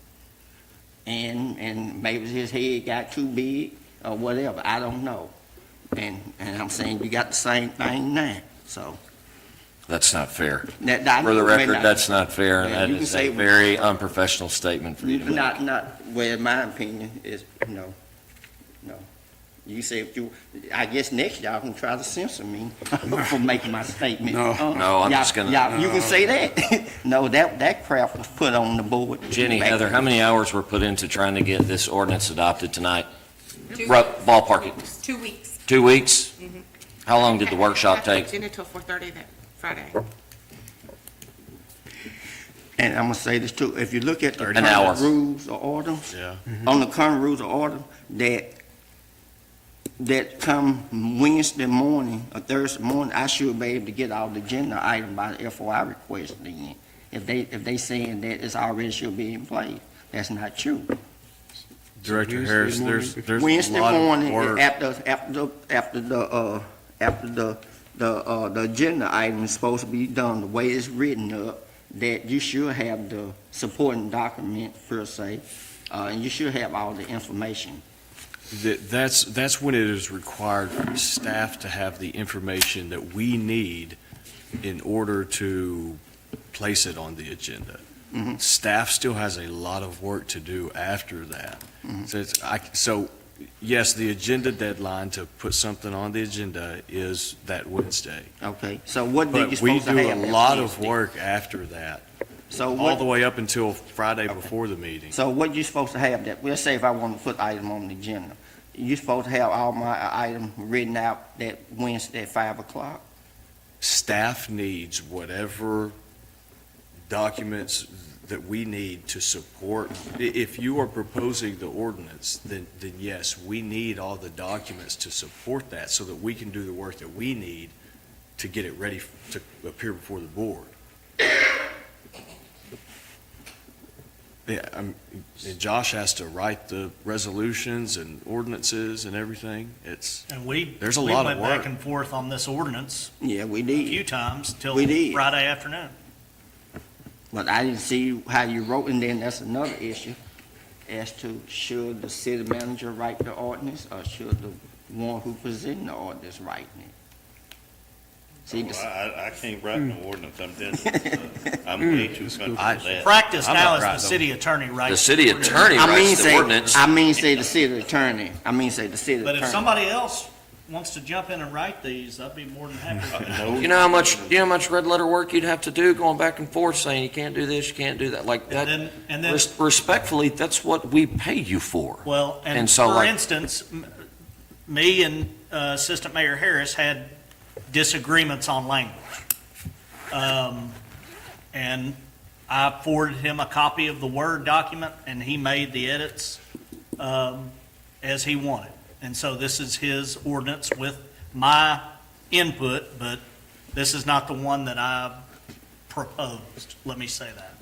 And maybe his head got too big or whatever, I don't know. And I'm saying you got the same thing now, so. That's not fair. For the Well, record, that's not fair, and Yeah, that you can is say a very unprofessional statement for you to make. Well, in my opinion, is, no. You say, I guess next y'all can try to censor me for making my statement. No, I'm just gonna. You can say that. No, that crap was put on the board. Jenny, Heather, how many hours were put into trying to get this ordinance adopted tonight? 2 Ballpark it. 2 weeks. 2 weeks? Mhm. How long did the workshop I had take? to until 4:30 that Friday. And I'm gonna say this too, if you look at the An hour. current rules of order, on the current rules of order, that come Wednesday morning or Thursday morning, I should be able to get all the agenda item by the FOI request then. If they saying that it's already should be in place, that's not true. Director Harris, there's a Wednesday lot of morning, work. after the agenda item is supposed to be done, the way it's written up, that you should have the supporting document per se, and you should have all the information. That's when it is required for staff to have the information that we need in order to place it on the agenda. Staff still has a lot of work to do after that. So yes, the agenda deadline to put something on the agenda is that Wednesday. Okay, so what did you But we supposed to do have? a lot of work after that, So all the way up until Friday before the meeting. So what you supposed to have that, let's say if I want to put item on the agenda, you supposed to have all my item written out that Wednesday at 5 o'clock? Staff needs whatever documents that we need to support. If you are proposing the ordinance, then yes, we need all the documents to support that so that we can do the work that we need to get it ready to appear before the board. Yeah, and Josh has to write the resolutions and ordinances and everything. And there's a lot of We went back work. and forth on this ordinance Yeah, we a did. few times till We did. Friday afternoon. But I didn't see how you wrote, and then that's another issue as to should the city manager write the ordinance or should the one who presented the ordinance write it? See, Well, I can't write no ordinance, I'm telling you. I'm way too country for that. Practice I'm now not is the right, city attorney writes. The city attorney I mean writes the say, ordinance. I mean say the city attorney. I mean say the city But attorney. if somebody else wants to jump in and write these, I'd be more than happy to. No, You know how much red letter work you'd have to do going back and forth saying you can't do this, you can't do that, like that. And then, Respectfully, that's what we pay you for. well, and And so, for like- instance, me and Assistant Mayor Harris had disagreements on language. And I forwarded him a copy of the Word document, and he made the edits as he wanted. And so this is his ordinance with my input, but this is not the one that I proposed, let me say that.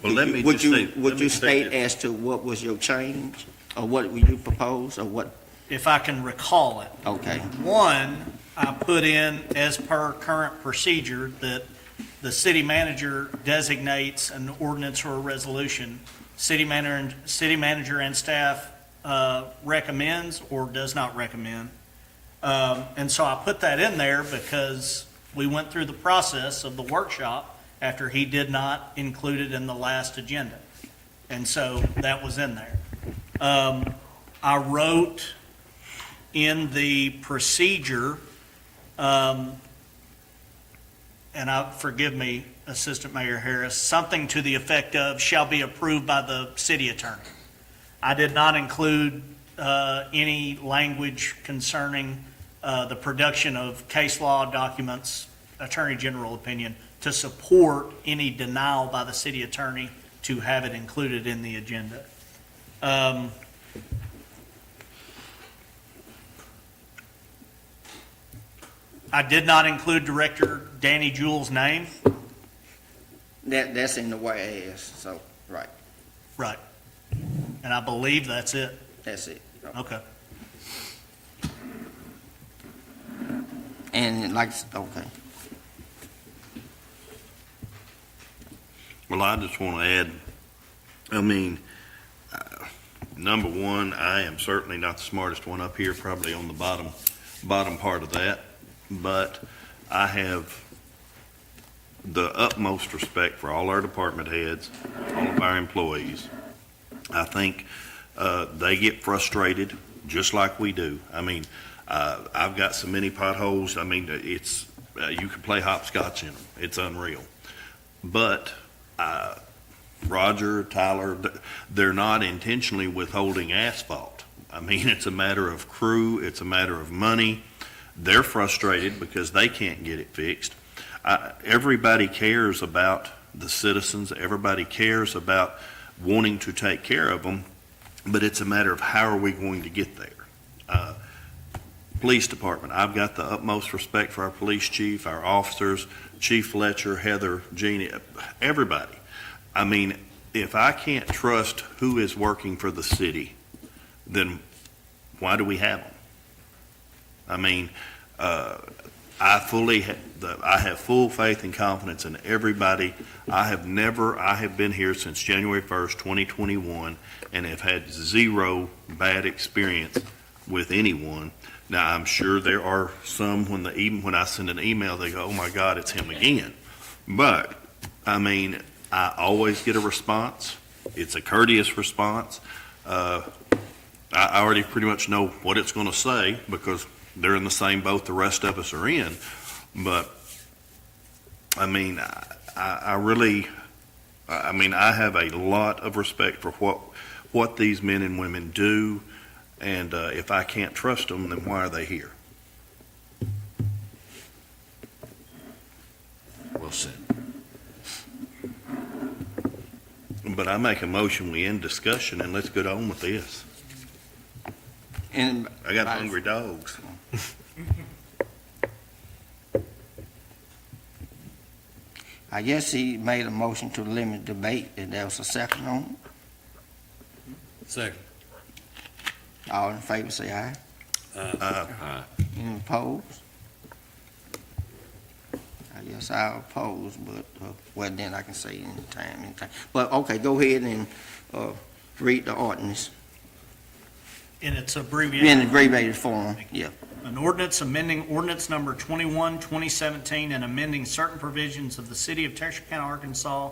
Well, let me Would just you, say. would you state as to what was your change, or what would you propose, or what? If I can recall it. Okay. One, I put in, as per current procedure, that the city manager designates an ordinance or a resolution. City manager and staff recommends or does not recommend. And so I put that in there because we went through the process of the workshop after he did not include it in the last agenda. And so that was in there. I wrote in the procedure, and forgive me, Assistant Mayor Harris, something to the effect of shall be approved by the city attorney. I did not include any language concerning the production of case law documents, Attorney General opinion, to support any denial by the city attorney to have it included in the agenda. I did not include Director Danny Jewell's name. That's in the whereas, so, right, Right. And I believe that's it. that's it. Okay. And like, okay. Well, I just want to add, I mean, number one, I am certainly not the smartest one up here, probably on the bottom part of that, but I have the utmost respect for all our department heads, all of our employees. I think they get frustrated just like we do. I mean, I've got so many potholes, I mean, it's, you can play hopscotch in them. It's unreal. But Roger, Tyler, they're not intentionally withholding asphalt. I mean, it's a matter of crew, it's a matter of money. They're frustrated because they can't get it fixed. Everybody cares about the citizens, everybody cares about wanting to take care of them, but it's a matter of how are we going to get there. Police department, I've got the utmost respect for our police chief, our officers, Chief Fletcher, Heather, Jeannie, everybody. I mean, if I can't trust who is working for the city, then why do we have them? I mean, I have full faith and confidence in everybody. I have been here since January 1st, 2021, and have had zero bad experience with anyone. Now, I'm sure there are some even when I send an email, they go, oh my God, it's him again. But, I mean, I always get a response. It's a courteous response. I already pretty much know what it's going to say because they're in the same boat the rest of us are in. But, I mean, I have a lot of respect for what these men and women do. And if I can't trust them, then why are they here? Well said. But I make a motion, we end discussion, and let's get on with this. And I got hungry dogs. I guess he made a motion to limit debate, and there was a second on it. Second. All in favor, say aye. Any opposed? I guess I'll oppose, but, well, then I can say anytime. But, okay, go ahead and, read the ordinance In its abbreviated. in abbreviated form, yeah. An ordinance amending ordinance number 21, 2017, and amending certain provisions of the City of Texarkana, Arkansas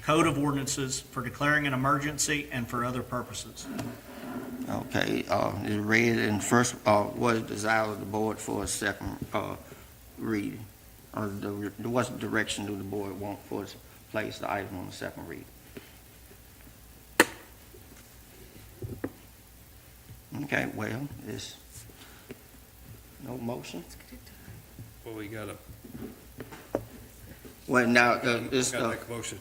Code of Ordinances for declaring an emergency and for other purposes. Okay, it's read in first, what is the desire of the board for a second, reading? Or what's the direction do the board want for us to place the item on the second reading? Okay, well, it's no motion. Well, we got to, Well, now, it's, got to make a motion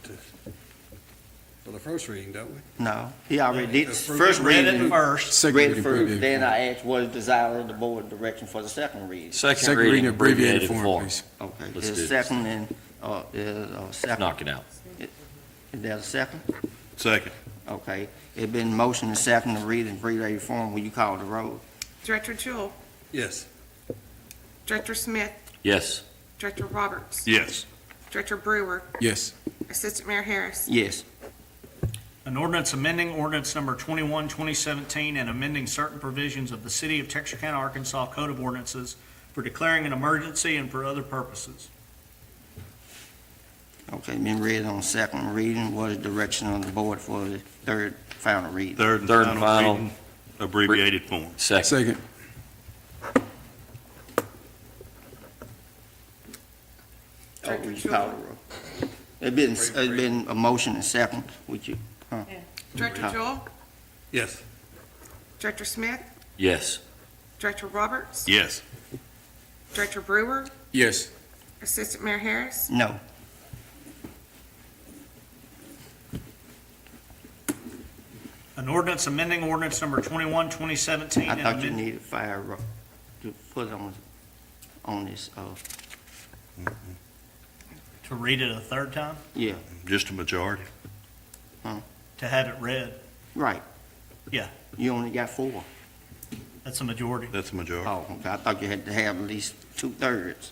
for the first reading, don't we? no, he already did, The first Read reading. it first. Second Read it reading, first, abbreviated then form. I asked what is the desire of the board direction for the second reading. Second reading, abbreviated form. please. Okay, Let's there's do a this. second and, there's a second. Knock it out. Is there a second? Second. Okay, it been motion and second to read in abbreviated form, will you call the roll? Director Jewell, Yes. Director Smith, Yes. Director Roberts, Yes. Director Brewer, Yes. Assistant Mayor Harris. Yes. An ordinance amending ordinance number 21, 2017, and amending certain provisions of the City of Texarkana, Arkansas Code of Ordinances for declaring an emergency and for other purposes. Okay, been read on second reading, what is direction of the board for the third final reading? Third and Third and final final. reading, abbreviated form. Second. Second. Oh, will you call the roll? It's been a motion and second, would you? Director Jewell, Yes. Director Smith, Yes. Director Roberts, Yes. Director Brewer, Yes. Assistant Mayor Harris. No. An ordinance amending ordinance number 21, 2017. I and thought you amend- needed fire to put on this, To read it a third time, yeah, Just a majority. to have it read. right. Yeah. You only got 4. That's a majority. That's a majority. Oh, okay, I thought you had to have at least 2/3.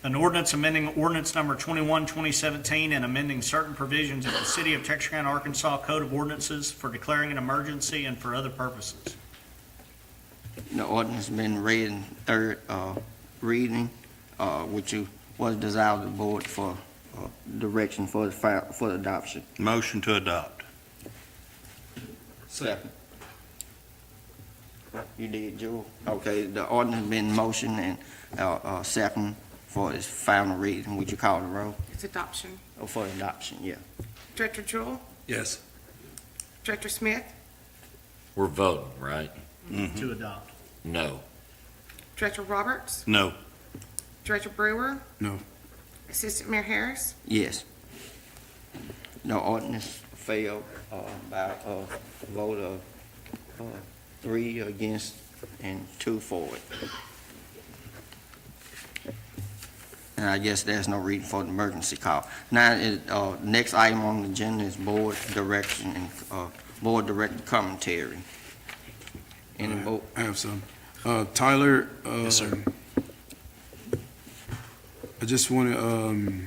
An ordinance amending ordinance number 21, 2017, and amending certain provisions of the City of Texarkana, Arkansas Code of Ordinances for declaring an emergency and for other purposes. The ordinance been read in third, reading, which was desire of the board for, direction for the adoption. Motion to adopt. Second. You did, Joe? Okay, the ordinance been motion and, second for its final reading. Would you call the roll? It's adoption. Oh, for adoption, yeah. Director Jewell, Yes. Director Smith, We're voting, right? To adopt. No. Director Roberts, No. Director Brewer, No. Assistant Mayor Harris. Yes. No ordinance failed, by a vote of, 3 against and 2 for it. And I guess there's no reason for the emergency call. Now, next item on the agenda is board direction and, board director commentary. Any vote? I have some. Tyler? Yes, sir. I just want to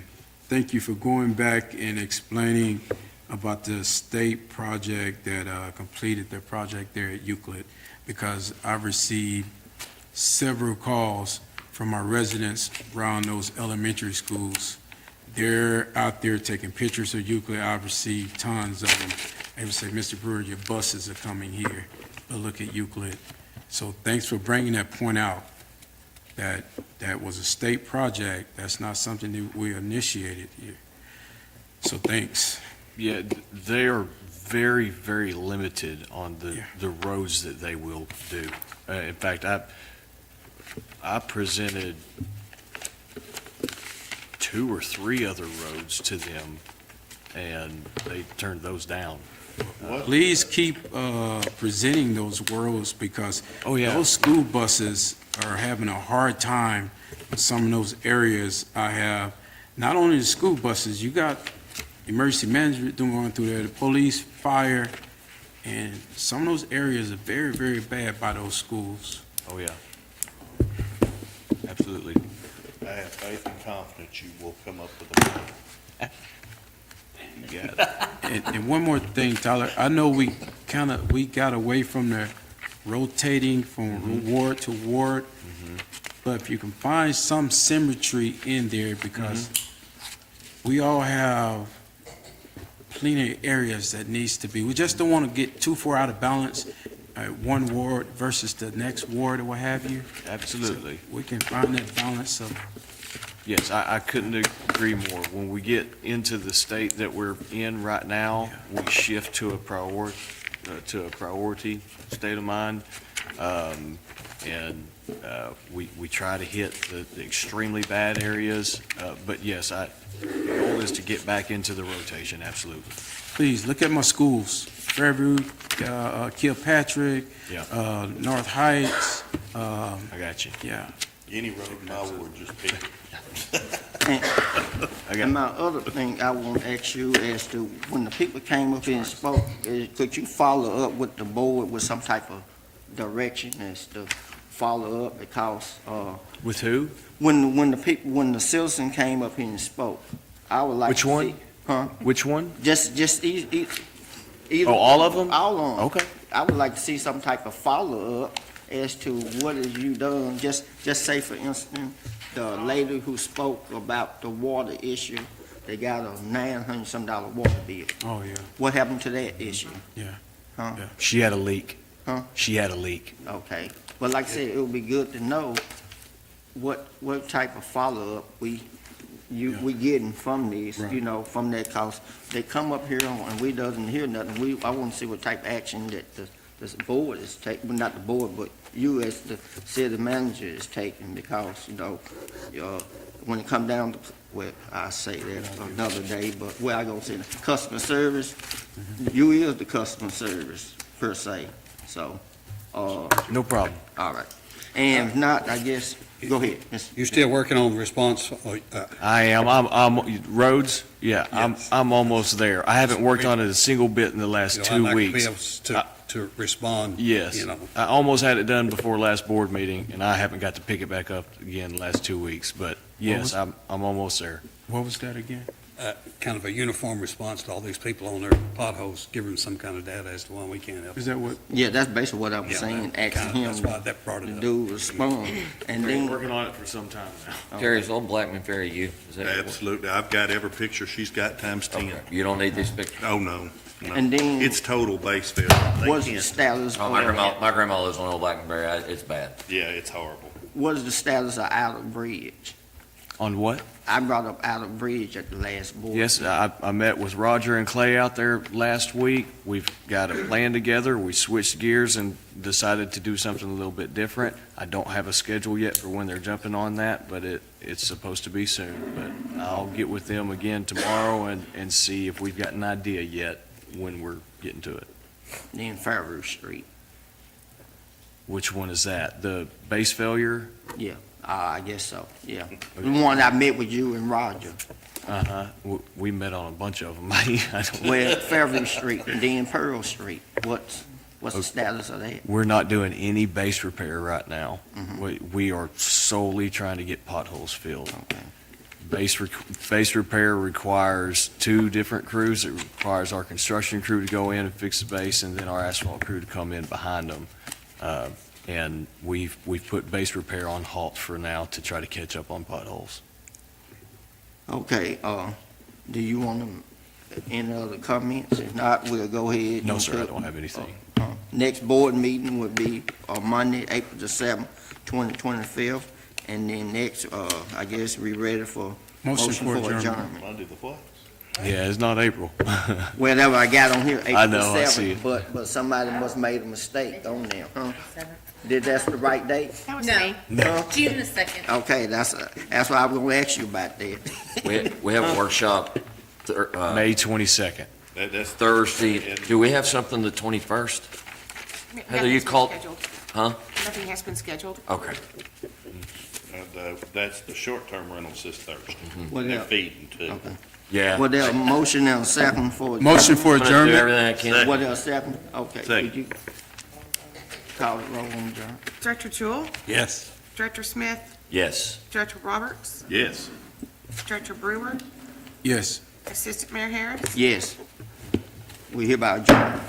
thank you for going back and explaining about the state project that completed their project there at Euclid, because I've received several calls from our residents around those elementary schools. They're out there taking pictures of Euclid. I've received tons of them. They would say, Mr. Brewer, your buses are coming here, but look at Euclid. So thanks for bringing that point out, that that was a state project. That's not something that we initiated here. So thanks. Yeah, they are very, very limited on the roads that they will do. In fact, I presented 2 or 3 other roads to them, and they turned those down. Please keep presenting those roads, because Oh, yeah. those school buses are having a hard time in some of those areas. I have, not only the school buses, you got emergency management going through there, the police, fire, and some of those areas are very, very bad by those schools. Oh, yeah. Absolutely. I have faith and confidence you will come up with a plan. You got it. And one more thing, Tyler, I know we got away from the rotating from ward to ward, but if you can find some symmetry in there, because we all have plenty of areas that needs to be, we just don't want to get too far out of balance, one ward versus the next ward or what have you. Absolutely. So we can find that balance of, Yes, I couldn't agree more. When we get into the state that we're in right now, we shift to a priority state of mind. We try to hit the extremely bad areas. But yes, the goal is to get back into the rotation, absolutely. please, look at my schools, Fairview, Kilpatrick, Yeah. North Heights, I got you. yeah. Any road in my ward, just pick it. And my other thing I want to ask you as to, when the people came up here and spoke, could you follow up with the board with some type of direction as to follow up? Because, With who? when the citizen came up here and spoke, I would like Which to one? see. Huh? Which one? Just either. Oh, all of them? All of them. Okay. I would like to see some type of follow-up as to what has you done. Just say, for instance, the lady who spoke about the water issue, they got a $900-some water bill. Oh, yeah, What happened to that issue? yeah. Huh? Yeah. She had a leak. Huh? She had a leak. Okay. But like I said, it would be good to know what type of follow-up we getting from these, Right. from that, cause they come up here and we doesn't hear nothing. I want to see what type of action that the board is taking, well, not the board, but you as the city manager is taking, because, when it come down to, well, I say that another day, but where I gonna say the customer service, you is the customer service per se, so, No problem. all right. And if not, I guess, go ahead. You're still working on the response? I am. I'm roads. Yeah, Yes. I'm almost there. I haven't worked on it a single bit in the last 2 I'd like to weeks. be able to respond. Yes, I almost had it done before last board meeting, and I haven't got to pick it back up again the last 2 weeks. But yes, I'm almost there. What was that again? Kind of a uniform response to all these people on their potholes, give them some kind of data as to why we can't help. Is that what? Yeah, that's basically what I was Yeah, saying, that asking him that's why that brought it to up. do respond. And then, Working on it for some time now. Terry, is old Blackman Ferry you? Is that Absolutely. I've got every picture she's got times 10. Okay. You don't need these pictures? Oh, no. And then- It's total base fill. They what's the can't- status? Oh, my grandma lives on old Blackman Ferry. It's bad. Yeah, it's horrible. What is the status of Outer Bridge? On what? I brought up Outer Bridge at the last board. Yes, I met with Roger and Clay out there last week. We've got a plan together. We switched gears and decided to do something a little bit different. I don't have a schedule yet for when they're jumping on that, but it's supposed to be soon. But I'll get with them again tomorrow and see if we've got an idea yet when we're getting to it. Then Fairview Street. Which one is that? The base failure? Yeah, I guess so, yeah. The one I met with you and Roger. Uh-huh. We met on a bunch of them. I don't- Well, Fairview Street and then Pearl Street. What's the status of that? We're not doing any base repair right now. Mhm. We are solely trying to get potholes filled. Okay. Base repair requires 2 different crews. It requires our construction crew to go in and fix the base, and then our asphalt crew to come in behind them. And we've put base repair on halt for now to try to catch up on potholes. Okay, do you want any other comments? If not, we'll go ahead. No, and sir, I put- don't have anything. Next board meeting would be Monday, April the 7th, 2025. And then next, I guess we ready for Motion motion for for adjournment. adjournment. Monday the what? Yeah, it's not April. Whatever I got on here, I April know, the I see 7th, but somebody must made a mistake on there, huh? Did that's the right date? That was me. No. June the 2nd. Okay, that's why I was gonna ask you about that. We have a workshop May 22nd. That's Thursday. Do we have something the 21st? Heather, you Nothing's been called- scheduled. Huh? Nothing has been scheduled. Okay. That's the short-term rentals this Thursday. What They're else? feeding too. Okay. Yeah. Well, there's a motion and a second for. Motion for I'm gonna do adjournment? everything I can. What else, second? Okay. Second. Could you call it roll on adjourn? Director Jewell, Yes. Director Smith, Yes. Director Roberts, Yes. Director Brewer, Yes. Assistant Mayor Harris. Yes. We hereby adjourn.